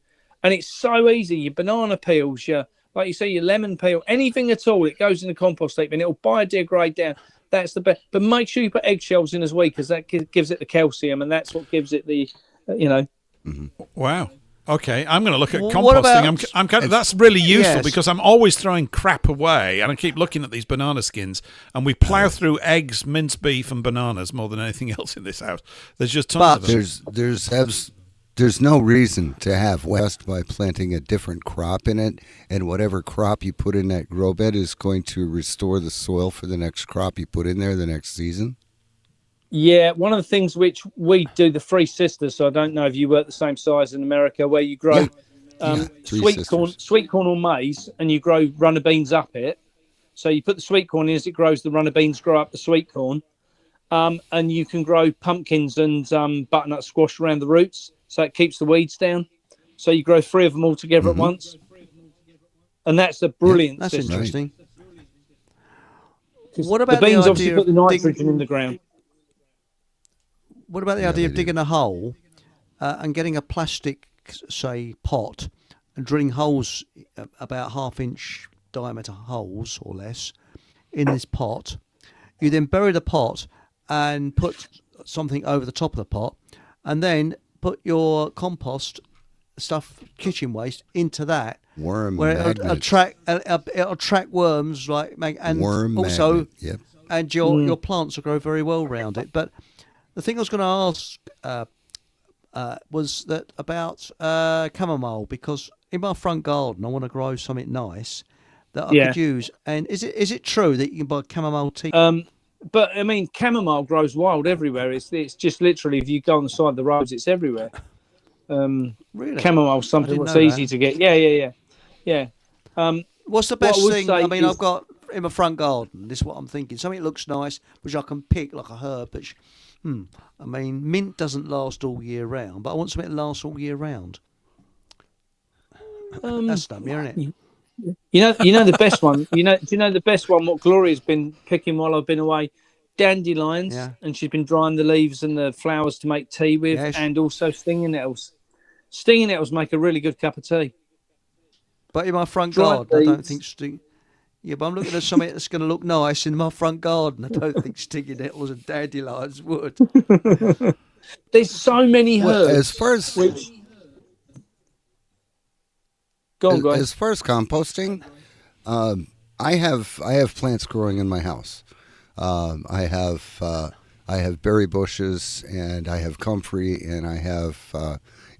And it's so easy. Your banana peels, your lemon peel, anything at all, it goes in the compost heap, and it'll biodegrade down. That's the best. But make sure you put eggshells in as well, because that gives it the calcium, and that's what gives it the, Wow. Okay, I'm going to look at composting. I'm kind of, that's really useful because I'm always throwing crap away, and I keep looking at these banana skins, and we plough through eggs, minced beef, and bananas more than anything else in this house. There's just tons of them. There's no reason to have waste by planting a different crop in it, and whatever crop you put in that grow bed is going to restore the soil for the next crop you put in there the next season. Yeah, one of the things which we do, the Three Sisters, so I don't know if you work the same size in America, where you grow sweet corn or maize, and you grow runner beans up it. So you put the sweet corn in, as it grows, the runner beans grow up the sweet corn. And you can grow pumpkins and butternut squash around the roots, so it keeps the weeds down. So you grow 3 of them all together at once. And that's a brilliant system. Interesting. What about the beans the obviously idea put the of nitrogen in the ground. What about the idea of digging a hole and getting a plastic, say, pot and drilling holes, about half-inch diameter holes or less, in this pot? You then bury the pot and put something over the top of the pot, and then put your compost stuff, kitchen waste, into that. Worm where magnets. it'll attract worms, and Worm also, magnet. Yep. and your plants will grow very well around it. But the thing I was going to ask was that about chamomile, because in my front garden I want to grow something nice that I could use. And is it true that you can buy chamomile tea? But I mean, chamomile grows wild everywhere. It's just literally, if you go on the side of the roads, it's everywhere. Really? Chamomile's something that's easy to get. Yeah. What's the best thing? I mean, is, I've got in my front garden. This is what I'm thinking. Something that looks nice, which I can pick like a herb. But I mean, mint doesn't last all year round, but I want something that lasts all year round. That's dumb, isn't it? You know the best one. Do you know the best one? What Gloria's been picking while I've been away? Dandelions, and she's been drying the leaves and the flowers to make tea with, and also stinging nettles. Stinging nettles make a really good cup of tea. But in my front garden, I don't think Yeah, but I'm looking at something that's going to look nice in my front garden. I don't think stinging nettles and dandelions would. There's so many herbs. As far as Go on, guys. As far as composting, I have plants growing in my house. I have berry bushes, and I have comfrey, and I have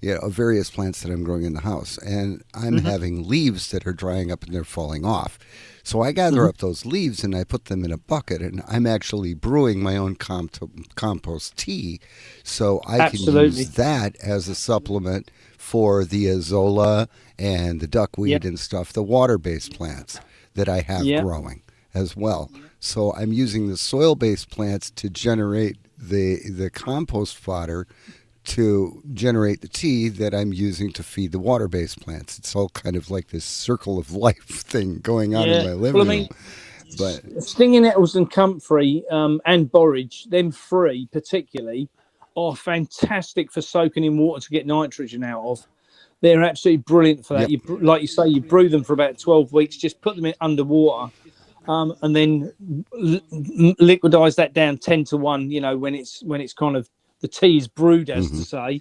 various plants that I'm growing in the house, and I'm having leaves that are drying up and they're falling off. So I gather up those leaves and I put them in a bucket, and I'm actually brewing my own compost tea, so I can use that as a supplement for the azolla and the duckweed and stuff, the water-based plants that I have growing as well. So I'm using the soil-based plants to generate the compost fodder to generate the tea that I'm using to feed the water-based plants. It's all kind of like this circle of life thing going on in my living room. But stinging nettles and comfrey and borage, them three particularly, are fantastic for soaking in water to get nitrogen out of. They're absolutely brilliant for that. Like you say, you brew them for about 12 weeks, just put them in underwater, and then liquidize that down 10-1, when it's kind of, the tea is brewed, as to say.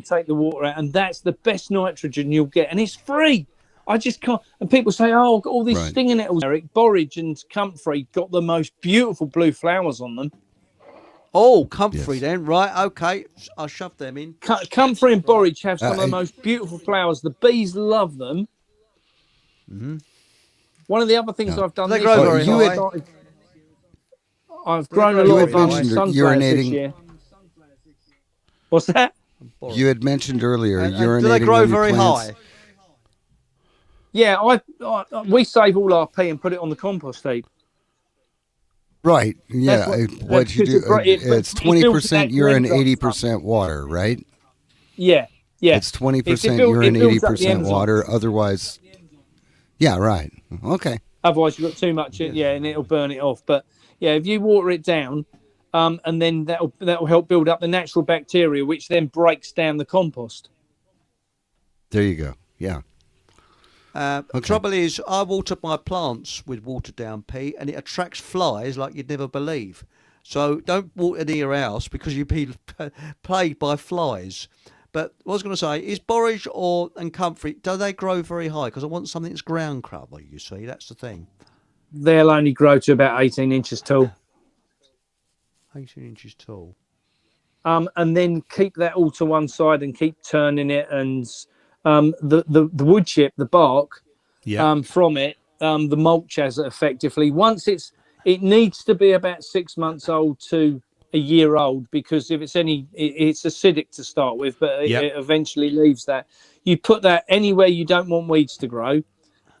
Take the water out, and that's the best nitrogen you'll get, and it's free. I just can't. And people say, "Oh, all these stinging nettles, Eric, borage and comfrey got the most beautiful blue flowers on them." Oh, comfrey then, right? Okay, I'll shove them in. Comfrey and borage have some of the most beautiful flowers. The bees love them. One of the other things I've done, they grow very high. I've grown a lot of sunflowers this year. What's that? You had mentioned earlier urinating. Do they grow very high? Yeah, we save all our pee and put it on the compost heap. Right. Yeah. What you do? It's 20% urine, 80% water, right? Yeah. It's 20% urine, 80% water. Otherwise, right. Okay. Otherwise, you've got too much, and it'll burn it off. But if you water it down, and then that'll help build up the natural bacteria, which then breaks down the compost. There you go. Yeah. The trouble is, I water my plants with watered down pee, and it attracts flies like you'd never believe. So don't water near your house because you'll be plagued by flies. But what I was going to say is, borage and comfrey, do they grow very high? Because I want something that's ground cover, you see. That's the thing. They'll only grow to about 18 inches tall. 18 inches tall. And then keep that all to one side and keep turning it, and the wood chip, the bark from it, the mulch has it effectively. Once it needs to be about 6 months old to a year old, because if it's it's acidic to start with, but it eventually leaves that. You put that anywhere you don't want weeds to grow.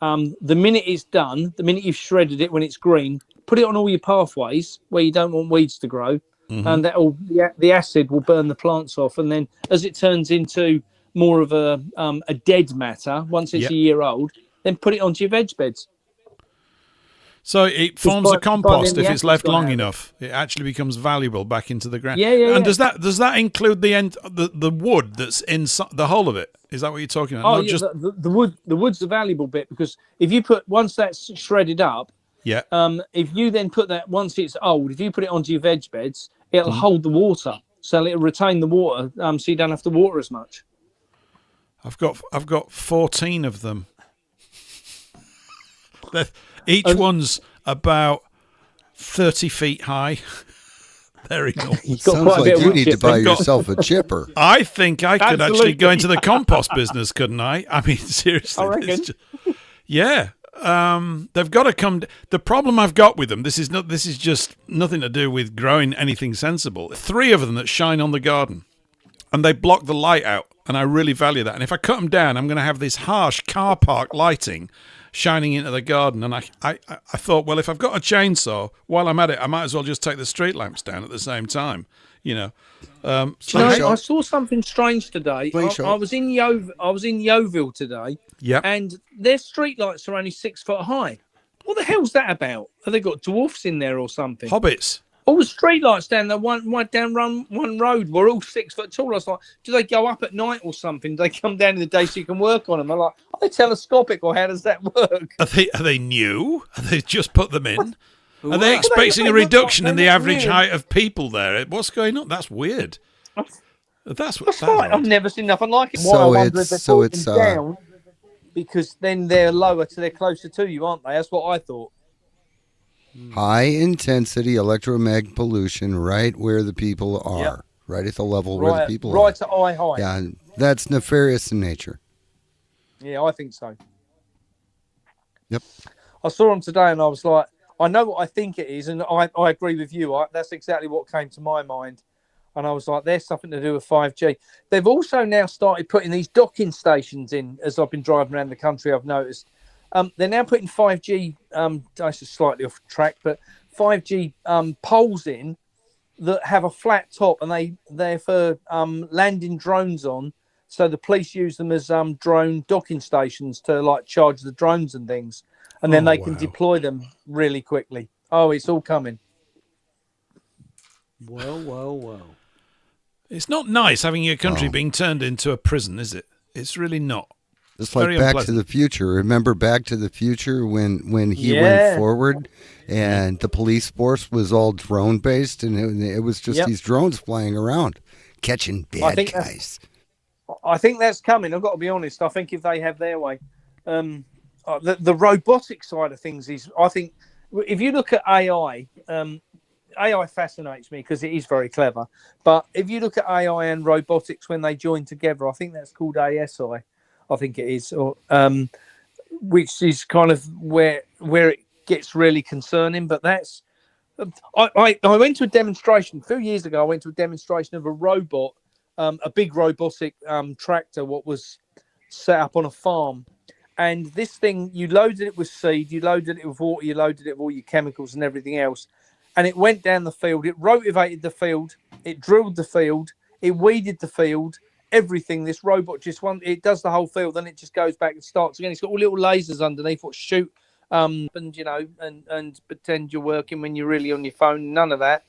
The minute it's done, the minute you've shredded it when it's green, put it on all your pathways where you don't want weeds to grow, and the acid will burn the plants off. And then as it turns into more of a dead matter, once it's a year old, then put it onto your veg beds. So it forms a by compost then if the it's acid's left gone long out. enough. It actually becomes valuable back into the ground. Yeah, yeah, And yeah. does that include the wood that's inside the whole of it? Is that what you're talking about? Oh, Not yeah, just the wood's the valuable bit, because if you put, once that's shredded up, yeah. if you then put that, once it's old, if you put it onto your veg beds, it'll Mm-hmm. hold the water, so it'll retain the water, so you don't have to water as much. I've got 14 of them. Each And- one's about 30 feet high. They're enormous. You've got Sounds quite a bit like of you wood need to chip. buy I've got- yourself a chipper. I think I could actually Absolutely. go into the compost business, couldn't I? I mean, seriously. I reckon. Yeah. They've got to come. The problem I've got with them, this is just nothing to do with growing anything sensible. 3 of them that shine on the garden, and they block the light out, and I really value that. And if I cut them down, I'm going to have this harsh car park lighting shining into the garden. And I thought, well, if I've got a chainsaw, while I'm at it, I might as well just take the street lamps down at the same time, you know. Do you Slingshot. know, I saw something strange today. Slingshot. I was in Yeovil today, Yeah. and their street lights are only 6 foot high. What the hell's that about? Have they got dwarfs in there or something? Hobbits. All the street lights down there, one road, were all 6 foot tall. I was like, do they go up at night or something? Do they come down in the day so you can work on them? I'm like, are they telescopic, or how does that work? Are they new? Have they just put them in? Are Well, they expecting they a look reduction like- in they the look average weird. height of people there? What's going on? That's weird. That's That's right. I've never seen nothing like it. So Why, I wonder it's- if they're so talking it's, down, because then they're lower, so they're closer to you, aren't they? That's what I thought. High intensity electromagnetic pollution right where the people are, Yep. right at the level where the Right, people right are. at eye height. Yeah, and that's nefarious in nature. Yeah, I think so. Yep. I saw them today, and I was like, I know what I think it is, and I agree with you. That's exactly what came to my mind. And I was like, there's something to do with 5G. They've also now started putting these docking stations in, as I've been driving around the country, I've noticed. They're now putting 5G, that's just slightly off track, but 5G poles in that have a flat top, and they're for landing drones on. So the police use them as drone docking stations to like charge the drones and things. And then they can wow. deploy them really quickly. Oh, it's all coming. Well. It's not nice having your country Wow. being turned into a prison, is it? It's really not. It's Very like Back to unpleasant. the Future. Remember Back to the Future when he Yeah. went forward and the police force was all drone based, and it was just Yep. these drones flying around catching I bad think guys. I think that's coming. I've got to be honest. I think if they have their way, the robotic side of things is, I think, if you look at AI, AI fascinates me because it is very clever. But if you look at AI and robotics when they join together, I think that's called ASI. I think it is, or which is kind of where it gets really concerning. But that's I went to a demonstration a few years ago. I went to a demonstration of a robot, a big robotic tractor, what was set up on a farm. And this thing, you loaded it with seed, you loaded it with water, you loaded it with all your chemicals and everything else. And it went down the field, it rotivated the field, it drilled the field, it weeded the field, everything. This robot it does the whole field, then it just goes back and starts again. It's got all little lasers underneath what shoot and and pretend you're working when you're really on your phone. None of that.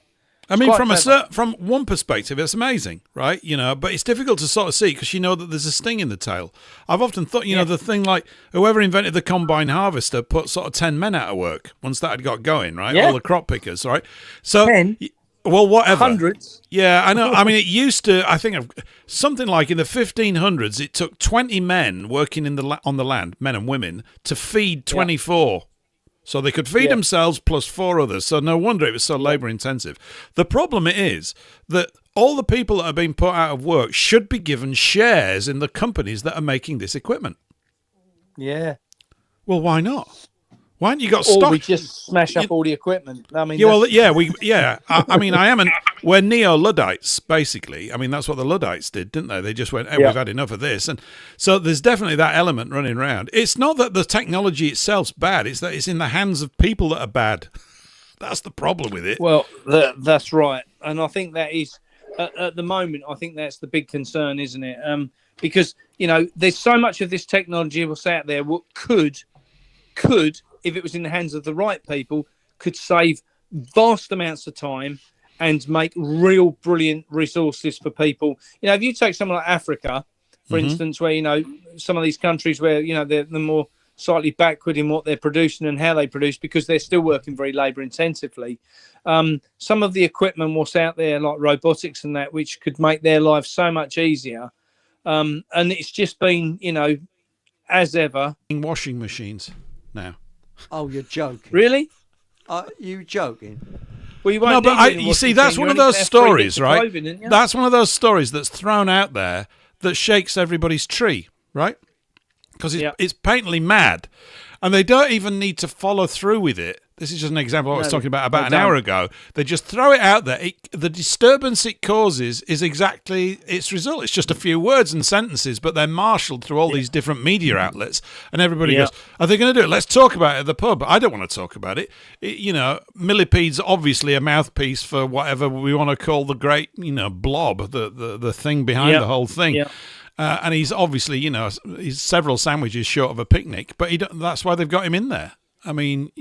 I mean, quite from one perspective, it's amazing, right? You know, but it's difficult to sort of see because you know that there's a sting in the tail. I've often thought, you know, the thing like whoever invented the combine harvester put sort of 10 men out of work once that had got going, right? Yeah. All the crop pickers, right? So, 10? well, whatever. Hundreds. Yeah, I know. I mean, it used to. I think something like in the 1500s, it took 20 men working on the land, men and women, to feed 24. So they could feed themselves plus 4 others. So no wonder it was so labour intensive. The problem is that all the people that are being put out of work should be given shares in the companies that are making this equipment. Yeah. Well, why not? Why haven't you got Or stock? we just smash up all the equipment. I mean, Yeah, well, yeah, I mean, we're neo-Luddites, basically. I mean, that's what the Luddites did, didn't they? They just went, hey, we've had enough of this. And so there's definitely that element running around. It's not that the technology itself's bad. It's that it's in the hands of people that are bad. That's the problem with it. well, that's right. And I think that is, at the moment, I think that's the big concern, isn't it? Because, you know, there's so much of this technology that's out there what could, if it was in the hands of the right people, could save vast amounts of time and make real brilliant resources for people. If you take something like Africa, for instance, where, some of these countries where, they're more slightly backward in what they're producing and how they produce, because they're still working very labour intensively. Some of the equipment was out there, like robotics and that, which could make their lives so much easier. And it's just been, as ever. Washing machines now. Oh, you're joking. Really? You joking? Well, you won't you see, that's one of those stories, right? That's one of those stories that's thrown out there that shakes everybody's tree, right? Because it's patently mad, and they don't even need to follow through with it. This is just an example of what I was talking about an hour ago. They just throw it out there. The disturbance it causes is exactly its result. It's just a few words and sentences, but they're marshalled through all these different media outlets, and everybody goes, are they going to do it? Let's talk about it at the pub. I don't want to talk about it. Millipede's obviously a mouthpiece for whatever we want to call the great, blob, the thing behind the whole thing. Yeah. And he's obviously, he's several sandwiches short of a picnic, but that's why they've got him in there. I mean,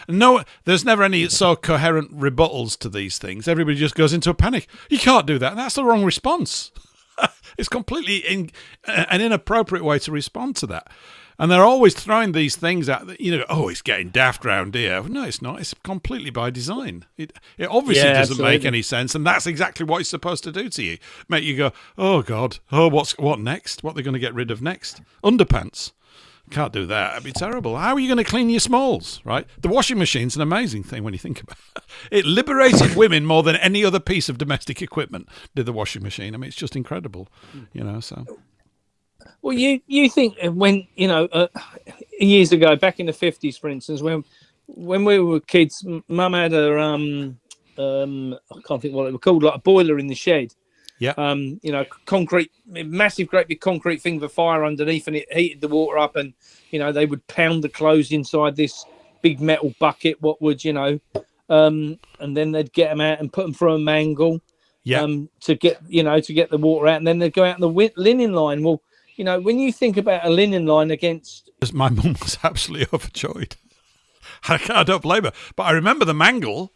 no, there's never any so coherent rebuttals to these things. Everybody just goes into a panic. You can't do that. And that's the wrong response. It's completely an inappropriate way to respond to that. And they're always throwing these things out that, it's getting daft round here. No, it's not. It's completely by design. It obviously doesn't make any sense. And that's exactly what it's supposed to do to you. Make you go, oh, God. Oh, what next? What are they going to get rid of next? Underpants. Can't do that. It'd be terrible. How are you going to clean your smalls, right? The washing machine's an amazing thing when you think about it. It liberated women more than any other piece of domestic equipment, did the washing machine. I mean, it's just incredible, so... Well, you think when, years ago, back in the 50s, for instance, when we were kids, Mum had I can't think what it was called, like a boiler in the shed. Yeah. Concrete, massive, great big concrete thing with a fire underneath, and it heated the water up, and, they would pound the clothes inside this big metal bucket, and then they'd get them out and put them through a mangle. Yeah. To get the water out, and then they'd go out in the linen line. Well, when you think about a linen line against... My mum was absolutely overjoyed. I don't blame her. But I remember the mangle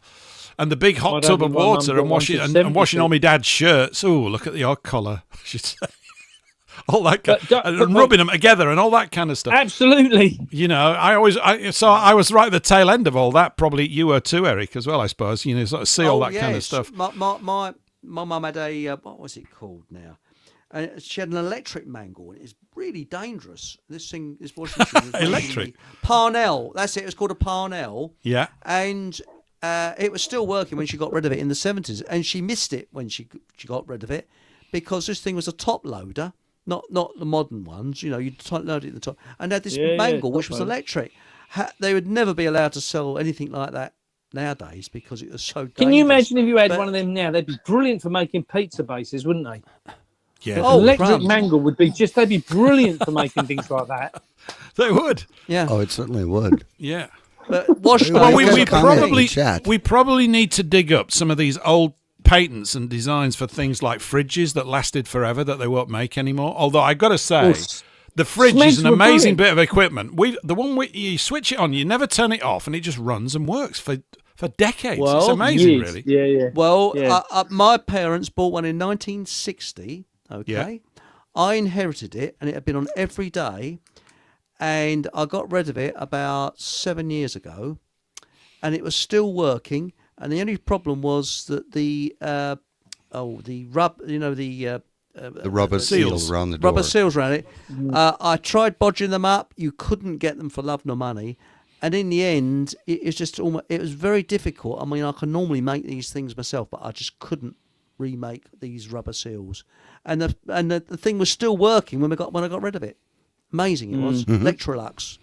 and the big hot tub of water and washing all my dad's shirts. Oh, look at the odd collar, I should say. All that and rubbing them together and all that kind of stuff. Absolutely. I was right at the tail end of all that. Probably you were too, Eric, as well, I suppose. Sort of see all that kind of stuff. My mum had a, what was it called now? She had an electric mangle, and it's really dangerous. This washing machine. Electric? Parnell. That's it. It was called a Parnell. Yeah. And it was still working when she got rid of it in the 70s. And she missed it when she got rid of it, because this thing was a top loader, not the modern ones. You'd load it at the top. And had this mangle, which was electric. They would never be allowed to sell anything like that nowadays because it was so dangerous. Can you imagine if you had one of them now? They'd be brilliant for making pizza bases, wouldn't they? Yeah. Electric mangle would be they'd be brilliant for making things like that. They would. Yeah. Oh, it certainly would. Yeah. But we probably need to dig up some of these old patents and designs for things like fridges that lasted forever that they won't make anymore. Although I got to say, the fridge is an amazing bit of equipment. You switch it on, you never turn it off, and it just runs and works for decades. It's amazing, really. Yeah. Well, my parents bought one in 1960. Okay. Yeah. I inherited it, and it had been on every day, and I got rid of it about 7 years ago, and it was still working. And the only problem was that the rubber seals around the door. Rubber seals around it. I tried bodging them up. You couldn't get them for love nor money. And in the end, it was very difficult. I mean, I can normally make these things myself, but I just couldn't remake these rubber seals. And the thing was still working when I got rid of it. Amazing it was. Electrolux.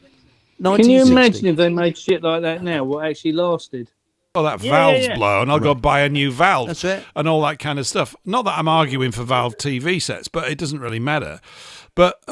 1960. Can you imagine if they made shit like that now? What actually lasted? Oh, that valve's blown. I'll go buy a new valve. That's it. And all that kind of stuff. Not that I'm arguing for valve TV sets, but it doesn't really matter. But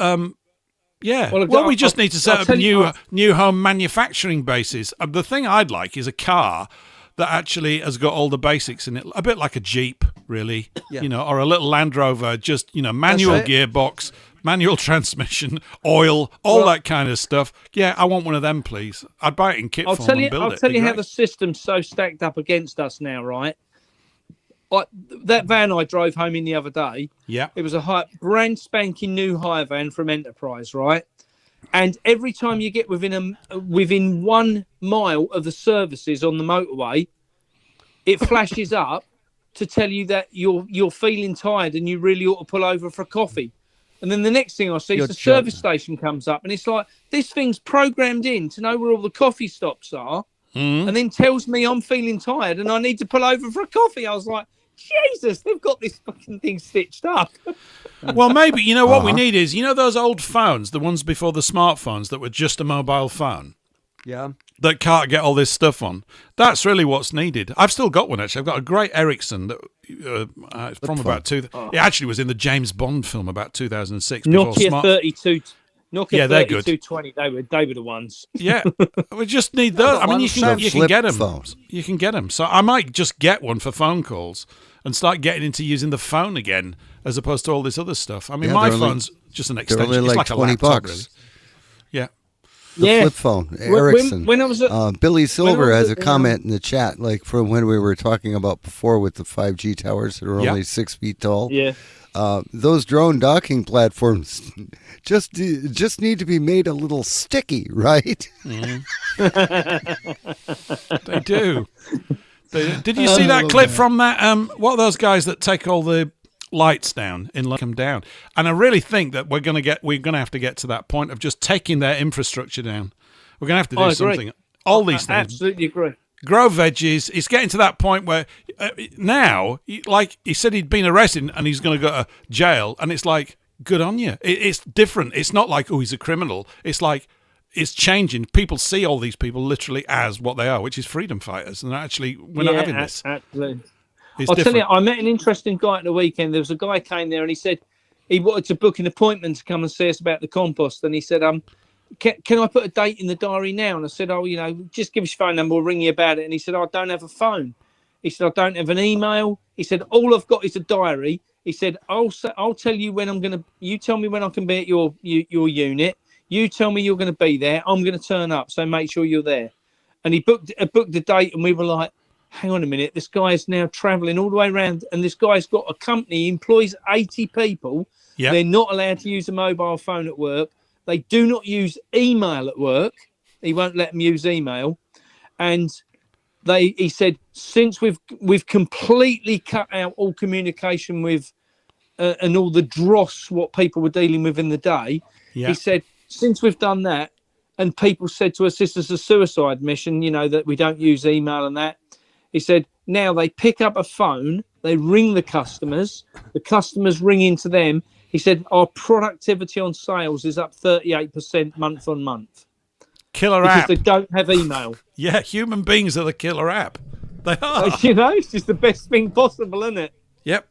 yeah. Well, we just need to set up new home manufacturing bases. The thing I'd like is a car that actually has got all the basics in it, a bit like a Jeep. really. Yeah. You know, or a little Land Rover, just, you know, manual That's it. gearbox, manual transmission, oil, all that kind of stuff. Yeah, I want one of them, please. I'd buy it in kit form and build it. I'll tell Be you how great. the system's so stacked up against us now, right? That van I drove home in the other day, Yeah. it was a brand spanking new hire van from Enterprise, right? And every time you get within 1 mile of the services on the motorway, it flashes up to tell you that you're feeling tired and you really ought to pull over for a coffee. And then the next thing I see is the service station comes up, and it's like, this thing's programmed in to know where all the coffee stops are, and then tells me I'm feeling tired and I need to pull over for a coffee. I was like, Jesus, they've got this fucking thing stitched up. Well, maybe, you know what we need is, you know those old phones, the ones before the smartphones that were just a mobile phone? Yeah. That can't get all this stuff on. That's really what's needed. I've still got one, actually. I've got a great Ericsson that from about two. It actually was in the James Bond film about 2006. Nokia 32. Nokia Yeah, they're good. 3220. They were the ones. Yeah, we just need those. I mean, you can get them. Phones. You can get them. So I might just get one for phone calls and start getting into using the phone again, as opposed to all this other stuff. I mean, my phone's just an They're extension. only It's like like a 20 laptop, bucks. really. Yeah. The flip phone, Ericsson. When I was at, Billy Silver was has a at, comment in the chat, like from when we were talking about before with the 5G towers that are Yeah. only 6 feet tall. yeah. Those drone docking platforms just need to be made a little sticky, right? They do. Did you see that clip from that? What are those guys that take all the lights down and let them down? And I really think that we're going to have to get to that point of just taking their infrastructure down. We're going to have to do something. All these things. Absolutely agree. Grow veggies. It's getting to that point where now, like he said, he'd been arrested and he's going to go to jail, and it's like, good on you. It's different. It's not like, oh, he's a criminal. It's like, it's changing. People see all these people literally as what they are, which is freedom fighters, and actually, we're not having this. Absolutely. It's I'll different. tell you, I met an interesting guy at the weekend. There was a guy came there and he said he wanted to book an appointment to come and see us about the compost. And he said, can I put a date in the diary now? And I said, oh, you know, just give us your phone number. We'll ring you about it. And he said, I don't have a phone. He said, I don't have an email. He said, all I've got is a diary. He said, I'll tell you when I'm going to, you tell me when I can be at your unit. You tell me you're going to be there. I'm going to turn up. So make sure you're there. And he booked a date, and we were like, hang on a minute. This guy is now traveling all the way around, and this guy's got a company, he employs 80 people. Yeah. They're not allowed to use a mobile phone at work. They do not use email at work. He won't let them use email. And he said, since we've completely cut out all communication with and all the dross what people were dealing with in the day, he said, since we've done that, and people said to us, this is a suicide mission, you know, that we don't use email and that. He said, now they pick up a phone, they ring the customers ring into them. He said, our productivity on sales is up 38% month on month. Killer because app. they don't have email. Yeah, human beings are the killer app. They are. You know, it's just the best thing possible, isn't it? Yep.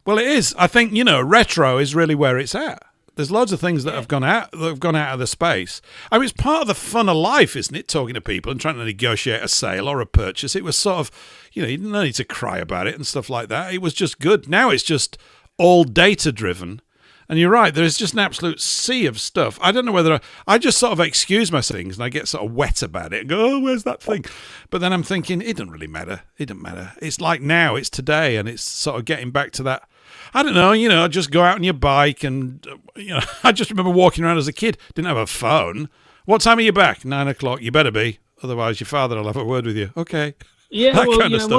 Well, it is. I think, you know, retro is really where it's at. There's loads of things that have gone out of the space. I mean, it's part of the fun of life, isn't it? Talking to people and trying to negotiate a sale or a purchase. It was sort of, you know, you didn't need to cry about it and stuff like that. It was just good. Now it's just all data driven. And you're right, there's just an absolute sea of stuff. I don't know whether I just sort of excuse my things and I get sort of wet about it and go, oh, where's that thing? But then I'm thinking, it doesn't really matter. It doesn't matter. It's like now, it's today, and it's sort of getting back to that. I don't know, you know, just go out on your bike and, you know, I just remember walking around as a kid, didn't have a phone. What time are you back? 9 o'clock. You better be. Otherwise, your father will have a word with you. Okay. Yeah, That well, kind you of know, stuff.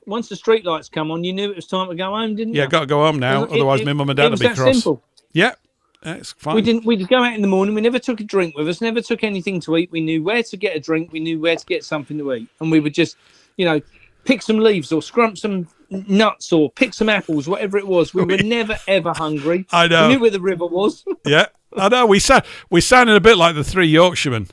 once the street lights come on, you knew it was time to go home, didn't you? Yeah, got to go home now. Otherwise, my mum and dad will be that cross. simple. Yeah, it's fine. We'd go out in the morning. We never took a drink with us, never took anything to eat. We knew where to get a drink. We knew where to get something to eat. And we would just, you know, pick some leaves or scrump some nuts or pick some apples, whatever it was. We were never, ever hungry. I know. We knew where the river was. Yeah, I know. We sounded a bit like the Three Yorkshiremen.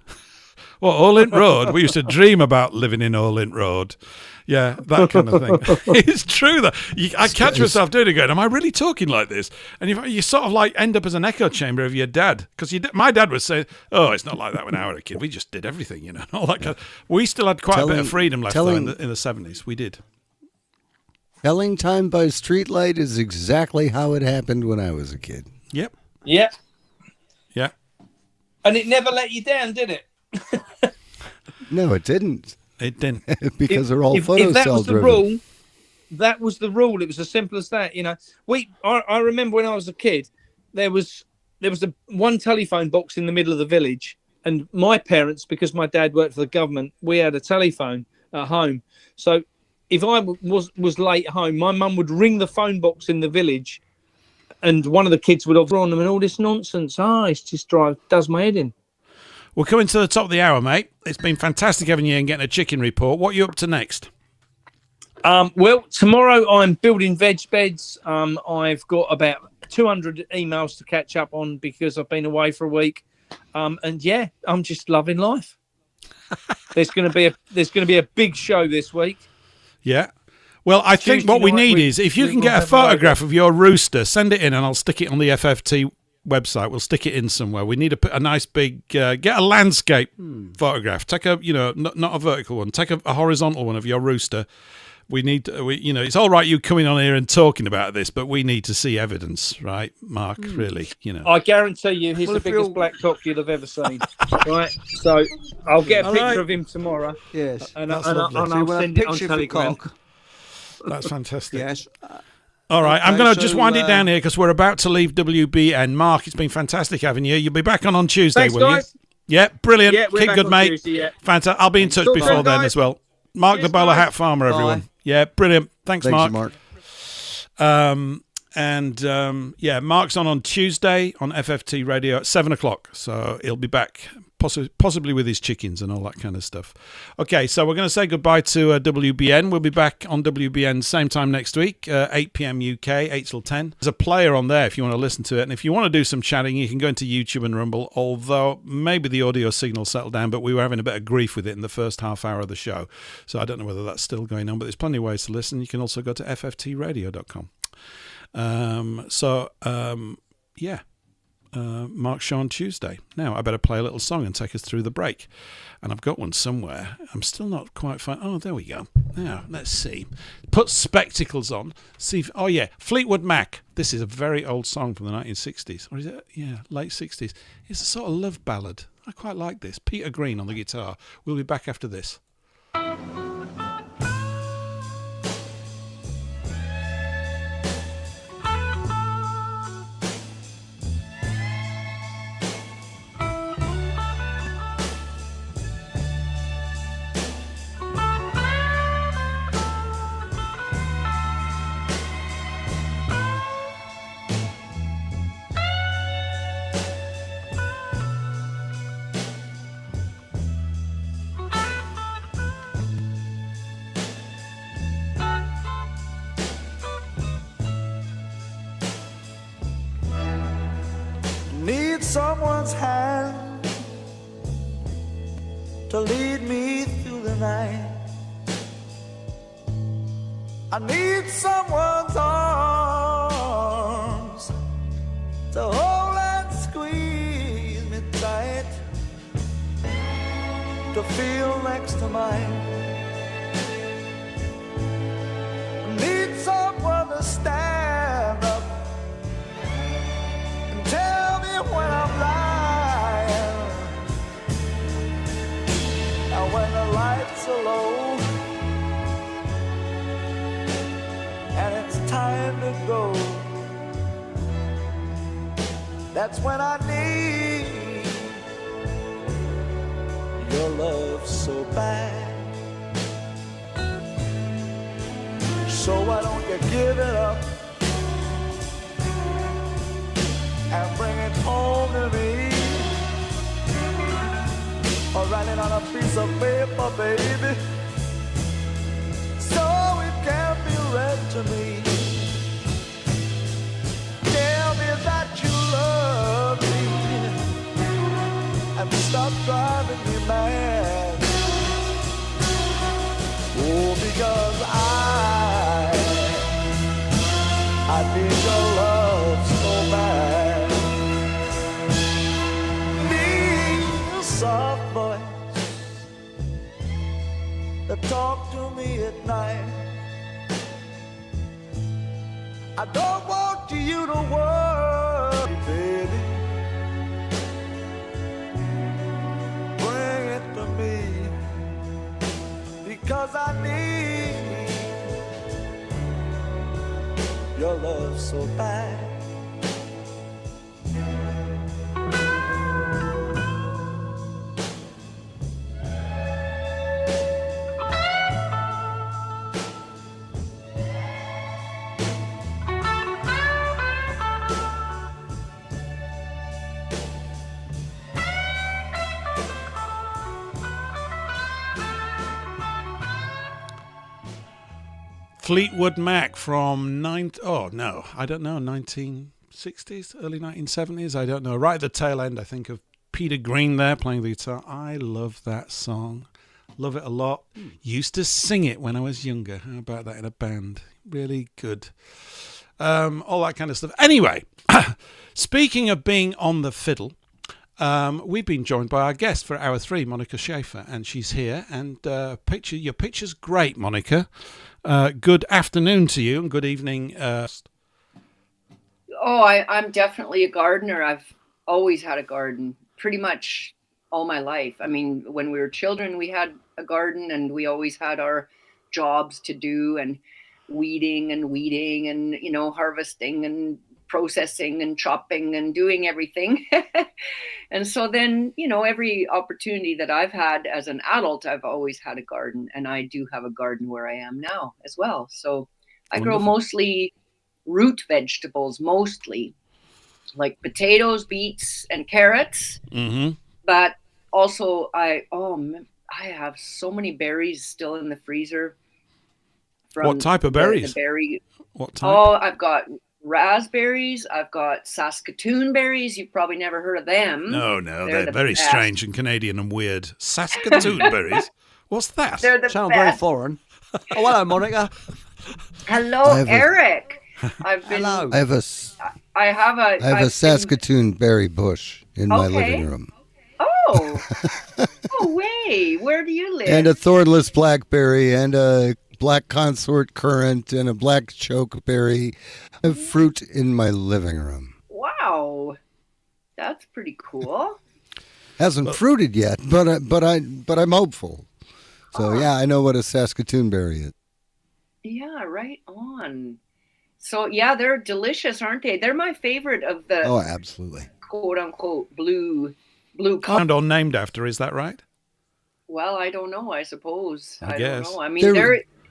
Well, Orlint Road. We used to dream about living in Orlint Road. Yeah, that kind of thing. It's true that I catch myself doing it going, am I really talking like this? And you sort of like end up as an echo chamber of your dad. Because my dad would say, oh, it's not like that when I was a kid. We just did everything, you know. And all that kind of, we still had quite a bit of freedom left though, in the 70s. We did. Telling time by streetlight is exactly how it happened when I was a kid. Yep. Yeah. Yeah. And it never let you down, did it? No, it didn't. It didn't. Because they're all if photocell that was the driven. rule, that was the rule. It was as simple as that. You know, I remember when I was a kid, there was one telephone box in the middle of the village, and my parents, because my dad worked for the government, we had a telephone at home. So if I was late home, my mum would ring the phone box in the village, and one of the kids would offer on them and all this nonsense. It's just does my head in. We're coming to the top of the hour, mate. It's been fantastic having you and getting a chicken report. What are you up to next? Well, tomorrow I'm building veg beds. I've got about 200 emails to catch up on because I've been away for a week. And yeah, I'm just loving life. There's going to be a big show this week. Yeah. Well, I think Tuesday what we night, need we- is if you we can will get a have photograph of your rooster, send it in and I'll stick it on the FFT website. We'll stick it in somewhere. We need a nice big, get a landscape photograph. Take a, not a vertical one. Take a horizontal one of your rooster. We need, it's all right you coming on here and talking about this, but we need to see evidence, right, Mark? Really, I guarantee you he's Well, the if you're- biggest black cock you'll have ever seen. Right? So I'll get a All picture right. of him tomorrow Yes. and That's I'll lovely. So you want a send it on picture of the Telegram. cock? That's fantastic. Yes. All right, I'm Okay, going to just so, wind it down here because we're about to leave WBN. Mark, it's been fantastic having you. You'll be back on Tuesday, Thanks, will guys. you? Yeah, brilliant. Yeah, we're Keep back good, on mate. Tuesday, yeah. Fantastic. I'll be in touch Talk before soon, then guys. as well. Mark Cheers, the Bowler guys. Hat Farmer, everyone. Bye. Yeah, brilliant. Thanks, Thanks, Mark. Mark. Mark's on Tuesday on FFT Radio at 7:00. So he'll be back, possibly with his chickens and all that kind of stuff. Okay, so we're going to say goodbye to WBN. We'll be back on WBN same time next week, 8 p.m. UK, 8 till 10. There's a player on there if you want to listen to it. And if you want to do some chatting, you can go into YouTube and Rumble, although maybe the audio signal settled down, but we were having a bit of grief with it in the first half hour of the show. So I don't know whether that's still going on, but there's plenty of ways to listen. You can also go to fftradio.com. Mark's show on Tuesday. Now, I better play a little song and take us through the break. And I've got one somewhere. I'm still not quite fine. Oh, there we go. Now, let's see. Put spectacles on. See if, Fleetwood Mac. This is a very old song from the 1960s. Or is it? Yeah, late 60s. It's a sort of love ballad. I quite like this. Peter Green on the guitar. We'll be back after this. Need someone's hand to lead me through the night. I need someone's arms to hold and squeeze me tight, to feel next to mine. I need someone to stand up and tell me when I'm lying, and when the lights are low and it's time to go, that's when I need your love so bad. So why don't you give it up and bring it home to me, or write it on a piece of paper, baby, so it can be read to me. Tell me that you love me and stop driving me mad. Oh, because I need your love so bad. Need a soft voice that talk to me at night. I don't want you to worry, baby. Bring it to me, because I need your love so bad. Fleetwood Mac from 1960s, early 1970s, I don't know. Right at the tail end, I think, of Peter Green there playing the guitar. I love that song. Love it a lot. Used to sing it when I was younger. How about that in a band? Really good. All that kind of stuff. Anyway, speaking of being on the fiddle, we've been joined by our guest for hour 3, Monica Schaefer, and she's here. And your picture's great, Monica. Good afternoon to you and good evening. I'm definitely a gardener. I've always had a garden pretty much all my life. I mean, when we were children, we had a garden and we always had our jobs to do, and weeding and harvesting and processing and chopping and doing everything. And so then, every opportunity that I've had as an adult, I've always had a garden, and I do have a garden where I am now as well. So I grow mostly root vegetables, mostly like potatoes, beets, and carrots. Mm-hmm. But also I have so many berries still in the freezer. What type of berries? The berry. What type? Oh, I've got raspberries. I've got Saskatoon berries. You've probably never heard of them. No, they're very strange and Canadian and weird. Saskatoon berries? What's that? They're the Sound best. very foreign. Oh, hello, Monica. Hello, Eric. Hello. I have a Saskatoon berry bush in my living room. Oh. Oh, way. Where do you live? And a thornless blackberry and a black consort currant and a black chokeberry. I have fruit in my living room. Wow. That's pretty cool. Hasn't fruited yet, but I'm hopeful. So yeah, I know what a Saskatoon berry is. Yeah, right on. So yeah, they're delicious, aren't they? They're my favorite of the absolutely quote unquote blue Found or named after, is that right? Well, I don't know, I suppose. I guess. don't know. I mean,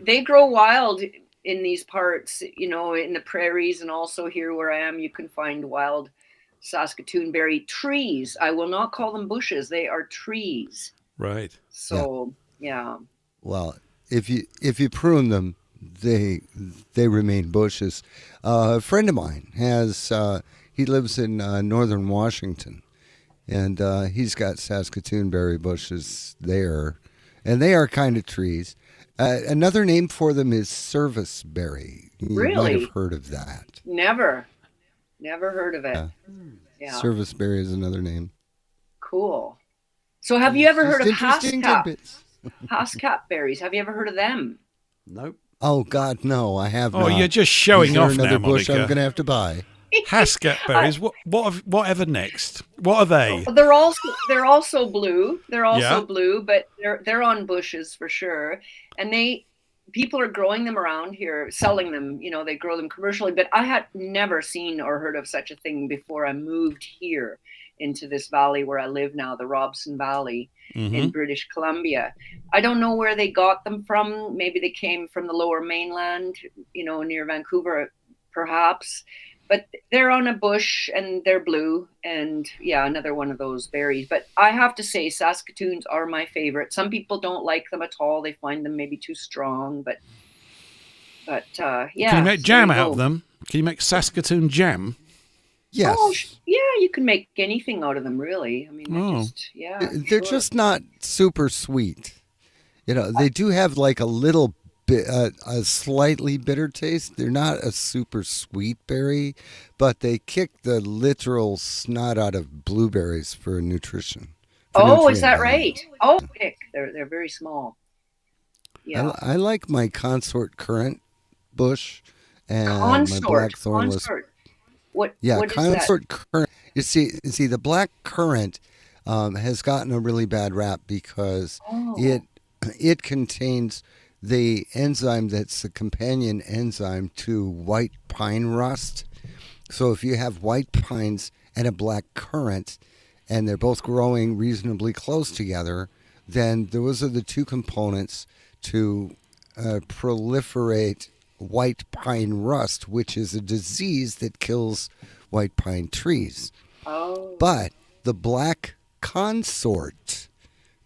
they grow wild in these parts, in the prairies, and also here where I am, you can find wild Saskatoon berry trees. I will not call them bushes. They are trees. Right. So, yeah. Well, if you prune them, they remain bushes. A friend of mine he lives in northern Washington, and he's got Saskatoon berry bushes there, and they are kind of trees. Another name for them is serviceberry. You might have heard of that. Never heard of it. Yeah. Serviceberry is another name. Cool. So have you ever heard of interesting tidbits. Haskap berries? Have you ever heard of them? Nope. Oh God, no, I have not. Oh, you're just showing off now, another bush Monica. I'm going to have to buy. Haskap berries. Whatever next? What are they? They're also blue. They're also blue, but they're on bushes for sure. And people are growing them around here, selling them. They grow them commercially. But I had never seen or heard of such a thing before I moved here into this valley where I live now, the Robson Valley in British Columbia. I don't know where they got them from. Maybe they came from the Lower Mainland, near Vancouver, perhaps. But they're on a bush and they're blue, and yeah, another one of those berries. But I have to say, Saskatoons are my favorite. Some people don't like them at all; they find them maybe too strong. But yeah. Can you make jam out of them? Can you make Saskatoon jam? Yes. Oh, yeah, you can make anything out of them, really. I mean, they're just not super sweet. They do have like a little bit, a slightly bitter taste. They're not a super sweet berry, but they kick the literal snot out of blueberries for nutrition. Is that right? Oh, they're very small. Yeah. I like my consort currant bush. and my blackthorn was Consort. yeah, What is that? consort current. You see, the black currant has gotten a really bad rap because Oh, it contains the enzyme that's the companion enzyme to white pine rust. So if you have white pines and a black currant, and they're both growing reasonably close together, then those are the two components to proliferate white pine rust, which is a disease that kills white pine trees. oh, But the black consort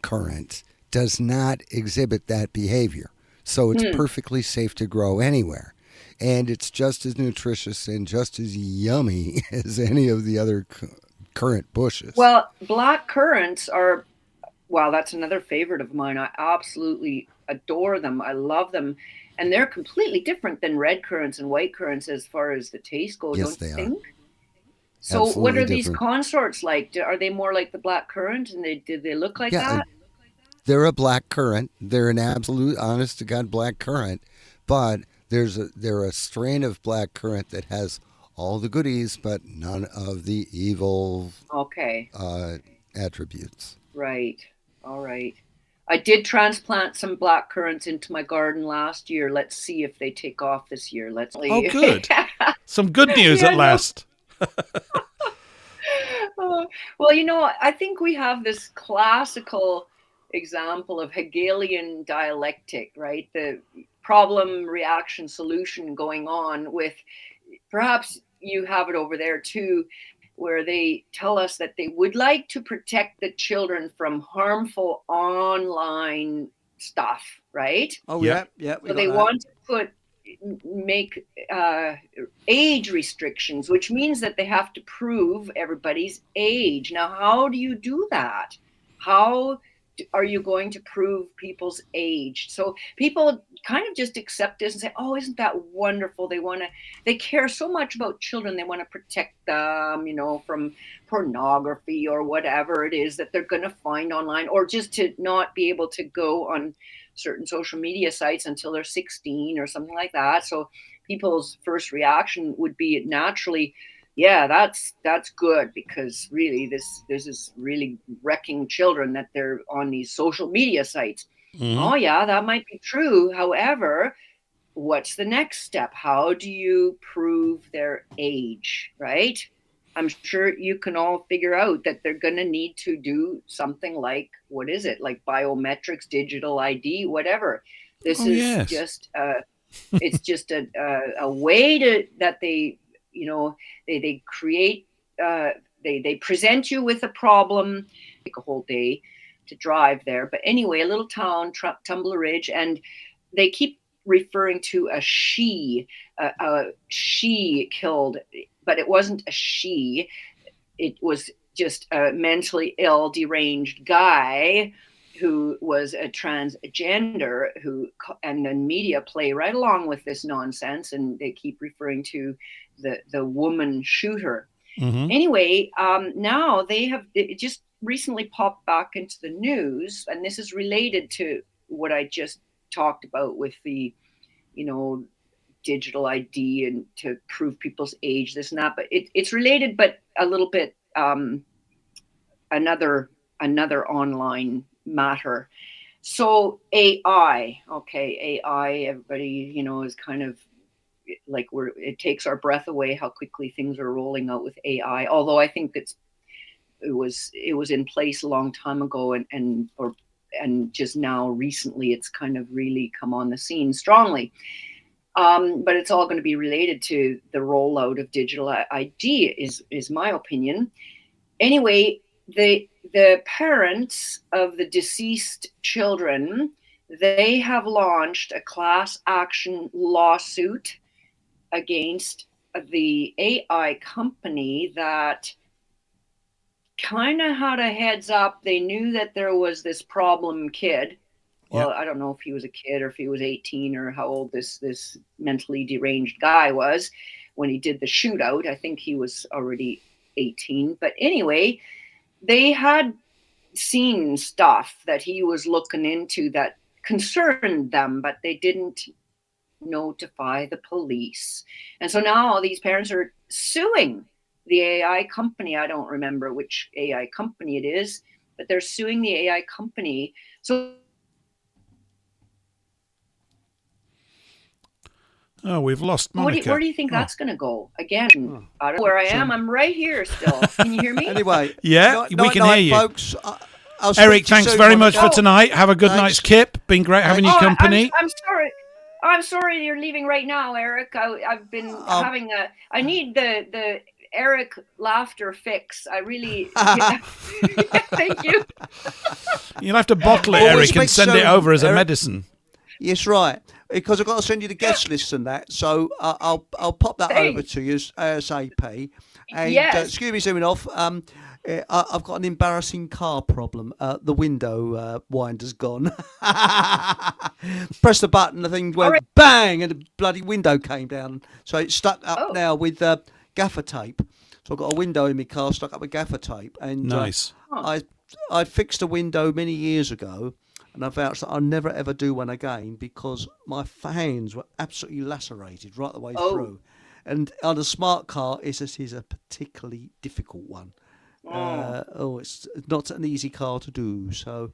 currant does not exhibit that behavior. So it's perfectly safe to grow anywhere. And it's just as nutritious and just as yummy as any of the other currant bushes. well, black currants are, well, that's another favorite of mine. I absolutely adore them. I love them. And they're completely different than red currants and white currants as far as the taste go, Yes, don't they you are. think? So what Absolutely are these different. consorts like? Are they more like the black currant and did they look like Yeah, that? they're a black currant. They're an absolute, honest to God, black currant. But they're a strain of black currant that has all the goodies, but none of the evil Okay, attributes. right. All right. I did transplant some black currants into my garden last year. Let's see if they take off this year. Let's Oh, see. good. Some good news Yeah, at no. last. Well, I think we have this classical example of Hegelian dialectic, right? The problem, reaction, solution going on with, perhaps you have it over there too, where they tell us that they would like to protect the children from harmful online stuff, right? Oh, Yep. yeah, we So got they that. want to make age restrictions, which means that they have to prove everybody's age. Now, how do you do that? How are you going to prove people's age? So people kind of just accept this and say, "Oh, isn't that wonderful?" They care so much about children. They want to protect them, from pornography or whatever it is that they're going to find online, or just to not be able to go on certain social media sites until they're 16 or something like that. So people's first reaction would be naturally, yeah, that's good, because really this is really wrecking children that they're on these social media sites. Mhm. Oh yeah, that might be true. However, what's the next step? How do you prove their age, right? I'm sure you can all figure out that they're going to need to do something like, what is it? Like biometrics, digital ID, whatever. This Oh, is yes. just it's just a way to that they, they create they present you with a problem. Take a whole day to drive there, but anyway, a little town, Tumbler Ridge, and they keep referring to a she killed, but it wasn't a she. It was just a mentally ill, deranged guy who was a transgender, and the media play right along with this nonsense, and they keep referring to the woman shooter. Mhm. Anyway, now it just recently popped back into the news, and this is related to what I just talked about with the, you know, digital ID and to prove people's age, this and that. But it's related, but a little bit another online matter. So AI, okay, AI, everybody, is kind of like it takes our breath away how quickly things are rolling out with AI. Although I think it was in place a long time ago, and just now recently it's kind of really come on the scene strongly. But it's all going to be related to the rollout of digital ID, is my opinion. Anyway, the parents of the deceased children, they have launched a class action lawsuit against the AI company that kind of had a heads up. They knew that there was this problem kid. Well, Yep. I don't know if he was a kid or if he was 18 or how old this mentally deranged guy was when he did the shootout. I think he was already 18. But anyway, they had seen stuff that he was looking into that concerned them, but they didn't notify the police. And so now all these parents are suing the AI company. I don't remember which AI company it is, but they're suing the AI company. So Oh, we've lost Monica. where do you think that's going to go? Again, I don't know where I am. I'm right here still. Can you hear me? Anyway, Yeah, we can hear you. folks. I'll Eric, speak to you thanks soon, very much Monica. for tonight. Have a good Thanks. night's kip. Been great having you company. I'm sorry. I'm sorry you're leaving right now, Eric. I've been having I need the Eric laughter fix. I really. Thank you. You'll have to bottle it, Well, we'll Eric, and speak send it soon, over as a Eric. medicine. Yes, right. Because I've got to send you the guest list and that, so I'll pop that Thanks. over to you ASAP. And Yes. excuse me zooming off. I've got an embarrassing car problem. The window winder's gone. Press the button, the thing went bang, and the bloody window came down. So it's stuck up now with gaffer tape. So I've got a window in my car stuck up with gaffer tape. And Nice. I fixed a window many years ago. And I vouch that I'll never ever do one again because my hands were absolutely lacerated right the way through. And on a smart car, this is a particularly difficult one. It's not an easy car to do. So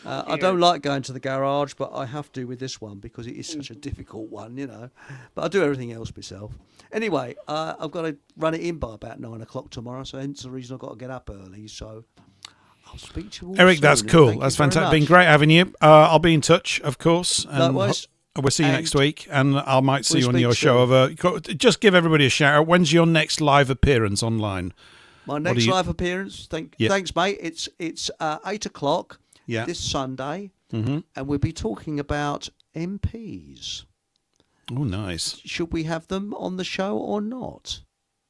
I don't like going to the garage, but I have to with this one because it is such a difficult one, you know. But I do everything else myself. Anyway, I've got to run it in by about 9 o'clock tomorrow, so hence the reason I've got to get up early. So I'll speak to you all Eric, soon, that's and cool. thank That's you very fantastic. much. Been great having you. I'll be in touch, of course. And Likewise. we'll see you next week, and I might see We'll you on your speak show. Just give everybody a shout out. When's your next live appearance online? My next live appearance, thanks, mate. It's 8 o'clock this Sunday, and we'll be talking about MPs. Oh, nice. Should we have them on the show or not?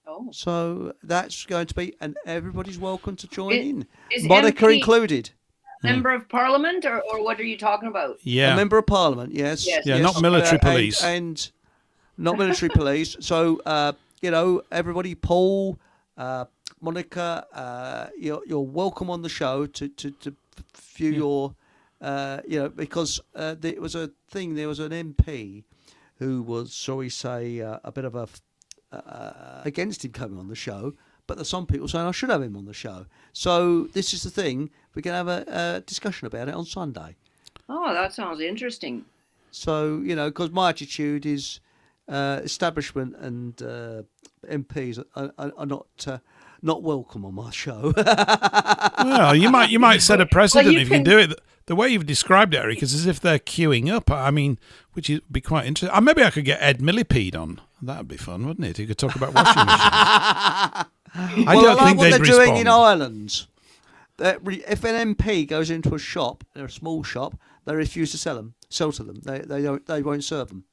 Oh. So that's going to be, and everybody's welcome to join in, Is Monica MP included. Member of Parliament, or what are you talking about? Yeah. A member of Parliament, yes. Yes. Yeah, not military police. And not military police. So, everybody, Paul, Monica, you're welcome on the show to view your, because there was a thing, there was an MP who was, shall we say, a bit of a, against him coming on the show, but there's some people saying I should have him on the show. So this is the thing, we can have a discussion about it on Sunday. Oh, that sounds interesting. So, because my attitude is establishment and MPs are not welcome on my show. Well, you might set a precedent you if you do it. The way you've described it, Eric, is as if they're queuing up. I mean, which would be quite interesting. Maybe I could get Ed Millipede on. That would be fun, wouldn't it? He could talk about washing machines. I don't think what they'd they're respond. doing in Ireland. If an MP goes into a shop, they're a small shop, they refuse to sell to them. They won't serve them.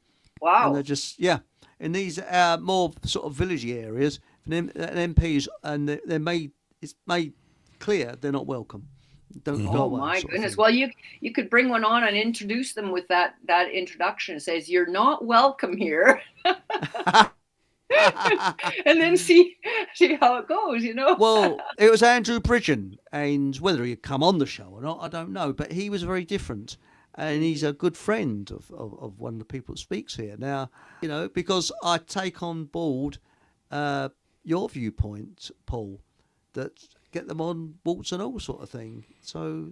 Wow. And they're just in these more sort of villagey areas, an MPs and it's made clear they're not welcome. Don't go Oh away, my sort of goodness! thing. Well, you could bring one on and introduce them with that introduction. It says you're not welcome here, and then see how it goes. Well, it was Andrew Bridgen, and whether he'd come on the show or not, I don't know. But he was very different, and he's a good friend of one of the people that speaks here. Now, because I take on board your viewpoint, Paul, that get them on waltz and all sort of thing. So,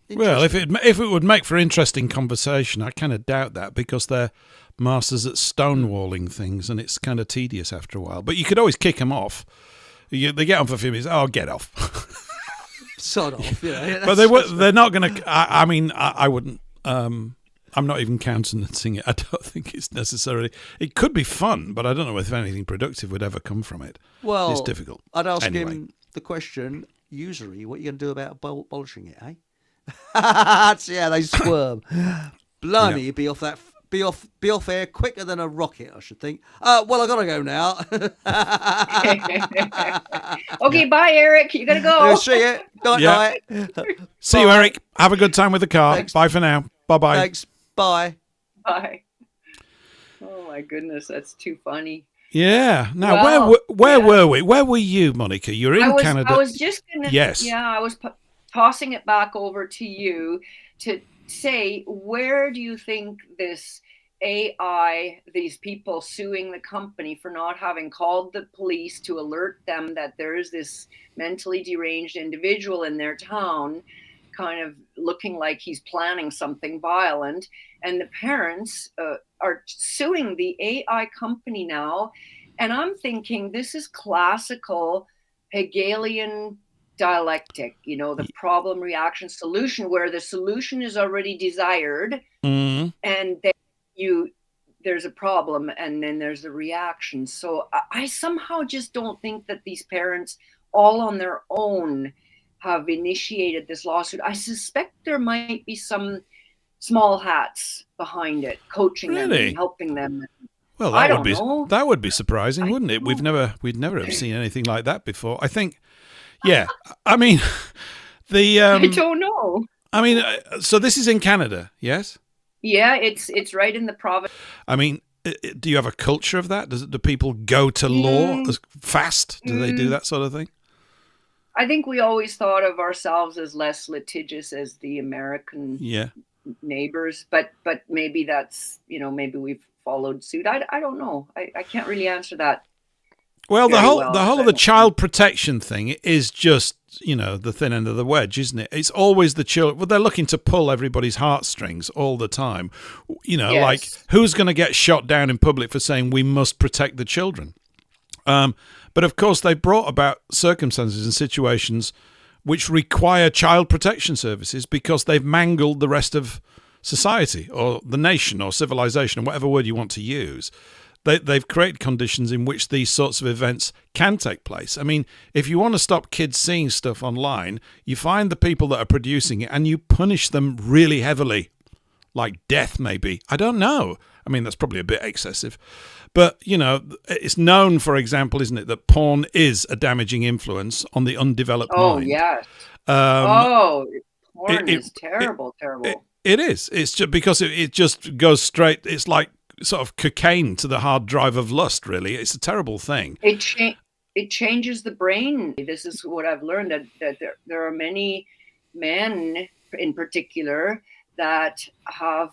Well, if it would make for interesting conversation, I kind of doubt that because they're masters at stonewalling things, and it's kind of tedious after a while. But you could always kick them off. They get on for a few minutes. Oh, get off. sod off, But they're not going to. I mean, I wouldn't. I'm not even countenancing it. I don't think it's necessarily. It could be fun, but I don't know if anything productive would ever come from it. Well, it's difficult. I'd ask Anyway. him the question, usury, what are you going to do about abolishing it, eh? See how they squirm. Blimey, you'd be off that. Be off air quicker than a rocket, I should think. Well, I gotta go now. Okay, bye, Eric. You gotta go. See you. Night. See you, Eric. Have a good time with the car. Thanks. Bye for now. Bye-bye. Thanks. Bye. Bye. Oh my goodness, that's too funny. Yeah. Now, Well, where were we? Where were you, Monica? You're in Canada. I was just gonna. Yes. Yeah, I was tossing it back over to you to say, where do you think this AI, these people suing the company for not having called the police to alert them that there is this mentally deranged individual in their town, kind of looking like he's planning something violent. And the parents are suing the AI company now. And I'm thinking this is classical Hegelian dialectic, the problem, reaction, solution, where the solution is already desired, and then there's a problem, and then there's a reaction. So I somehow just don't think that these parents all on their own have initiated this lawsuit. I suspect there might be some small hats behind it, coaching them and helping them. Well, that would be surprising, wouldn't it? We'd never have seen anything like that before. I think, yeah. I mean, I don't know. I mean, so this is in Canada, yes? Yeah, it's right in the province. I mean, do you have a culture of that? Do people go to law as fast? Do they do that sort of thing? I think we always thought of ourselves as less litigious as the American neighbors, but maybe that's, maybe we've followed suit. I don't know. I can't really answer that. Well, the whole of the child protection thing is just, the thin end of the wedge, isn't it? It's always the children. Well, they're looking to pull everybody's heartstrings all the time. Like who's going to get shot down in public for saying we must protect the children? But of course, they brought about circumstances and situations which require child protection services because they've mangled the rest of society or the nation or civilization, or whatever word you want to use. They've created conditions in which these sorts of events can take place. I mean, if you want to stop kids seeing stuff online, you find the people that are producing it and you punish them really heavily, like death maybe. I don't know. I mean, that's probably a bit excessive. But, it's known, for example, isn't it, that porn is a damaging influence on the undeveloped mind. Oh, yes. Porn is terrible. It is. It's just because it just goes straight. It's like sort of cocaine to the hard drive of lust, really. It's a terrible thing. It changes the brain. This is what I've learned, that there are many men in particular that have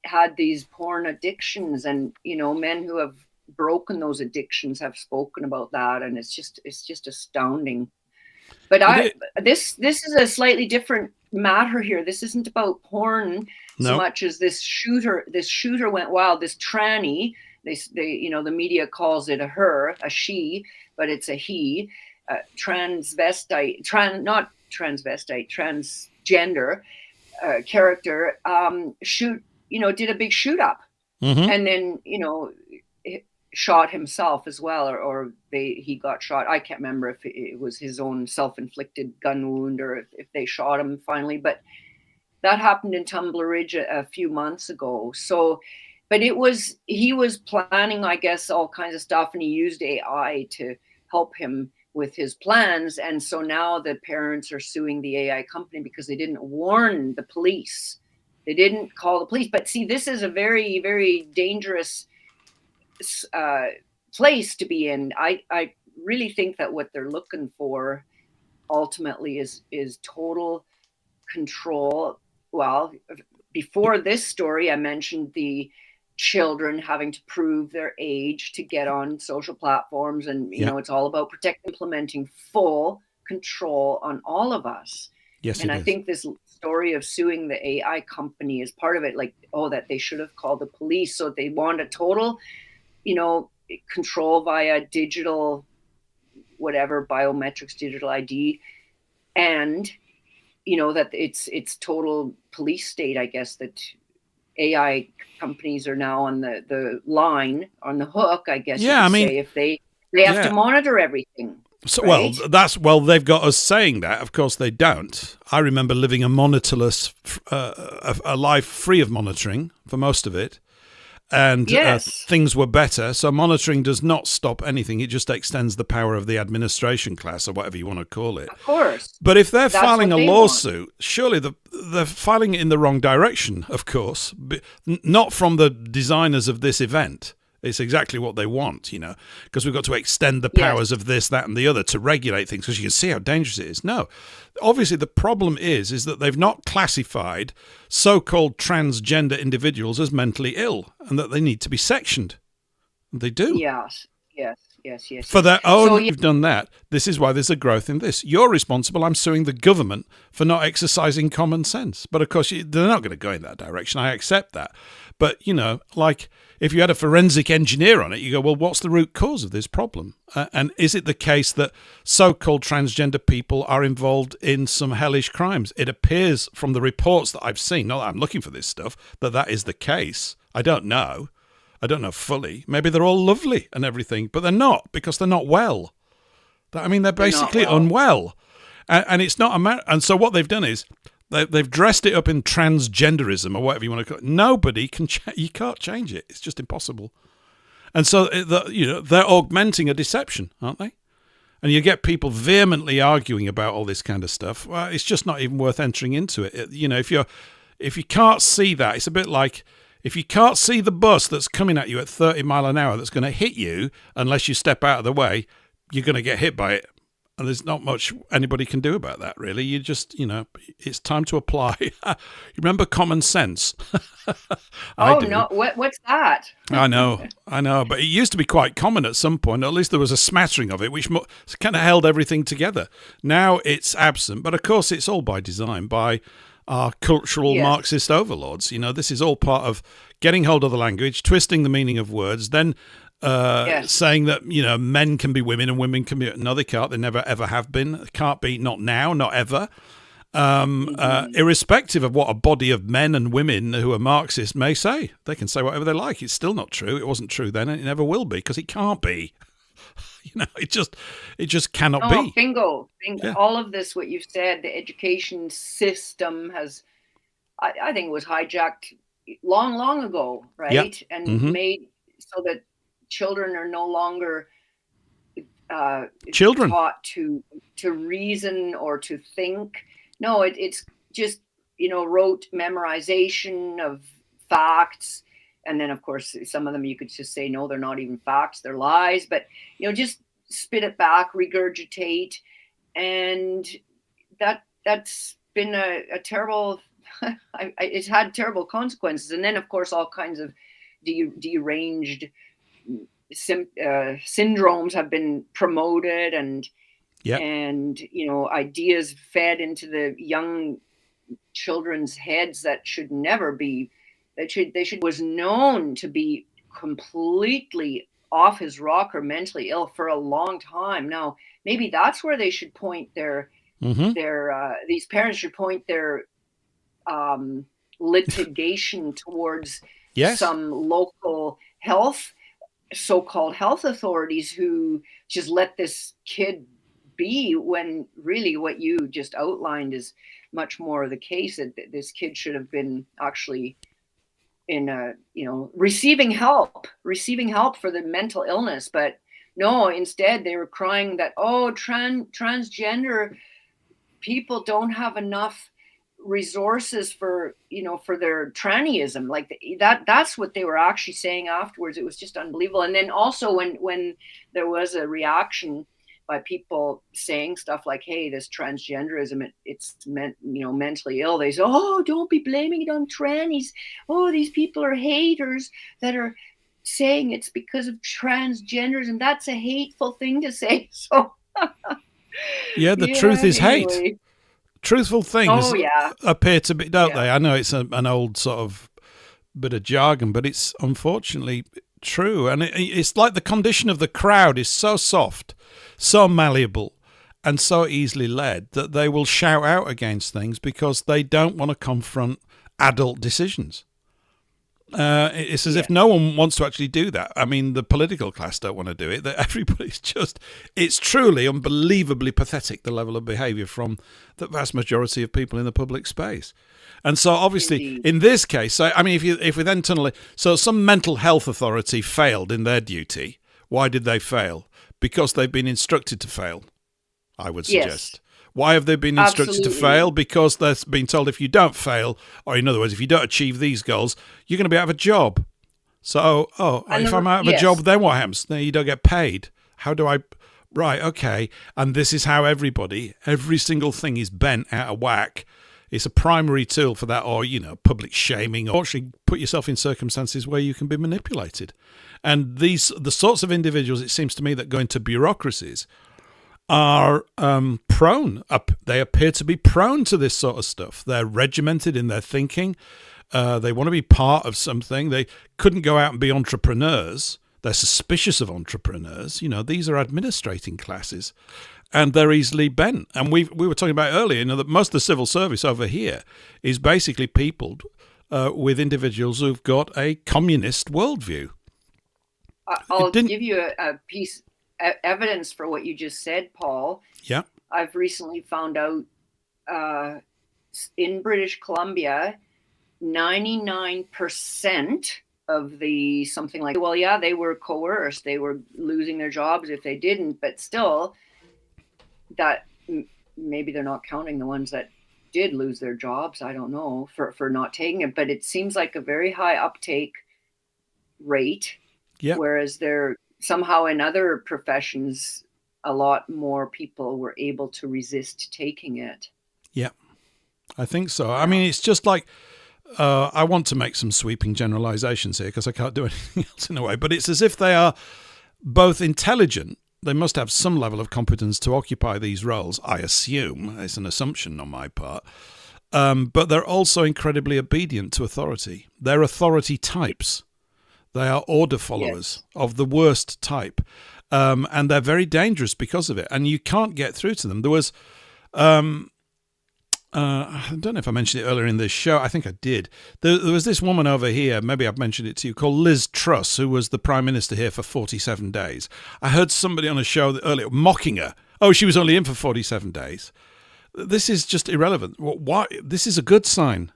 had these porn addictions, and men who have broken those addictions have spoken about that, and it's just astounding. But this is a slightly different matter here. This isn't about porn so much as this shooter went wild. This tranny, they the media calls it a she, but it's a he, transgender character, did a big shoot up, and then shot himself as well, or he got shot. I can't remember if it was his own self-inflicted gun wound or if they shot him finally, but that happened in Tumbler Ridge a few months ago. So, but he was planning, I guess, all kinds of stuff, and he used AI to help him with his plans. And so now the parents are suing the AI company because they didn't warn the police. They didn't call the police. But see, this is a very, very dangerous place to be in. I really think that what they're looking for ultimately is total control. Well, before this story, I mentioned the children having to prove their age to get on social platforms, and it's all about implementing full control on all of us. Yes, and I think this story of suing the AI company is part of it, like, that they should have called the police. So they want a total control via digital, whatever, biometrics, digital ID, and that it's total police state. I guess that AI companies are now on the line, on the hook, I guess. Yeah, say, if they have to monitor everything. So, right? they've got us saying that. Of course, they don't. I remember living a monitorless, a life free of monitoring for most of it. And things were better. So monitoring does not stop anything. It just extends the power of the administration class, or whatever you want to call it. Of course. But if they're filing a lawsuit, surely they're filing it in the wrong direction, of course. Not from the designers of this event. It's exactly what they want, because we've got to extend the powers of this, that, and the other to regulate things, because you can see how dangerous it is. No, obviously the problem is that they've not classified so-called transgender individuals as mentally ill, and that they need to be sectioned. And they do. Yes. For their own, you've done that. This is why there's a growth in this. You're responsible. I'm suing the government for not exercising common sense. But of course, they're not going to go in that direction. I accept that. But, like if you had a forensic engineer on it, you go, well, what's the root cause of this problem? And is it the case that so-called transgender people are involved in some hellish crimes? It appears from the reports that I've seen, not that I'm looking for this stuff, that is the case. I don't know fully. Maybe they're all lovely and everything, but they're not, because they're not well. They're basically unwell. And it's not and so what they've done is they've dressed it up in transgenderism or whatever you want to call it. Nobody can you can't change it. It's just impossible. And so they're augmenting a deception, aren't they? And you get people vehemently arguing about all this kind of stuff. Well, it's just not even worth entering into it. If you can't see that, it's a bit like, if you can't see the bus that's coming at you at 30 mile an hour that's going to hit you unless you step out of the way, you're going to get hit by it. And there's not much anybody can do about that, really. You just, it's time to apply. You remember common sense? No, what's that? I know. But it used to be quite common at some point. At least there was a smattering of it, which kind of held everything together. Now it's absent. But of course, it's all by design, by our cultural Marxist overlords. This is all part of getting hold of the language, twisting the meaning of words, then saying that, men can be women and women can be... No, they can't. They never, ever have been. Can't be, not now, not ever. Irrespective of what a body of men and women who are Marxist may say. They can say whatever they like. It's still not true. It wasn't true then, and it never will be, because it can't be. It just cannot be. Bingo. Yeah. All of this, what you've said, the education system has, I think, was hijacked long ago, right? Yep. And made so that children are no longer taught to reason or to think. No, it's just rote memorization of facts. And then, of course, some of them you could just say, no, they're not even facts, they're lies. But, just spit it back, regurgitate. And that's been a terrible, it's had terrible consequences. And then, of course, all kinds of deranged syndromes have been promoted and ideas fed into the young children's heads that should never be. They was known to be completely off his rocker, mentally ill for a long time. Now, maybe that's where they should point their these parents should point their litigation towards some local so-called health authorities who just let this kid be, when really what you just outlined is much more the case, that this kid should have been actually in receiving help for the mental illness. But no, instead they were crying that, transgender people don't have enough resources for their trannyism. Like that's what they were actually saying afterwards. It was just unbelievable. And then also when there was a reaction by people saying stuff like, hey, this transgenderism, it's meant, mentally ill. They say, oh, don't be blaming it on trannies. Oh, these people are haters that are saying it's because of transgenderism. That's a hateful thing to say. So, the truth is hate. Truthful things appear to be, don't they? I know it's an old sort of bit of jargon, but it's unfortunately true. And it's like the condition of the crowd is so soft, so malleable, and so easily led that they will shout out against things because they don't want to confront adult decisions. It's as if no one wants to actually do that. I mean, the political class don't want to do it. Everybody's it's truly unbelievably pathetic, the level of behaviour from the vast majority of people in the public space. And so obviously in this case, I mean, if we then tunnel it, so some mental health authority failed in their duty. Why did they fail? Because they've been instructed to fail, I would suggest. Yes. Why have they been instructed to fail? Because they've been told if you don't fail, or in other words, if you don't achieve these goals, you're going to be out of a job. So, And if I'm out of a job, then what happens? Then you don't get paid. How do I? Right, okay. And this is how every single thing is bent out of whack. It's a primary tool for that, or, public shaming, or actually put yourself in circumstances where you can be manipulated. And the sorts of individuals, it seems to me, that go into bureaucracies are prone. They appear to be prone to this sort of stuff. They're regimented in their thinking. They want to be part of something. They couldn't go out and be entrepreneurs. They're suspicious of entrepreneurs. These are administrating classes, and they're easily bent. And we were talking about earlier, that most of the civil service over here is basically peopled with individuals who've got a communist worldview. I'll give you a piece evidence for what you just said, Paul. Yeah. I've recently found out in British Columbia, 99% of the something like, well, yeah, they were coerced. They were losing their jobs if they didn't, but still that maybe they're not counting the ones that did lose their jobs. I don't know for not taking it, but it seems like a very high uptake rate. Yeah. Whereas there somehow in other professions, a lot more people were able to resist taking it. Yeah, I think so. I mean, it's just like, I want to make some sweeping generalizations here because I can't do anything else in a way, but it's as if they are both intelligent. They must have some level of competence to occupy these roles, I assume. It's an assumption on my part. But they're also incredibly obedient to authority. They're authority types. They are order followers of the worst type. And they're very dangerous because of it. And you can't get through to them. There was, I don't know if I mentioned it earlier in this show. I think I did. There was this woman over here, maybe I've mentioned it to you, called Liz Truss, who was the Prime Minister here for 47 days. I heard somebody on a show earlier mocking her. Oh, she was only in for 47 days. This is just irrelevant. Why? This is a good sign.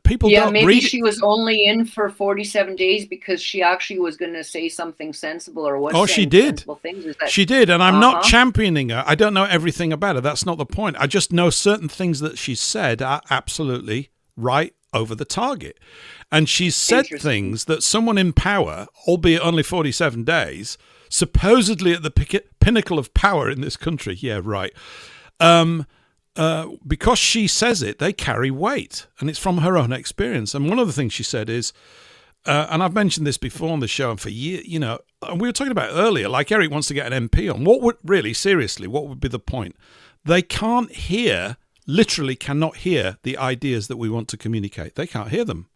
People don't maybe read she was only in for 47 days because she actually was going to say something sensible or was saying she did. sensible things. Is that... She did, and I'm not championing her. I don't know everything about her. That's not the point. I just know certain things that she said are absolutely right over the target. And she's said things that someone in power, albeit only 47 days, supposedly at the pinnacle of power in this country, yeah, right, because she says it, they carry weight, and it's from her own experience. And one of the things she said is, and I've mentioned this before on the show, and for years, and we were talking about earlier, like Eric wants to get an MP on. What would be the point? They can't hear, literally cannot hear the ideas that we want to communicate. They can't hear them.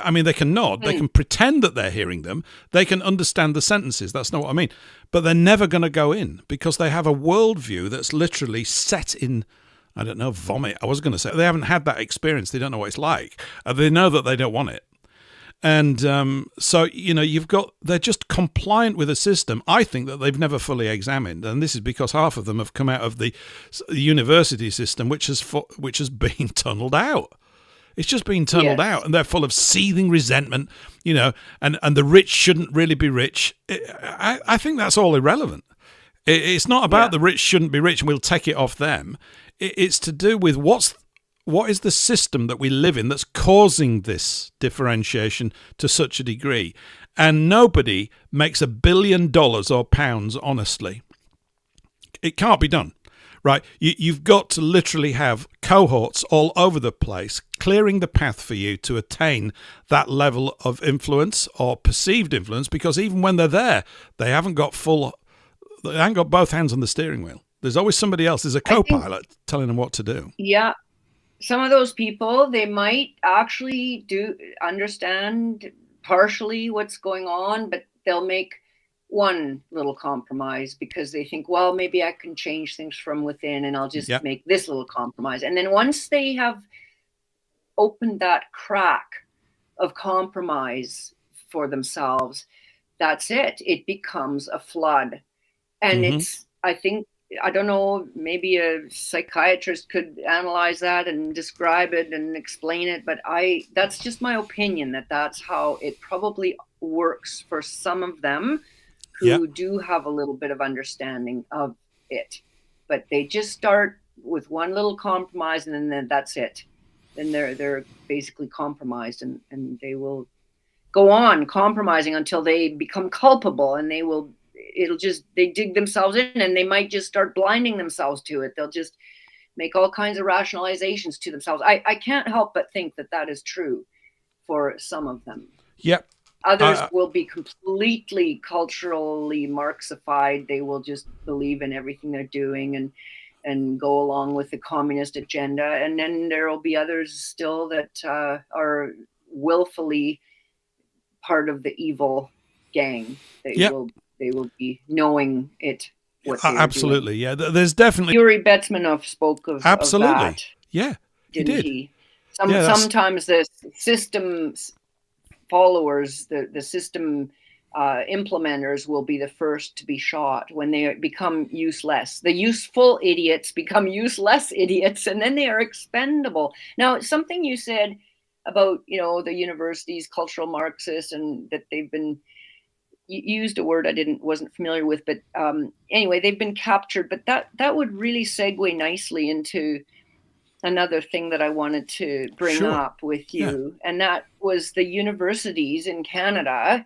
I mean, they can nod, they can pretend that they're hearing them, they can understand the sentences, that's not what I mean, but they're never going to go in because they have a worldview that's literally set in, I don't know, vomit. I was going to say, they haven't had that experience, they don't know what it's like, they know that they don't want it. And so, they're just compliant with a system, I think, that they've never fully examined. And this is because half of them have come out of the university system, which has been tunneled out. It's just been tunneled out, and they're full of seething resentment, and the rich shouldn't really be rich. I think that's all irrelevant. It's not about the rich shouldn't be rich and we'll take it off them. It's to do with what is the system that we live in that's causing this differentiation to such a degree. And nobody makes $1 billion or pounds honestly. It can't be done. Right, you've got to literally have cohorts all over the place clearing the path for you to attain that level of influence or perceived influence, because even when they're there, they haven't got both hands on the steering wheel. There's always somebody else. There's a co-pilot telling them what to do. Yeah. Some of those people, they might actually understand partially what's going on, but they'll make one little compromise because they think, well, maybe I can change things from within and I'll just make this little compromise. And then once they have opened that crack of compromise for themselves, that's it. It becomes a flood. And I don't know, maybe a psychiatrist could analyze that and describe it and explain it, but that's just my opinion that's how it probably works for some of them who do have a little bit of understanding of it, but they just start with one little compromise and then that's it. Then they're basically compromised and they will go on compromising until they become culpable, and they dig themselves in, and they might just start blinding themselves to it. They'll just make all kinds of rationalizations to themselves. I can't help but think that is true for some of them. Yep. Others will be completely culturally Marxified. They will just believe in everything they're doing and go along with the communist agenda. And then there will be others still that are willfully part of the evil gang. They will be knowing it. Absolutely, yeah. There's definitely Yuri Betsmanov spoke of absolutely. Of that, yeah, didn't he? Sometimes the system's followers, the system implementers, will be the first to be shot when they become useless. The useful idiots become useless idiots, and then they are expendable. Now, something you said about the universities, cultural Marxists, and that they've been. You used a word I wasn't familiar with, but anyway, they've been captured. But that would really segue nicely into another thing that I wanted to bring up with you, and that was the universities in Canada.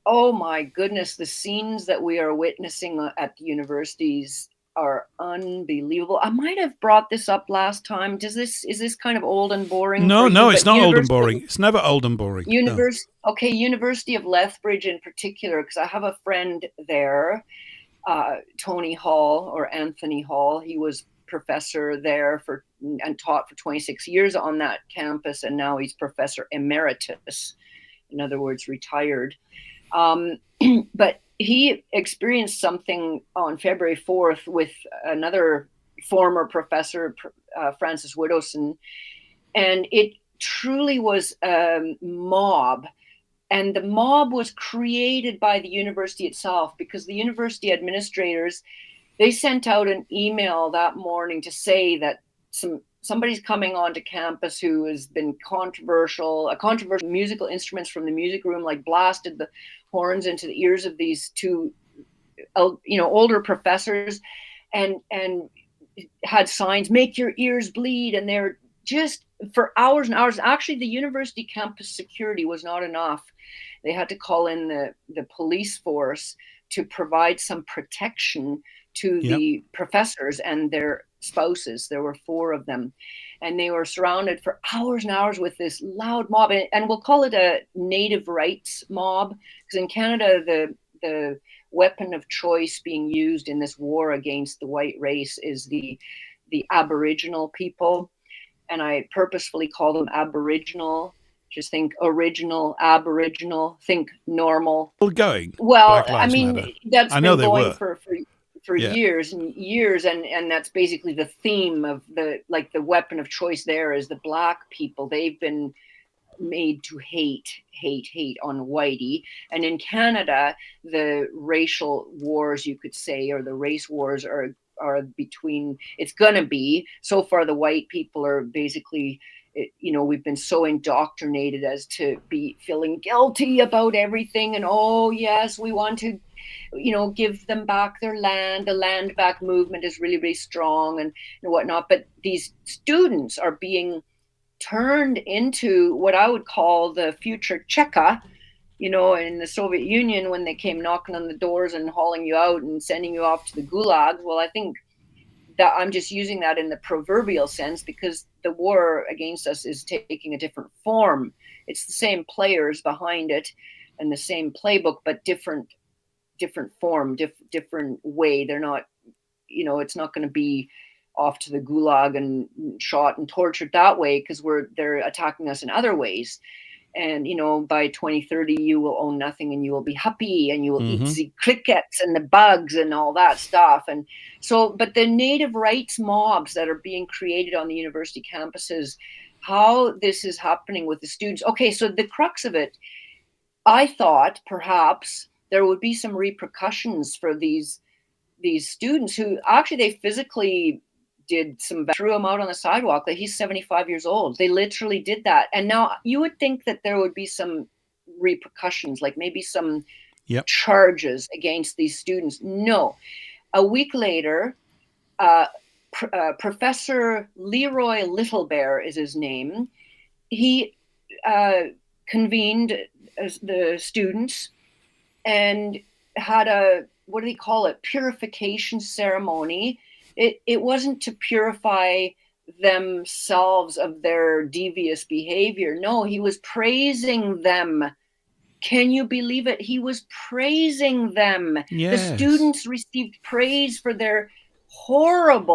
Oh my goodness, the scenes that we are witnessing at the universities are unbelievable. I might have brought this up last time. Is this kind of old and boring? No, it's not old and boring. It's never old and boring. Okay, University of Lethbridge in particular, because I have a friend there, Tony Hall or Anthony Hall. He was professor there and taught for 26 years on that campus, and now he's professor emeritus. In other words, retired. But he experienced something on February 4th with another former professor, Francis Widdowson, and it truly was a mob. And the mob was created by the university itself, because the university administrators, they sent out an email that morning to say that somebody's coming onto campus who has been controversial musical instruments from the music room, like blasted the horns into the ears of these two, older professors, and had signs, "Make your ears bleed." And they're just for hours and hours. Actually, the university campus security was not enough. They had to call in the police force to provide some protection to the professors and their spouses. There were 4 of them, and they were surrounded for hours and hours with this loud mob, and we'll call it a native rights mob, because in Canada the weapon of choice being used in this war against the white race is the Aboriginal people, and I purposefully call them Aboriginal. Just think original, Aboriginal, think normal. Going. Well, I mean, matter. That's been going for Yeah. years and years, and that's basically the theme of the weapon of choice there is the black people. They've been made to hate on whitey. And in Canada, the racial wars, you could say, or the race wars are between, it's gonna be, so far the white people are basically, we've been so indoctrinated as to be feeling guilty about everything, and oh yes, we want to give them back their land. The land back movement is really, really strong and whatnot. But these students are being turned into what I would call the future Cheka, in the Soviet Union, when they came knocking on the doors and hauling you out and sending you off to the gulags. Well, I think that I'm just using that in the proverbial sense, because the war against us is taking a different form. It's the same players behind it and the same playbook, but different form, different way. They're not, it's not going to be off to the gulag and shot and tortured that way, because they're attacking us in other ways. And by 2030 you will own nothing and you will be happy and you will eat the crickets and the bugs and all that stuff. And so, but the native rights mobs that are being created on the university campuses, how this is happening with the students. Okay, so the crux of it, I thought perhaps there would be some repercussions for these students who actually they physically threw him out on the sidewalk. That he's 75 years old. They literally did that. And now you would think that there would be some repercussions, like maybe some charges against these students. No. A week later, Professor Leroy Littlebear is his name. He convened the students and had a, what do they call it, purification ceremony. It wasn't to purify themselves of their devious behavior. No, he was praising them. Can you believe it? He was praising them. Yes. The students received praise for their horrid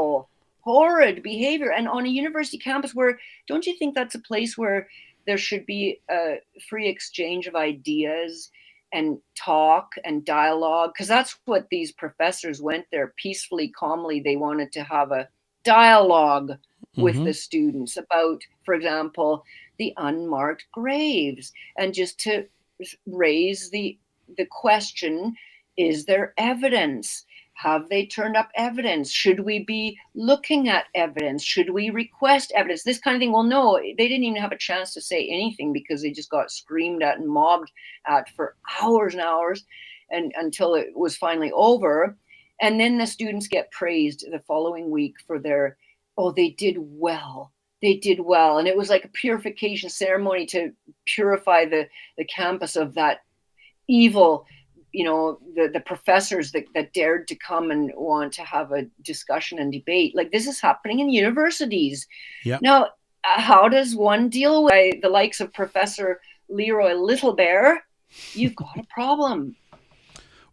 behavior. And on a university campus, where, don't you think that's a place where there should be a free exchange of ideas and talk and dialogue? Because that's what these professors went there peacefully, calmly. They wanted to have a dialogue with the students about, for example, the unmarked graves, and just to raise the question, is there evidence? Have they turned up evidence? Should we be looking at evidence? Should we request evidence? This kind of thing. Well, no, they didn't even have a chance to say anything because they just got screamed at and mobbed at for hours and hours, and until it was finally over. And then the students get praised the following week for their, oh, they did well. They did well. And it was like a purification ceremony to purify the campus of that evil, the professors that dared to come and want to have a discussion and debate. Like, this is happening in universities. Yeah. Now, how does one deal with the likes of Professor Leroy Littlebear? You've got a problem.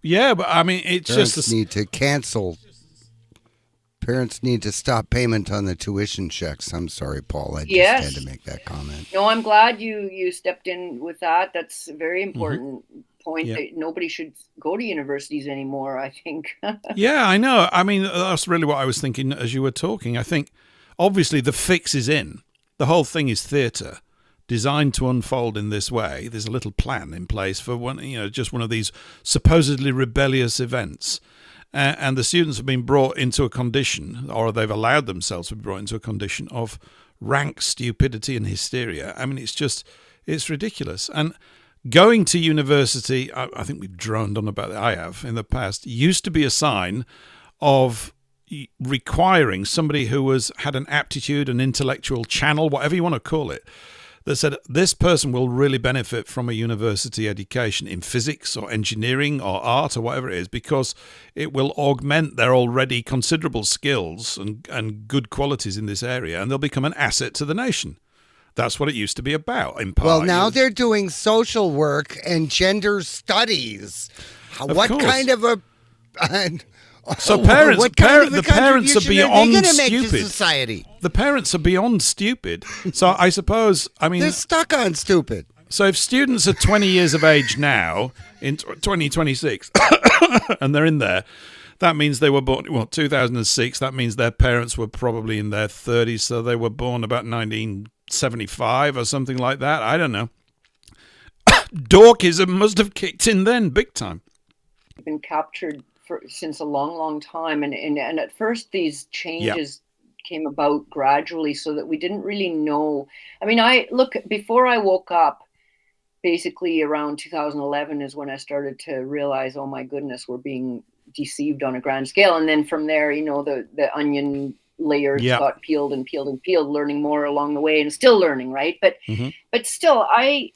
Yeah, but I mean, it's Parents just need to cancel. Parents need to stop payment on the tuition checks. I'm sorry, Paul. I just had to make that comment. No, I'm glad you stepped in with that. That's a very important point. That nobody should go to universities anymore, I think. Yeah, I know. I mean, that's really what I was thinking as you were talking. I think, obviously, the fix is in. The whole thing is theatre, designed to unfold in this way. There's a little plan in place for one, just one of these supposedly rebellious events. And the students have been brought into a condition, or they've allowed themselves to be brought into a condition of rank stupidity and hysteria. I mean, it's ridiculous. And going to university, I think we've droned on about it, I have in the past, used to be a sign of requiring somebody who had an aptitude, an intellectual channel, whatever you want to call it, that said this person will really benefit from a university education in physics or engineering or art or whatever it is, because it will augment their already considerable skills and good qualities in this area, and they'll become an asset to the nation. That's what it used to be about, in part. Well, now they're doing social work and gender studies. What kind of a... So the parents are beyond stupid. Society? The parents are beyond stupid. So I suppose, I mean... They're stuck on stupid. So if students are 20 years of age now, in 2026, and they're in there, that means they were born, 2006, that means their parents were probably in their 30s, so they were born about 1975 or something like that. I don't know. Dorkism must have kicked in then, big time. Been captured since a long time, and at first these changes came about gradually, so that we didn't really know. I mean, before I woke up, basically around 2011 is when I started to realize, oh my goodness, we're being deceived on a grand scale. And then from there, the onion layers got peeled and peeled and peeled, learning more along the way, and still learning, right? But still, I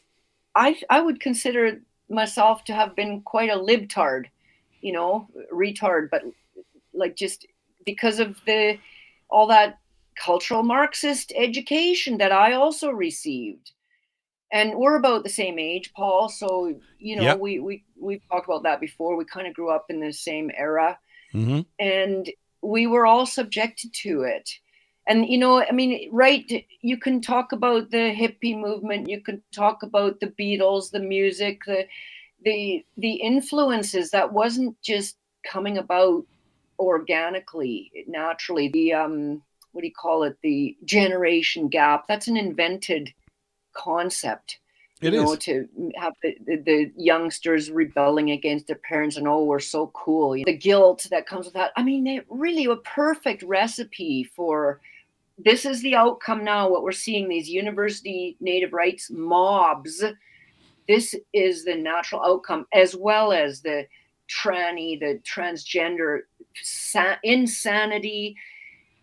would consider myself to have been quite a libtard, retard, but like, just because of all that cultural Marxist education that I also received. And we're about the same age, Paul. So, we've talked about that before. We kind of grew up in the same era, and we were all subjected to it. And, you can talk about the hippie movement. You can talk about the Beatles, the music, the influences that wasn't just coming about organically, naturally. The the generation gap, that's an invented concept. It is to have the youngsters rebelling against their parents, and we're so cool. The guilt that comes with that. I mean, they really a perfect recipe for this is the outcome now. What we're seeing, these university native rights mobs. This is the natural outcome, as well as the tranny, the transgender insanity,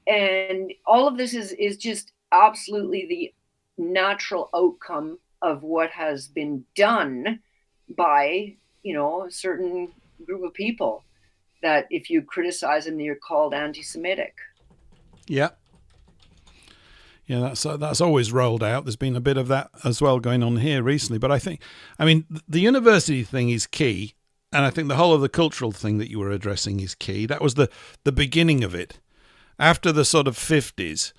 and all of this is just absolutely the natural outcome of what has been done by, a certain group of people, that if you criticize them, you're called anti-Semitic. Yeah. Yeah, that's always rolled out. There's been a bit of that as well going on here recently. But I mean, the university thing is key. And I think the whole of the cultural thing that you were addressing is key. That was the beginning of it. After the sort of 50s,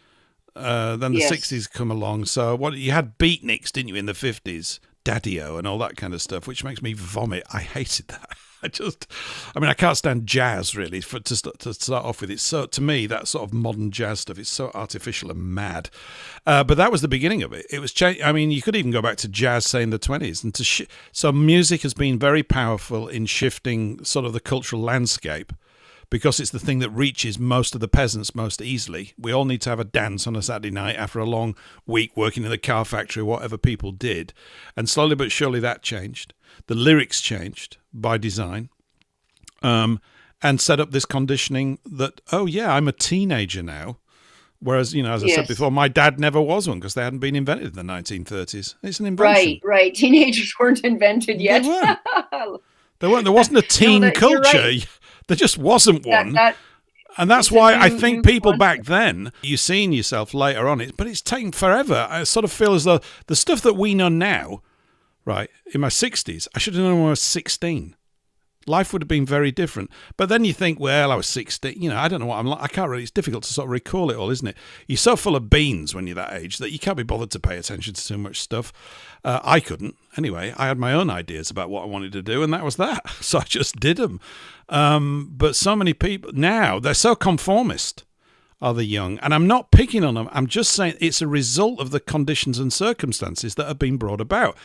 then the 60s come along. So you had beatniks, didn't you, in the 50s? Daddy-O and all that kind of stuff, which makes me vomit. I hated that. I can't stand jazz really. To start off with, it's so, to me, that sort of modern jazz stuff is so artificial and mad. But that was the beginning of it. It was you could even go back to jazz, say in the 20s, and so music has been very powerful in shifting sort of the cultural landscape, because it's the thing that reaches most of the peasants most easily. We all need to have a dance on a Saturday night after a long week working in the car factory, whatever people did. And slowly but surely that changed. The lyrics changed by design, and set up this conditioning that, I'm a teenager now. Whereas, as I said before, my dad never was one because they hadn't been invented in the 1930s. It's an invention. Right. Teenagers weren't invented yet. They weren't. There wasn't a teen culture. Right. There just wasn't one. And that's why I think people back then, you've seen yourself later on, but it's taken forever. I sort of feel as though the stuff that we know now, right, in my 60s, I should have known when I was 16. Life would have been very different. But then you think, well, I was 16. I don't know what I'm like. I can't really, it's difficult to sort of recall it all, isn't it? You're so full of beans when you're that age that you can't be bothered to pay attention to too much stuff. I couldn't. Anyway, I had my own ideas about what I wanted to do, and that was that. So I just did them. But so many people now, they're so conformist, are the young. And I'm not picking on them. I'm just saying it's a result of the conditions and circumstances that have been brought about.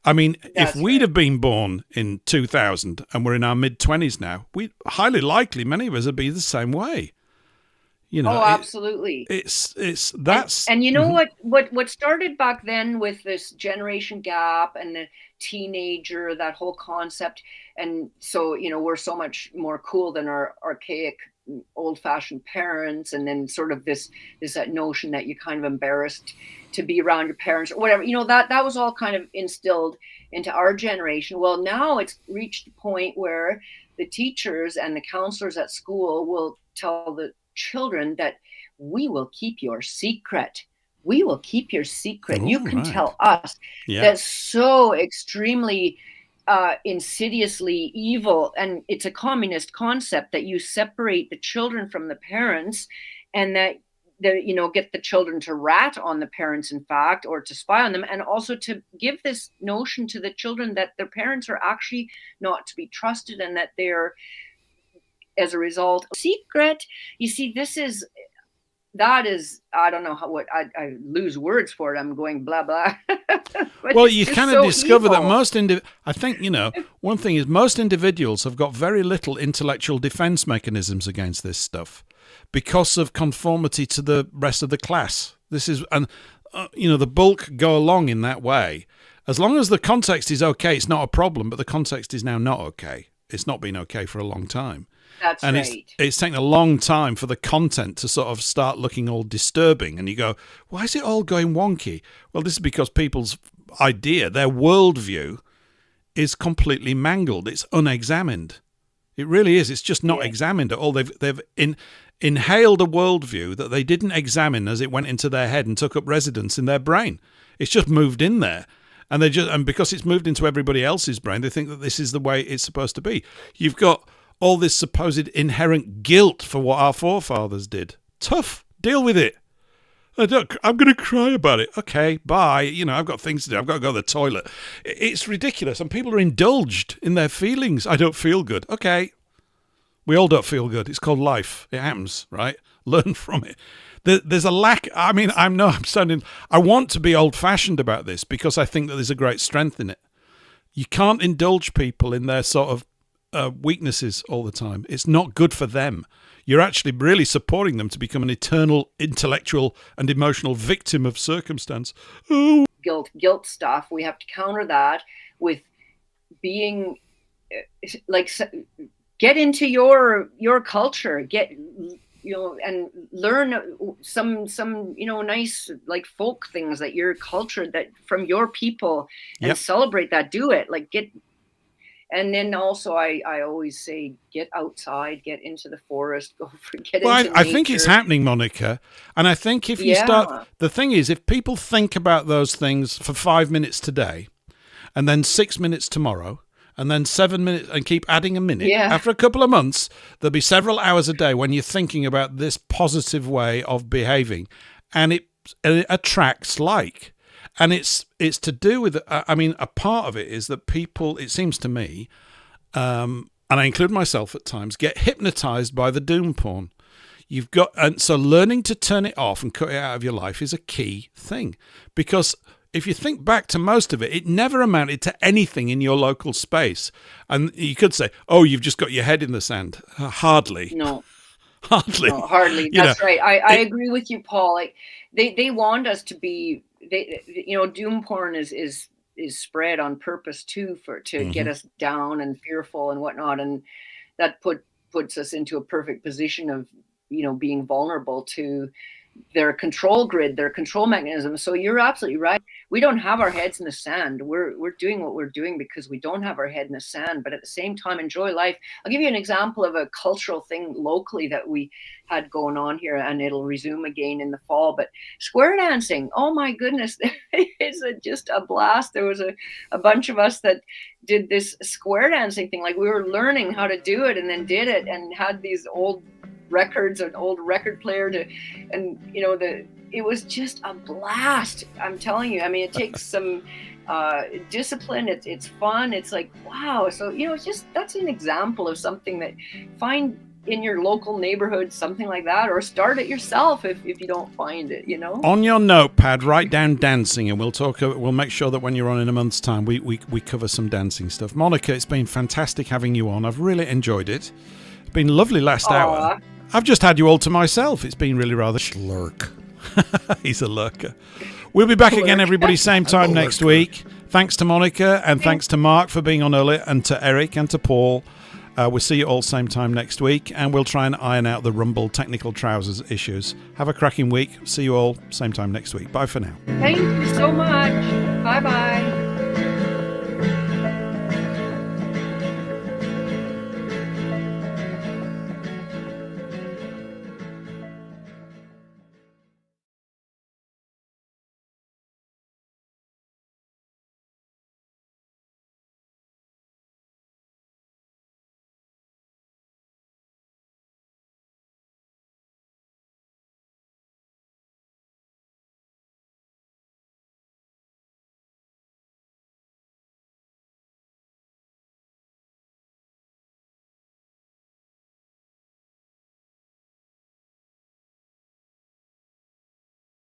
I mean, if we'd have been born in 2000 and we're in our mid-20s now, we highly likely many of us would be the same way. Absolutely. That's and you know what started back then with this generation gap and the teenager, that whole concept, and so we're so much more cool than our archaic, old-fashioned parents, and then sort of this that notion that you're kind of embarrassed to be around your parents or whatever, that was all kind of instilled into our generation. Well, now it's reached a point where the teachers and the counselors at school will tell the children that we will keep your secret. We will keep your secret. You can tell us. That's so extremely insidiously evil, and it's a communist concept that you separate the children from the parents, and that get the children to rat on the parents, in fact, or to spy on them, and also to give this notion to the children that their parents are actually not to be trusted, and that they're, as a result, secret. You see, that is, I don't know I lose words for it. I'm going blah, blah. Well, you kind of discover that I think, one thing is most individuals have got very little intellectual defense mechanisms against this stuff because of conformity to the rest of the class. This is, and, the bulk go along in that way. As long as the context is okay, it's not a problem, but the context is now not okay. It's not been okay for a long time. That's and right. It's taken a long time for the content to sort of start looking all disturbing. And you go, why is it all going wonky? Well, this is because people's idea, their worldview, is completely mangled. It's unexamined. It really is. It's just not examined at all. They've inhaled a worldview that they didn't examine as it went into their head and took up residence in their brain. It's just moved in there. And because it's moved into everybody else's brain, they think that this is the way it's supposed to be. You've got all this supposed inherent guilt for what our forefathers did. Tough. Deal with it. I'm going to cry about it. Okay, bye. I've got things to do. I've got to go to the toilet. It's ridiculous. And people are indulged in their feelings. I don't feel good. Okay. We all don't feel good. It's called life. It happens, right? Learn from it. There's a lack. I mean, I want to be old-fashioned about this because I think that there's a great strength in it. You can't indulge people in their sort of weaknesses all the time. It's not good for them. You're actually really supporting them to become an eternal intellectual and emotional victim of circumstance. Oh. Guilt stuff. We have to counter that with being like, get into your culture, and learn some nice like folk things that your culture, that from your people, and celebrate that. Do it, like get. And then also, I always say, get outside, get into the forest, into nature. I think it's happening, Monica. And I think if you start, the thing is, if people think about those things for 5 minutes today, and then 6 minutes tomorrow, and then 7 minutes, and keep adding a minute, after a couple of months, there'll be several hours a day when you're thinking about this positive way of behaving, and it attracts like. And it's to do with, I mean, a part of it is that people, it seems to me, and I include myself at times, get hypnotized by the doom porn. And so learning to turn it off and cut it out of your life is a key thing. Because if you think back to most of it, it never amounted to anything in your local space. And you could say, oh, you've just got your head in the sand. Hardly. No. Hardly. No, hardly. That's right. I agree with you, Paul. Like they want us to be, doom porn is spread on purpose too, to get us down and fearful and whatnot, and that puts us into a perfect position of being vulnerable to their control grid, their control mechanism. So you're absolutely right. We don't have our heads in the sand. We're doing what we're doing because we don't have our head in the sand, but at the same time enjoy life. I'll give you an example of a cultural thing locally that we had going on here, and it'll resume again in the fall. But square dancing, oh my goodness, it's just a blast. There was a bunch of us that did this square dancing thing. Like we were learning how to do it and then did it, and had these old records, an old record player it was just a blast. I'm telling you. I mean, it takes some discipline. It's fun. It's like, wow. So it's just, that's an example of something that find in your local neighborhood, something like that, or start it yourself if you don't find it. On your notepad, write down dancing, and we'll make sure that when you're on in a month's time, we cover some dancing stuff. Monica, it's been fantastic having you on. I've really enjoyed it. It's been lovely last hour. I've just had you all to myself. It's been really rather lurk. He's a lurker. We'll be back again, everybody, same time next week. Thanks to Monica, and thanks to Mark for being on earlier, and to Eric and to Paul. We'll see you all same time next week, and we'll try and iron out the Rumble technical trousers issues. Have a cracking week. See you all same time next week. Bye for now. Thank you so much. Bye-bye.